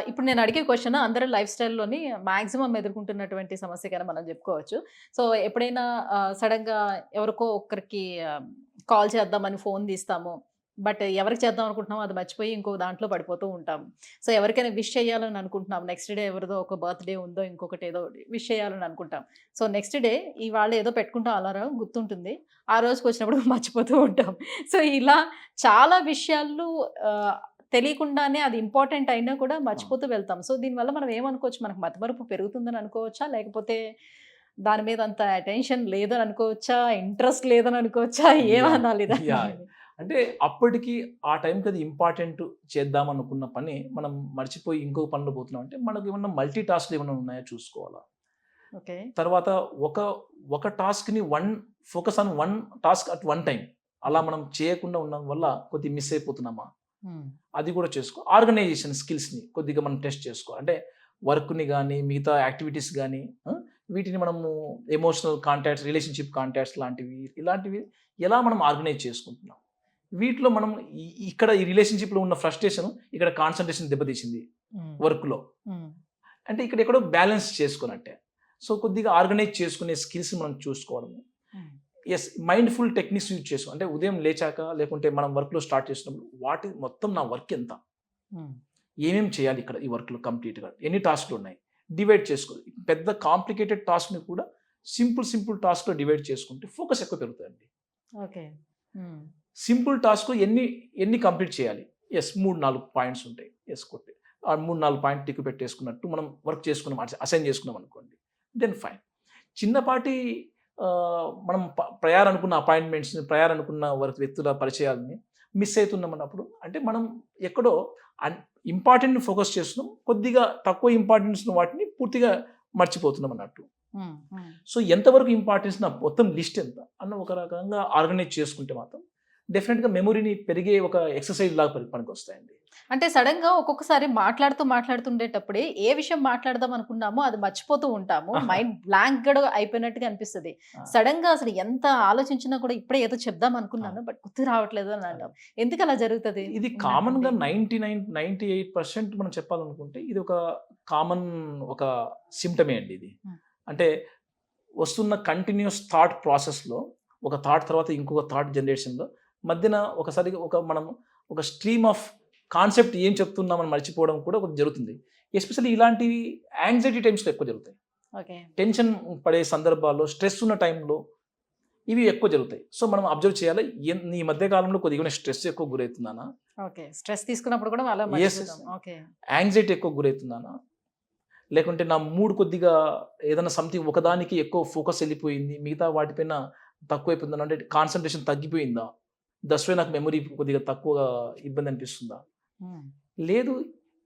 ఇప్పుడు నేను అడిగే క్వశ్చన్ అందరి లైఫ్ స్టైల్లోని మాక్సిమం ఎదుర్కొంటున్నటువంటి సమస్యగానే మనం చెప్పుకోవచ్చు. సో ఎప్పుడైనా సడన్గా ఎవరికో ఒక్కరికి కాల్ చేద్దామని ఫోన్ తీస్తాము, బట్ ఎవరికి చేద్దాం అనుకుంటున్నామో అది మర్చిపోయి ఇంకో దాంట్లో పడిపోతూ ఉంటాము. సో ఎవరికైనా విష్ చేయాలని అనుకుంటున్నాం, నెక్స్ట్ డే ఎవరిదో ఒక బర్త్డే ఉందో ఇంకొకటి ఏదో విష్ చేయాలని అనుకుంటాం. సో నెక్స్ట్ డే ఇవాళ ఏదో పెట్టుకుంటాం అలారం గుర్తుంటుంది, ఆ రోజుకి వచ్చినప్పుడు మర్చిపోతూ ఉంటాం. సో ఇలా చాలా విషయాలు తెలియకుండానే అది ఇంపార్టెంట్ అయినా కూడా మర్చిపోతూ వెళ్తాం. సో దీనివల్ల మనం ఏమనుకోవచ్చు, మనకు మతిమరుపు పెరుగుతుందని అనుకోవచ్చా, లేకపోతే దాని మీద అంత అటెన్షన్ లేదని అనుకోవచ్చా, ఇంట్రెస్ట్ లేదని అనుకోవచ్చా, ఏమనాలి దాన్ని? అంటే అప్పటికి ఆ టైంకి అది ఇంపార్టెంట్ చేద్దాం అనుకున్న పని మనం మర్చిపోయి ఇంకో పనులు పోతున్నాం అంటే మనకు ఏమన్నా మల్టీ టాస్క్లు ఏమైనా ఉన్నాయో చూసుకోవాలా. ఓకే. తర్వాత ఒక టాస్క్ని focus on one task at one time అలా మనం చేయకుండా ఉండడం వల్ల కొద్దిగా మిస్ అయిపోతున్నామా, అది కూడా చేసుకో. ఆర్గనైజేషన్ స్కిల్స్ని కొద్దిగా మనం టెస్ట్ చేసుకో. అంటే వర్క్ని కానీ మిగతా యాక్టివిటీస్ కానీ వీటిని మనము ఎమోషనల్ కాంటాక్ట్స్, రిలేషన్షిప్ కాంటాక్ట్స్ ఇలాంటివి ఎలా మనం ఆర్గనైజ్ చేసుకుంటున్నాం. వీటిలో మనం ఇక్కడ ఈ రిలేషన్షిప్లో ఉన్న ఫ్రస్ట్రేషన్ ఇక్కడ కాన్సన్ట్రేషన్ దెబ్బతీసింది వర్క్లో, అంటే ఇక్కడ ఎక్కడో బ్యాలెన్స్ చేసుకున్నట్టే. సో కొద్దిగా ఆర్గనైజ్ చేసుకునే స్కిల్స్ మనం చూసుకోవడము. ఎస్, మైండ్ఫుల్ టెక్నిక్స్ యూజ్ చేసుకో. అంటే ఉదయం లేచాక లేకుంటే మనం వర్క్లో స్టార్ట్ చేసినప్పుడు మొత్తం నా వర్క్ ఎంత, ఏమేమి చేయాలి ఇక్కడ ఈ వర్క్లో కంప్లీట్గా, ఎన్ని టాస్క్లు ఉన్నాయి డివైడ్ చేసుకో. పెద్ద కాంప్లికేటెడ్ టాస్క్ని కూడా సింపుల్ టాస్క్లో డివైడ్ చేసుకుంటే ఫోకస్ ఎక్కువ పెరుగుతుందండి. ఓకే. సింపుల్ టాస్క్ ఎన్ని కంప్లీట్ చేయాలి, ఎస్ 3-4 పాయింట్స్ ఉంటాయి, ఎస్ కొట్టి ఆ 3-4 పాయింట్ టిక్ పెట్టేసుకున్నట్టు మనం వర్క్ చేసుకున్నాం, అసైన్ చేసుకున్నాం అనుకోండి, దెన్ ఫైన్. చిన్నపాటి మనం ప్రయారనుకున్న అపాయింట్మెంట్స్ని, ప్రయారనుకున్న వ్యక్తుల పరిచయాలని మిస్ అవుతున్నాం అన్నప్పుడు అంటే మనం ఎక్కడో ఇంపార్టెంట్ని ఫోకస్ చేస్తున్నాం, కొద్దిగా తక్కువ ఇంపార్టెన్స్ వాటిని పూర్తిగా మర్చిపోతున్నాం అన్నట్టు. సో ఎంతవరకు ఇంపార్టెన్స్ నా మొత్తం లిస్ట్ ఎంత అన్న ఒక రకంగా ఆర్గనైజ్ చేసుకుంటే మాత్రం డెఫినెట్గా మెమొరీని పెరిగే ఒక ఎక్సర్సైజ్ లాగా పనికి వస్తాయండి. అంటే సడన్గా ఒక్కొక్కసారి మాట్లాడుతుండేటప్పుడే ఏ విషయం మాట్లాడదాం అనుకున్నామో అది మర్చిపోతూ ఉంటాము, మైండ్ బ్లాంక్ గా అయిపోయినట్టుగా అనిపిస్తుంది. సడన్ గా అసలు ఎంత ఆలోచించినా కూడా ఇప్పుడే ఏదో చెప్దాం అనుకున్నాను బట్ గుర్తు రావట్లేదు అని అంటాం. ఎందుకు అలా జరుగుతుంది? ఇది కామన్ గా 98% మనం చెప్పాలనుకుంటే ఇది ఒక కామన్ ఒక సిమ్టమే అండి ఇది. అంటే వస్తున్న కంటిన్యూస్ థాట్ ప్రాసెస్లో ఒక థాట్ తర్వాత ఇంకొక థాట్ జనరేషన్లో మధ్యన మనం ఒక స్ట్రీమ్ ఆఫ్ కాన్సెప్ట్ ఏం చెప్తున్నామని మర్చిపోవడం కూడా కొంచెం జరుగుతుంది. ఎస్పెషల్లీ ఇలాంటివి యాంగ్జైటీ టైమ్స్లో ఎక్కువ జరుగుతాయి. టెన్షన్ పడే సందర్భాల్లో, స్ట్రెస్ ఉన్న టైంలో ఇవి ఎక్కువ జరుగుతాయి. సో మనం అబ్జర్వ్ చేయాలి, ఈ మధ్య కాలంలో కొద్దిగా స్ట్రెస్ ఎక్కువ గురవుతున్నానా, స్ట్రెస్ తీసుకున్నప్పుడు కూడా యాంగ్జైటీ ఎక్కువ గురవుతున్నానా, లేకుంటే నా మూడ్ కొద్దిగా ఏదైనా సంథింగ్ ఒకదానికి ఎక్కువ ఫోకస్ వెళ్ళిపోయింది, మిగతా వాటిపైన తక్కువైపోయిందా, అంటే కాన్సన్ట్రేషన్ తగ్గిపోయిందా, దట్స్ వై నాకు మెమరీ కొద్దిగా తక్కువ ఇబ్బంది అనిపిస్తుందా? లేదు.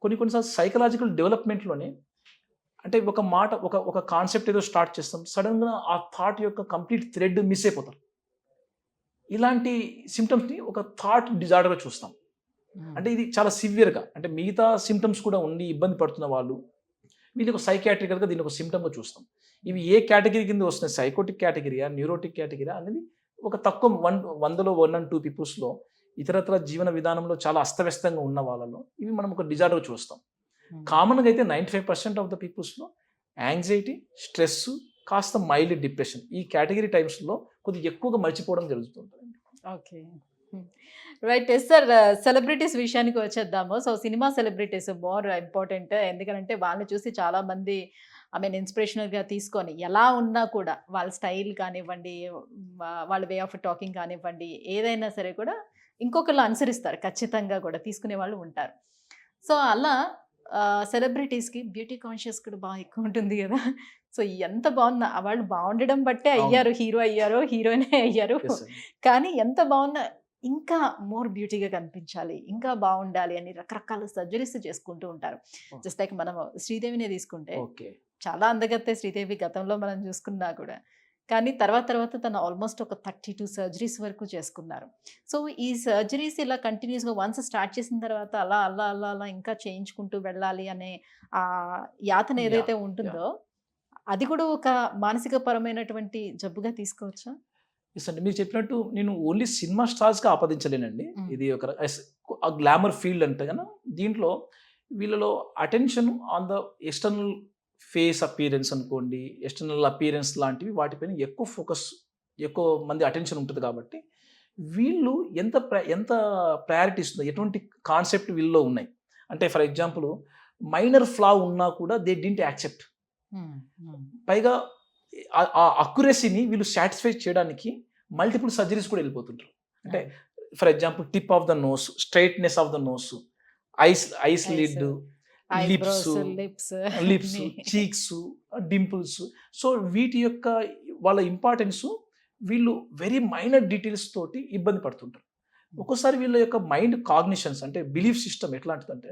కొన్నిసార్లు సైకలాజికల్ డెవలప్మెంట్‌లోనే అంటే ఒక మాట ఒక కాన్సెప్ట్ ఏదో స్టార్ట్ చేస్తాం. సడెన్‌గా ఆ థాట్ యొక్క కంప్లీట్ థ్రెడ్ మిస్ అయిపోతారు. ఇలాంటి సింప్టమ్స్‌ని ఒక థాట్ డిజార్డర్‌గా చూస్తాం. అంటే ఇది చాలా సివియర్‌గా అంటే మిగతా సింప్టమ్స్ కూడా ఉండి ఇబ్బంది పడుతున్న వాళ్ళు వీళ్ళకి ఒక సైకియాట్రికల్‌గా దీన్ని ఒక సింప్టమ్‌గా చూస్తాం. ఇవి ఏ కేటగిరీ కింద వస్తున్నాయి? సైకోటిక్ కేటగిరీయా? న్యూరోటిక్ కేటగిరీయా? అనేది ఒక తక్కువ 100లో 1 అండ్ 2 పీపుల్స్‌లో ఇతరత్ర జీవన విధానంలో చాలా అస్తవ్యస్తంగా ఉన్న వాళ్ళలో ఇవి మనం ఒక డిజార్డర్‌గా చూస్తాం. కామన్‌గా అయితే 95% ఆఫ్ ద పీపుల్స్‌లో యాంగ్జైటీ, స్ట్రెస్, కాస్త మైల్డ్ డిప్రెషన్ ఈ కేటగిరీ టైమ్స్‌లో కొద్దిగా ఎక్కువగా మర్చిపోవడం జరుగుతుంటదండి. ఓకే. రైట్. సార్, సెలబ్రిటీస్ విషయానికి వచ్చేద్దాము. So, cinema celebrities more important. ఎందుకనంటే వాళ్ళని చూసి చాలామంది ఇన్స్పిరేషనల్‌గా తీసుకొని ఎలా ఉన్నా కూడా వాళ్ళ స్టైల్ కానివ్వండి, వాళ్ళ వే ఆఫ్ టాకింగ్ కానివ్వండి, ఏదైనా సరే కూడా ఇంకొకళ్ళు అనుసరిస్తారు. ఖచ్చితంగా కూడా తీసుకునే వాళ్ళు ఉంటారు. సో, అలా సెలబ్రిటీస్‌కి బ్యూటీ కాన్షియస్ కూడా బాగా ఎక్కువ ఉంటుంది గదా! సో, ఎంత బాగున్నా వాళ్ళు బాగుండడం బట్టే అవును. అయ్యారు. హీరో అయ్యారో, హీరోయినే అయ్యారు. యెస్ అండి. కానీ ఎంత బాగున్నా ఇంకా మోర్ బ్యూటీగా కనిపించాలి, ఇంకా బాగుండాలి అని రకరకాల సర్జరీస్ చేసుకుంటూ ఉంటారు. ఓహ్! జస్ట్ లైక్ మనం శ్రీదేవినే తీసుకుంటే ఓకే. చాలా అందగత్తే శ్రీదేవి గతంలో మనం చూసుకున్నా కూడా. కానీ తర్వాత తను ఆల్మోస్ట్ ఒక 32 సర్జరీస్ వరకు చేసుకున్నారు. సో, ఈ సర్జరీస్ ఇలా కంటిన్యూస్‌గా వన్స్ స్టార్ట్ చేసిన తర్వాత అలా ఇంకా చేయించుకుంటూ వెళ్ళాలి అనే యాతన యాహ్! ఏదైతే యాహ్! ఉంటుందో, అది కూడా ఒక మానసిక పరమైనటువంటి జబ్బుగా తీసుకోవచ్చా? యెస్ అండి. మీరు చెప్పినట్టు నేను ఓన్లీ సినిమా స్టార్స్‌కి ఆపాదించలేనండి. హ్మ్. ఇది ఒక ఆ గ్లామర్ ఫీల్డ్ అంటే దీంట్లో వీళ్ళలో attention on the external face appearance అనుకోండి, ఎక్స్‌టర్నల్ అపియరెన్స్ లాంటివి వాటిపైన ఎక్కువ మంది అటెన్షన్ ఉంటది కాబట్టి, వీళ్ళు ఎంత ప్రయారిటీ ఇస్తుందో, ఎటువంటి కాన్సెప్ట్ వీళ్ళలో ఉన్నాయి. అంటే ఫర్ ఎగ్జాంపుల్ మైనర్ ఫ్లా ఉన్నా కూడా దే డిడ్ంట్ యాక్సెప్ట్. హ్మ్. హ్మ్. పైగా ఆ అక్యురసీని వీళ్ళు సాటిస్ఫై చేయడానికి మల్టిపుల్ సర్జరీస్ కూడా వెళ్ళిపోతుంటారు. అంటే అవును. For example tip of the nose, straightness of the nose, eyes eyes eyes, lid, lips, eyebrows, lips lips, అన్నీ. Cheeks, dimples. సో, వీటి యొక్క వాళ్ళ ఇంపార్టెన్స్ వీళ్ళు వెరీ మైనర్ డీటెయిల్స్ తోటి ఇబ్బంది పడుతుంటారు. ఒక్కోసారి వీళ్ళ యొక్క మైండ్ కాగ్నిషన్స్ అంటే బిలీఫ్ సిస్టమ్ ఎట్లాంటిదంటే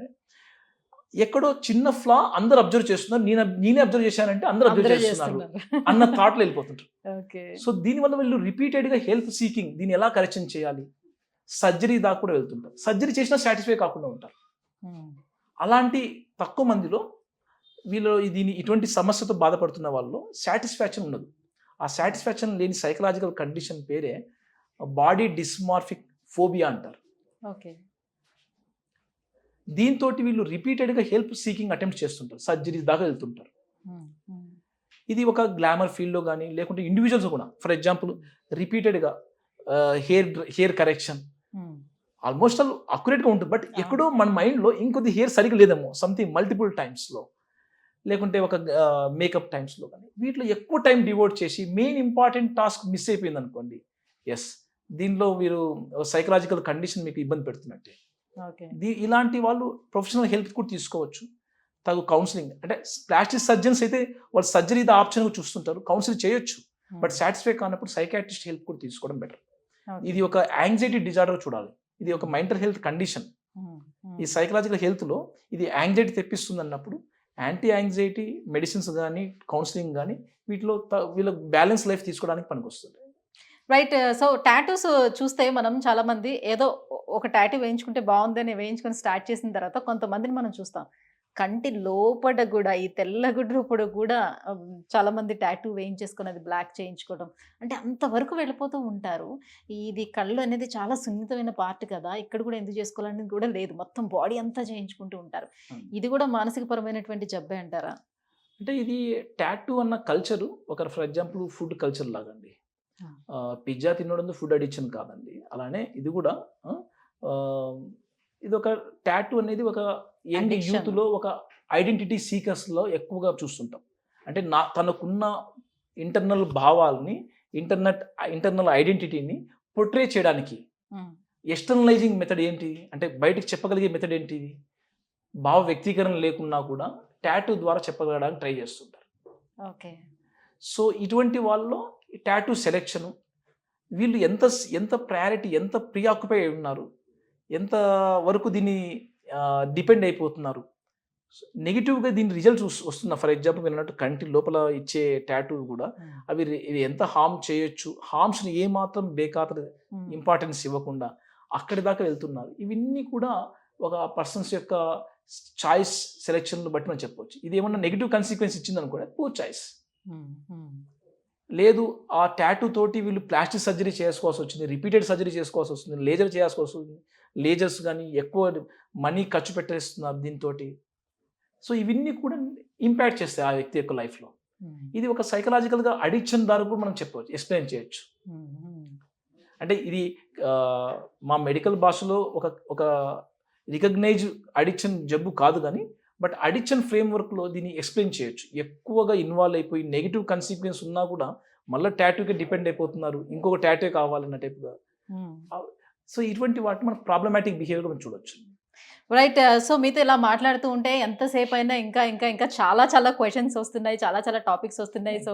ఎక్కడో చిన్న ఫ్లా అందరూ అబ్జర్వ్ చేస్తున్నారు. నేనే అబ్జర్వ్ చేశానంటే అందరూ అబ్జర్వ్ అందరూ చేస్తున్నారు చేస్తున్నారు. అన్న థాట్‌లో వెళ్ళిపోతుంటారు. ఓకే. సో, దీనివల్ల వీళ్ళు రిపీటెడ్‌గా హెల్ప్ సీకింగ్ దీన్ని ఎలా కరెక్షన్ చేయాలి? సర్జరీ దాకా కూడా వెళ్తుంటారు. సర్జరీ చేసినా సాటిస్ఫై కాకుండా ఉంటారు. హ్మ్. అలాంటి తక్కువ మందిలో వీళ్ళు ఇటువంటి సమస్యతో బాధపడుతున్న వాళ్ళలో సాటిస్ఫాక్షన్ ఉండదు. ఆ సాటిస్ఫాక్షన్ లేని సైకలాజికల్ కండిషన్ పేరే బాడీ డిస్మార్ఫిక్ ఫోబియా అంటారు. ఓకే. దీంతోటి వీళ్ళు రిపీటెడ్‌గా హెల్ప్ సీకింగ్ అటెంప్ట్ చేస్తుంటారు. సర్జరీస్ దాకా వెళ్తుంటారు. హ్మ్. హ్మ్. ఇది ఒక గ్లామర్ ఫీల్డ్‌లో గాని, లేకుంటే ఇండివిడ్యువల్స్ కూడా ఫర్ ఎగ్జాంపుల్ రిపీటెడ్‌గా హెయిర్ కరెక్షన్ హ్మ్. ఆల్మోస్ట్ ఆల్ అక్యురేట్‌గా ఉంటుంది. బట్ అవును. ఎక్కడో మన మైండ్‌లో ఇంకొద్ది హెయిర్ సరిగ్గా లేదేమో సంథింగ్ మల్టిపుల్ టైమ్స్‌లో లేకుంటే ఒక మేకప్ టైమ్స్‌లో గాని వీటిలో ఎక్కువ టైం డివోట్ చేసి మెయిన్ ఇంపార్టెంట్ టాస్క్ మిస్ అయిపోయిందనుకోండి. యెస్. దీనిలో మీరు సైకలాజికల్ కండిషన్ మీకు ఇబ్బంది పెడుతున్నట్టే. ఓకే. ఇలాంటి వాళ్ళు ప్రొఫెషనల్ హెల్ప్ కూడా తీసుకోవచ్చు. తగు కౌన్సెలింగ్ అంటే ప్లాస్టిక్ సర్జన్స్ అయితే వాళ్ళు సర్జరీ ఆప్షన్‌గా చూస్తుంటారు. కౌన్సిల్ చేయొచ్చు. బట్ హ్మ్. సాటిస్ఫై కానప్పుడు సైకియాట్రిస్ట్ హెల్ప్ కూడా తీసుకోవడం బెటర్. ఓకే. ఇది ఒక యాంగ్జైటీ డిజార్డర్ చూడాలి. ఇది ఒక మెంటల్ హెల్త్ కండిషన్. హ్మ్. హ్మ్. ఈ సైకలాజికల్ హెల్త్‌లో ఇది యాంగ్జైటీ తెప్పిస్తుందన్నప్పుడు యాంటీ యాంగ్జైటీ మెడిసిన్స్ గాని, కౌన్సెలింగ్ గాని వీటిలో వీళ్ళకి బ్యాలెన్స్ లైఫ్ తీసుకోవడానికి పనికొస్తుంది. రైట్. సో, టాటూస్ చూస్తే మనం చాలామంది ఏదో ఒక టాటూ వేయించుకుంటే బావుందని వేయించుకొని స్టార్ట్ చేసిన తర్వాత కొంతమందిని మనం చూస్తాం. కంటి లోపట గూడా ఈ తెల్ల గుడ్రూపుడు గూడా చాలామంది టాటూ వేయించేసుకొని అది బ్లాక్ చేయించుకోవడం. అంటే అంతవరకు వెళ్ళిపోతూ ఉంటారు. ఇది కళ్ళు అనేది చాలా సున్నితమైన పార్ట్ కదా! ఇక్కడ కూడా ఎందుకు చేసుకోవాలని కూడా లేదు. మొత్తం బాడీ అంతా చేయించుకుంటూ ఉంటారు. హ్మ్. ఇది కూడా మానసిక పరమైనటువంటి జబ్బే అంటారా? అంటే ఇది టాటూ అన్న కల్చరు ఒక ఫర్ ఎగ్జాంపుల్ ఫుడ్ కల్చర్ లాగండి. ఆ! పిజ్జా తినడం ఫుడ్ అడిక్షన్ కాదండి. అలానే ఇది కూడా ఆ! ఆహ్, ఇదొక టాటూ అనేది ఒక యంగ్ అడిక్షన్. యూత్‌లో ఒక ఐడెంటిటీ సీకర్స్‌లో ఎక్కువగా చూస్తుంటాం. అంటే తనకున్న ఇంటర్నల్ భావాల్ని, ఇంటర్నల్ ఐడెంటిటీని పోర్ట్రే చేయడానికి హ్మ్. ఎక్స్టర్నలైజింగ్ మెథడ్ ఏంటి? అంటే బయటకి చెప్పగలిగే మెథడ్ ఏంటిది? భావ వ్యక్తీకరణ లేకున్నా కూడా టాటూ ద్వారా చెప్పగలగడానికి ట్రై చేస్తుంటారు. ఓకే. సో, ఇటువంటి వాళ్ళలో టాటూ సెలక్షను వీళ్ళు ఎంత ప్రయారిటీ, ఎంత ప్రీఆక్యుపై ఉన్నారు, ఎంత వరకు దీన్ని డిపెండ్ అయిపోతున్నారు. నెగిటివ్‌గా దీని రిజల్ట్స్ వస్తున్నా. ఫర్ ఎగ్జాంపుల్ మీరన్నట్టు కంటి లోపల ఇచ్చే టాటూ గూడా ఇవి ఎంత హార్మ్ చేయొచ్చు, హార్మ్స్‌ని ఏమాత్రం బేఖాతరు ఇంపార్టెన్స్ ఇవ్వకుండా అక్కడి దాకా వెళ్తున్నారు. ఇవన్నీ కూడా ఒక పర్సన్స్ యొక్క చాయిస్ సెలక్షన్‌ని బట్టి మనం చెప్పొచ్చు. ఇది ఏమన్నా నెగెటివ్ కాన్సిక్వెన్స్ ఇచ్చిందనుకోండి పూర్ చాయిస్. లేదు ఆ టాటూ తోటి వీళ్ళు ప్లాస్టిక్ సర్జరీ చేసుకోవాల్సి వచ్చింది, రిపీటెడ్ సర్జరీ చేసుకోవాల్సి వస్తుంది, లేజర్ చేయాల్సి వస్తుంది. లేజర్స్ గానీ ఎక్కువ మనీ ఖర్చు పెట్టేస్తున్నారు దీనితోటి. సో ఇవన్నీ కూడా ఇంపాక్ట్ చేస్తాయి ఆ వ్యక్తి యొక్క లైఫ్‌లో. ఇది ఒక సైకలాజికల్‌గా అడిక్షన్ ద్వారా కూడా మనం చెప్పవచ్చు, ఎక్స్‌ప్లెయిన్ చేయొచ్చు. అంటే ఇది మా మెడికల్ భాషలో ఒక రికగ్నైజ్డ్ అడిక్షన్ జబ్బు కాదు కానీ, బట్ అడిక్షన్ ఫ్రేమ్‌వర్క్‌లో దీన్ని ఎక్స్‌ప్లెయిన్ చేయొచ్చు. ఎక్కువగా ఇన్వాల్వ్ అయిపోయి నెగెటివ్ కాన్సిక్వెన్స్ ఉన్నా కూడా మళ్ళా టాటూకి డిపెండ్ అయిపోతున్నారు. ఇంకొక టాటూ కావాలన్న టైప్‌గా. సో ఇటువంటి వాటిని మనం ప్రాబ్లమాటిక్ బిహేవియర్ మనం చూడొచ్చు. రైట్. సో మీతో ఇలా మాట్లాడుతూ ఉంటే ఎంతసేపు అయినా ఇంకా చాలా క్వెషన్స్ వస్తున్నాయి. చాలా టాపిక్స్ వస్తున్నాయి. సో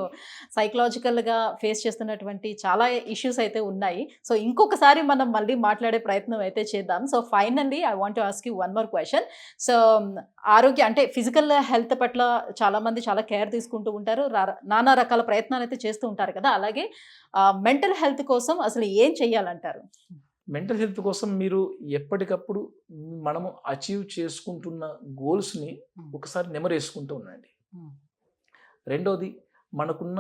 సైకలాజికల్‌గా ఫేస్ చేస్తున్నటువంటి చాలా ఇష్యూస్ అయితే ఉన్నాయి. సో ఇంకొకసారి మనం మళ్ళీ మాట్లాడే ప్రయత్నం అయితే చేద్దాం. So finally I want to ask you one more question. So ఆరోగ్య అంటే ఫిజికల్ హెల్త్ పట్ల చాలామంది చాలా కేర్ తీసుకుంటూ ఉంటారు. నానా రకాల ప్రయత్నాలు అయితే చేస్తూ ఉంటారు కదా! అలాగే మెంటల్ హెల్త్ కోసం అసలు ఏం చేయాలంటారు? మెంటల్ హెల్త్ కోసం మీరు ఎప్పటికప్పుడు మనము అచీవ్ చేసుకుంటున్న గోల్స్‌ని ఒకసారి నెమరేసుకుంటూ ఉండండి. రెండోది మనకున్న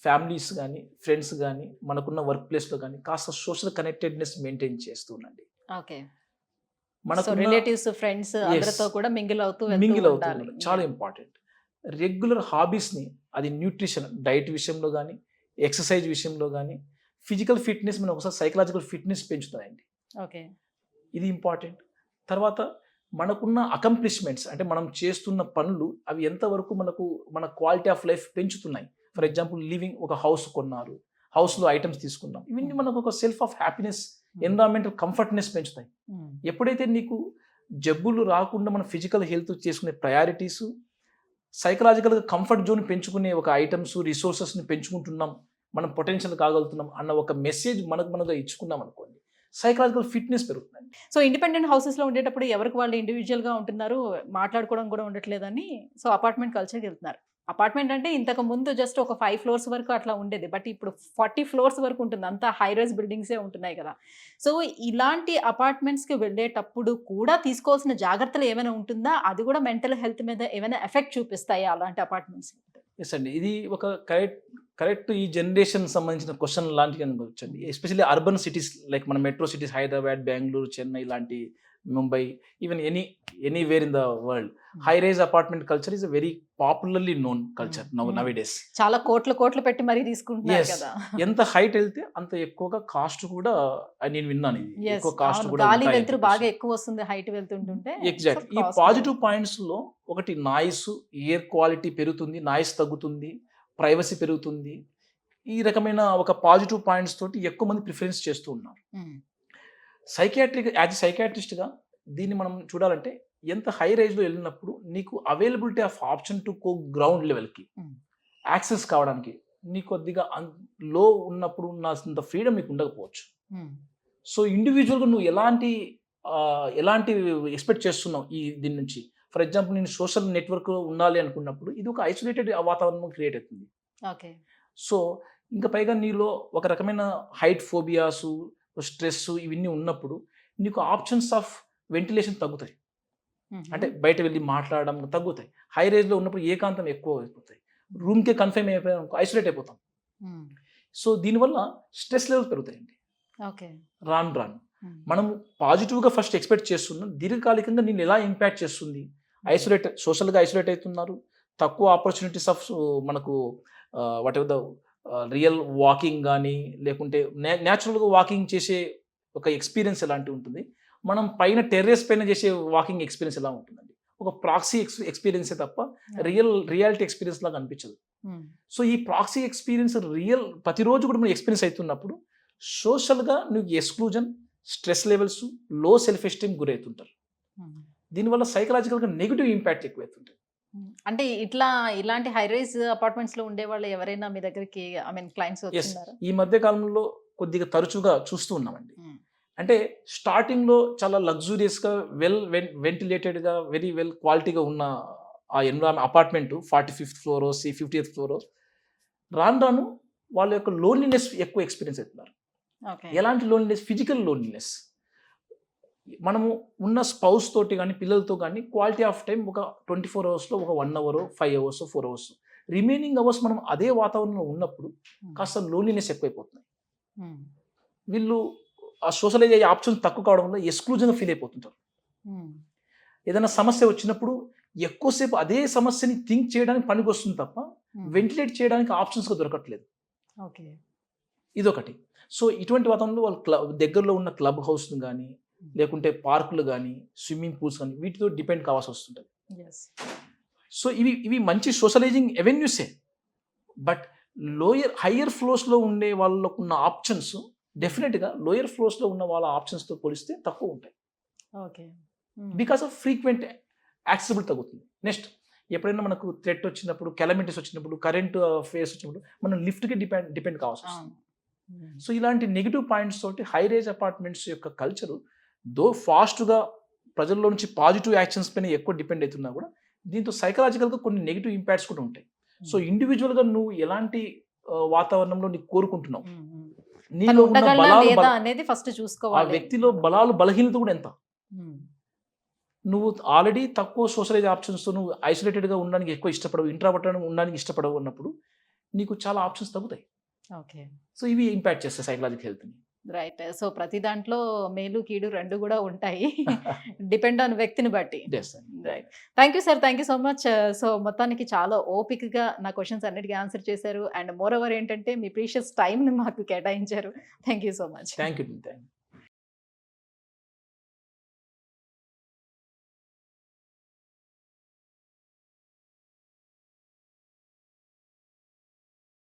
ఫ్యామిలీస్ గానీ, ఫ్రెండ్స్ గానీ, మనకున్న వర్క్ ప్లేస్‌లో గానీ కాస్త సోషల్ కనెక్టెడ్‌నెస్ మెయింటైన్ చేస్తూ ఉండండి. ఓకే. సో మనకున్న రిలేటివ్స్, ఫ్రెండ్స్ అందరితో కూడా మింగిల్ అవుతూ వెళ్తూ ఉండాలి. చాలా ఇంపార్టెంట్. రెగ్యులర్ హాబీస్‌ని అది న్యూట్రిషన్, డైట్ విషయంలో గానీ, ఎక్సర్సైజ్ విషయంలో గానీ, ఫిజికల్ ఫిట్‌నెస్ మనం ఒకసారి సైకలాజికల్ ఫిట్‌నెస్ పెంచుతాయండి. ఓకే. ఇది ఇంపార్టెంట్. తర్వాత మనకున్న అకంప్లిష్మెంట్స్ అంటే మనం చేస్తున్న పనులు అవి ఎంతవరకు మన క్వాలిటీ ఆఫ్ లైఫ్ పెంచుతున్నాయి. ఫర్ ఎగ్జాంపుల్ లివింగ్ ఒక హౌస్ కొన్నారు, హౌస్‌లో ఐటమ్స్ తీసుకున్నాం. ఇవన్నీ మనకు ఒక self of happiness, environmental comfortness పెంచుతాయి. ఎప్పుడైతే నీకు జబ్బులు రాకుండా మన ఫిజికల్ హెల్త్ చేసుకునే ప్రయారిటీస్, సైకలాజికల్‌గా కంఫర్ట్ జోన్ పెంచుకునే ఒక ఐటమ్స్, రిసోర్సెస్‌ని పెంచుకుంటున్నాం, మనం పొటెన్షియల్ కాగలుగుతున్నాం అన్న ఒక మెసేజ్ మనగా ఇచ్చుకున్నాం అనుకోండి, సైకలాజికల్ ఫిట్‌నెస్ పెరుగుతుందండి. సో ఇండిపెండెంట్ హౌసెస్‌లో ఉండేటప్పుడు ఎవరికి వాళ్ళు ఇండివిడ్యువల్‌గా ఉంటున్నారు. మాట్లాడుకోవడం కూడా ఉండట్లేదని సో అపార్ట్మెంట్ కల్చర్‌కి వెళ్తున్నారు. అపార్ట్మెంట్ అంటే ఇంతకు ముందు జస్ట్ ఒక 5 ఫ్లోర్స్ వరకు అట్లా ఉండేది. బట్ ఇప్పుడు 40 ఫ్లోర్స్ వరకు ఉంటుంది. అంతా హై రైజ్ బిల్డింగ్సే ఉంటున్నాయి కదా! సో ఇలాంటి అపార్ట్మెంట్స్‌కి వెళ్ళేటప్పుడు కూడా తీసుకోవాల్సిన జాగ్రత్తలు ఏమైనా ఉంటుందా? అది కూడా మెంటల్ హెల్త్ మీద ఏమైనా ఎఫెక్ట్ చూపిస్తాయా అలాంటి అపార్ట్మెంట్స్? యెస్ అండి. ఇది ఒక కరెక్ట్ ఈ జనరేషన్ సంబంధించిన క్వెషన్ లాంటివి అనుకోవచ్చండి. ఎస్పెషల్లీ అర్బన్ సిటీస్ లైక్ మన మెట్రో సిటీస్ హైదరాబాద్, బెంగుళూరు, చెన్నై లాంటి, Mumbai, even anywhere in the world high rise apartment culture is a very popularly known culture nowadays. చాలా కోట్లు పెట్టి మరీ తీసుకుంటున్నారు కదా! ఎంత హైట్ వెళ్తే అంత ఎక్కువగా కాస్ట్ కూడా నేను విన్నాను. ఇది ఎక్కువ కాస్ట్ కూడా గాలి వెలుతురు బాగా ఎక్కువ వస్తుంది హైట్ వెళ్తుంటుంటే. ఎగ్జాక్ట్. ఈ పాజిటివ్ పాయింట్స్ లో ఒకటి నాయిస్, ఎయిర్ క్వాలిటీ పెరుగుతుంది, నాయిస్ తగ్గుతుంది, ప్రైవసీ పెరుగుతుంది. ఈ రకమైన ఒక పాజిటివ్ పాయింట్స్ తోటి ఎక్కువ మంది ప్రిఫరెన్స్ చేస్తూ ఉన్నారు. సైకాట్రిస్ట్గా దీన్ని మనం చూడాలంటే ఎంత హై రేంజ్లో వెళ్ళినప్పుడు నీకు availability of option to go ground లెవెల్కి యాక్సెస్ కావడానికి నీకు కొద్దిగా లో ఉన్నప్పుడు ఉన్నంత ఫ్రీడమ్ నీకు ఉండకపోవచ్చు. సో ఇండివిజువల్గా నువ్వు ఎలాంటి ఎక్స్పెక్ట్ చేస్తున్నావు దీని నుంచి. ఫర్ ఎగ్జాంపుల్ నేను సోషల్ నెట్వర్క్ ఉండాలి అనుకున్నప్పుడు ఇది ఒక ఐసోలేటెడ్ వాతావరణం క్రియేట్ అవుతుంది. ఓకే. సో ఇంకా పైగా నీలో ఒక రకమైన హైట్ ఫోబియాసు, స్ట్రెస్ ఇవన్నీ ఉన్నప్పుడు నీకు ఆప్షన్స్ ఆఫ్ వెంటిలేషన్ తగ్గుతాయి. అంటే బయట వెళ్ళి మాట్లాడడం తగ్గుతాయి. హై రేంజ్లో ఉన్నప్పుడు ఏకాంతం ఎక్కువ అయిపోతాయి. రూమ్కే కన్ఫైన్ అయిపోయాం, ఐసోలేట్ అయిపోతాం. సో దీనివల్ల స్ట్రెస్ లెవెల్స్ పెరుగుతాయండి. ఓకే. రాను మనం పాజిటివ్గా ఫస్ట్ ఎక్స్పెక్ట్ చేస్తున్నాం, దీర్ఘకాలికంగా నేను ఎలా ఇంపాక్ట్ చేస్తుంది. సోషల్గా ఐసోలేట్ అవుతున్నారు, తక్కువ ఆపర్చునిటీస్ ఆఫ్ మనకు what ever the real walking కానీ లేకుంటే న్యాచురల్గా వాకింగ్ చేసే ఒక ఎక్స్పీరియన్స్ ఎలాంటి ఉంటుంది, మనం పైన టెర్రస్ పైన చేసే వాకింగ్ ఎక్స్పీరియన్స్ ఎలా ఉంటుందండి. ఒక ప్రాక్సీ ఎక్స్పీరియన్సే తప్ప రియాలిటీ ఎక్స్పీరియన్స్ లాగా అనిపించదు. సో ఈ ప్రాక్సీ ఎక్స్పీరియన్స్ ప్రతిరోజు కూడా మనం ఎక్స్పీరియన్స్ అవుతున్నప్పుడు సోషల్గా నువ్వు ఎక్స్క్లూజన్, స్ట్రెస్ లెవెల్స్, లో సెల్ఫ్ ఎస్టీమ్ గురవుతుంటారు. దీనివల్ల సైకలాజికల్గా నెగిటివ్ ఇంపాక్ట్ ఎక్కువవుతుంటుంది. అంటే ఇలాంటి హై రైజ్ అపార్ట్మెంట్స్ లో ఉండే వాళ్ళు ఎవరైనా మీ దగ్గరికి క్లయింట్స్ వచ్చినారా? ఈ మధ్య కాలంలో కొద్దిగా తరచుగా చూస్తూ ఉన్నామండి. Hmm. అంటే స్టార్టింగ్లో చాలా లగ్జూరియస్గా వెంటిలేటెడ్గా వెరీ వెల్ క్వాలిటీగా ఉన్న ఆ ఎన్విరాన్మెంట్ అపార్ట్మెంట్ 45th ఫ్లోరో 50th ఫ్లోరో రాను రాను వాళ్ళ యొక్క లోన్లీనెస్ ఎక్కువ ఎక్స్పీరియన్స్ అవుతున్నారు. Okay. ఎలాంటి లోన్లీనెస్? Physical loneliness. మనము ఉన్న స్పౌస్ తోటి కానీ పిల్లలతో కానీ క్వాలిటీ ఆఫ్ టైం ఒక 24 అవర్స్లో ఒక 1 hour 5 hours 4 hours remaining hours మనం అదే వాతావరణంలో ఉన్నప్పుడు కాస్త లోన్లీనెస్ ఎక్కువైపోతున్నాయి. Hmm. వీళ్ళు ఆ సోషలైజ్ అయ్యే ఆప్షన్ తక్కువ కావడం వల్ల ఎక్స్క్లూజన్గా ఫీల్ అయిపోతుంటారు. Hmm. ఏదైనా సమస్య వచ్చినప్పుడు ఎక్కువసేపు అదే సమస్యని థింక్ చేయడానికి పనికి వస్తుంది తప్ప Hmm. వెంటిలేట్ చేయడానికి ఆప్షన్స్గా దొరకట్లేదు. Okay. ఇదొకటి. సో ఇటువంటి వాతావరణంలో వాళ్ళు దగ్గరలో ఉన్న క్లబ్ హౌస్ను కానీ లేకుంటే పార్కులు కానీ స్విమ్మింగ్ పూల్స్ కానీ వీటితో డిపెండ్ కావాల్సి వస్తుంటుంది. Yes. సో ఇవి మంచి సోషలైజింగ్ ఎవెన్యూసే. బట్ హయ్యర్ ఫ్లోస్లో ఉండే వాళ్ళకు ఉన్న ఆప్షన్స్ డెఫినెట్గా లోయర్ ఫ్లోస్లో ఉన్న వాళ్ళ ఆప్షన్స్తో పోలిస్తే తక్కువ ఉంటాయి. Okay. Hmm. Because of frequent accessible తగ్గుతుంది. నెక్స్ట్ ఎప్పుడైనా మనకు థ్రెట్ వచ్చినప్పుడు, కెలమిటీస్ వచ్చినప్పుడు, కరెంట్ ఫేస్ వచ్చినప్పుడు మనం లిఫ్ట్కి డిపెండ్ కావాల్సి వస్తుంది. Hmm. సో ఇలాంటి నెగిటివ్ పాయింట్స్ తోటి హై రేజ్ అపార్ట్మెంట్స్ యొక్క కల్చరు దో ఫాస్ట్గా ప్రజల్లో నుంచి పాజిటివ్ యాక్షన్స్ పైన ఎక్కువ డిపెండ్ అవుతున్నా కూడా దీంతో సైకలాజికల్గా కొన్ని నెగిటివ్ ఇంపాక్ట్స్ కూడా ఉంటాయి. సో ఇండివిజువల్గా నువ్వు ఎలాంటి వాతావరణంలో నీకు కోరుకుంటున్నావు, Hmm. Hmm. నీలో తను ఉన్న ఉండగలనా బలాలు లేదా అనేది ఫస్ట్ ఆ చూసుకోవాలి. వ్యక్తిలో బలాలు బలహీనత కూడా ఎంత. Hmm. నువ్వు ఆల్రెడీ తక్కువ సోషలైజ్ ఆప్షన్స్తో నువ్వు ఐసోలేటెడ్గా ఉండడానికి ఎక్కువ ఇష్టపడవు, ఇంట్రావర్టెడ్గా ఉండడానికి ఇష్టపడవు అన్నప్పుడు నీకు చాలా ఆప్షన్స్ తగ్గుతాయి. Okay. సో ఇవి ఇంపాక్ట్ చేస్తాయి సైకలాజికల్ హెల్త్ని. రైట్. సో ప్రతి దాంట్లో మేలు కీడు రెండు కూడా ఉంటాయి. డిపెండ్ ఆన్ వ్యక్తిని బట్టి. Right. Thank you sir. Thank you so much. So మొత్తానికి చాలా ఓపికగా నా క్వశ్చన్స్ అన్నిటికీ ఆన్సర్ చేశారు. అండ్ మోర్ ఓవర్ ఏంటంటే మీ ప్రీషియస్ టైంని మాకు కేటాయించారు. Thank you so much. Thank you.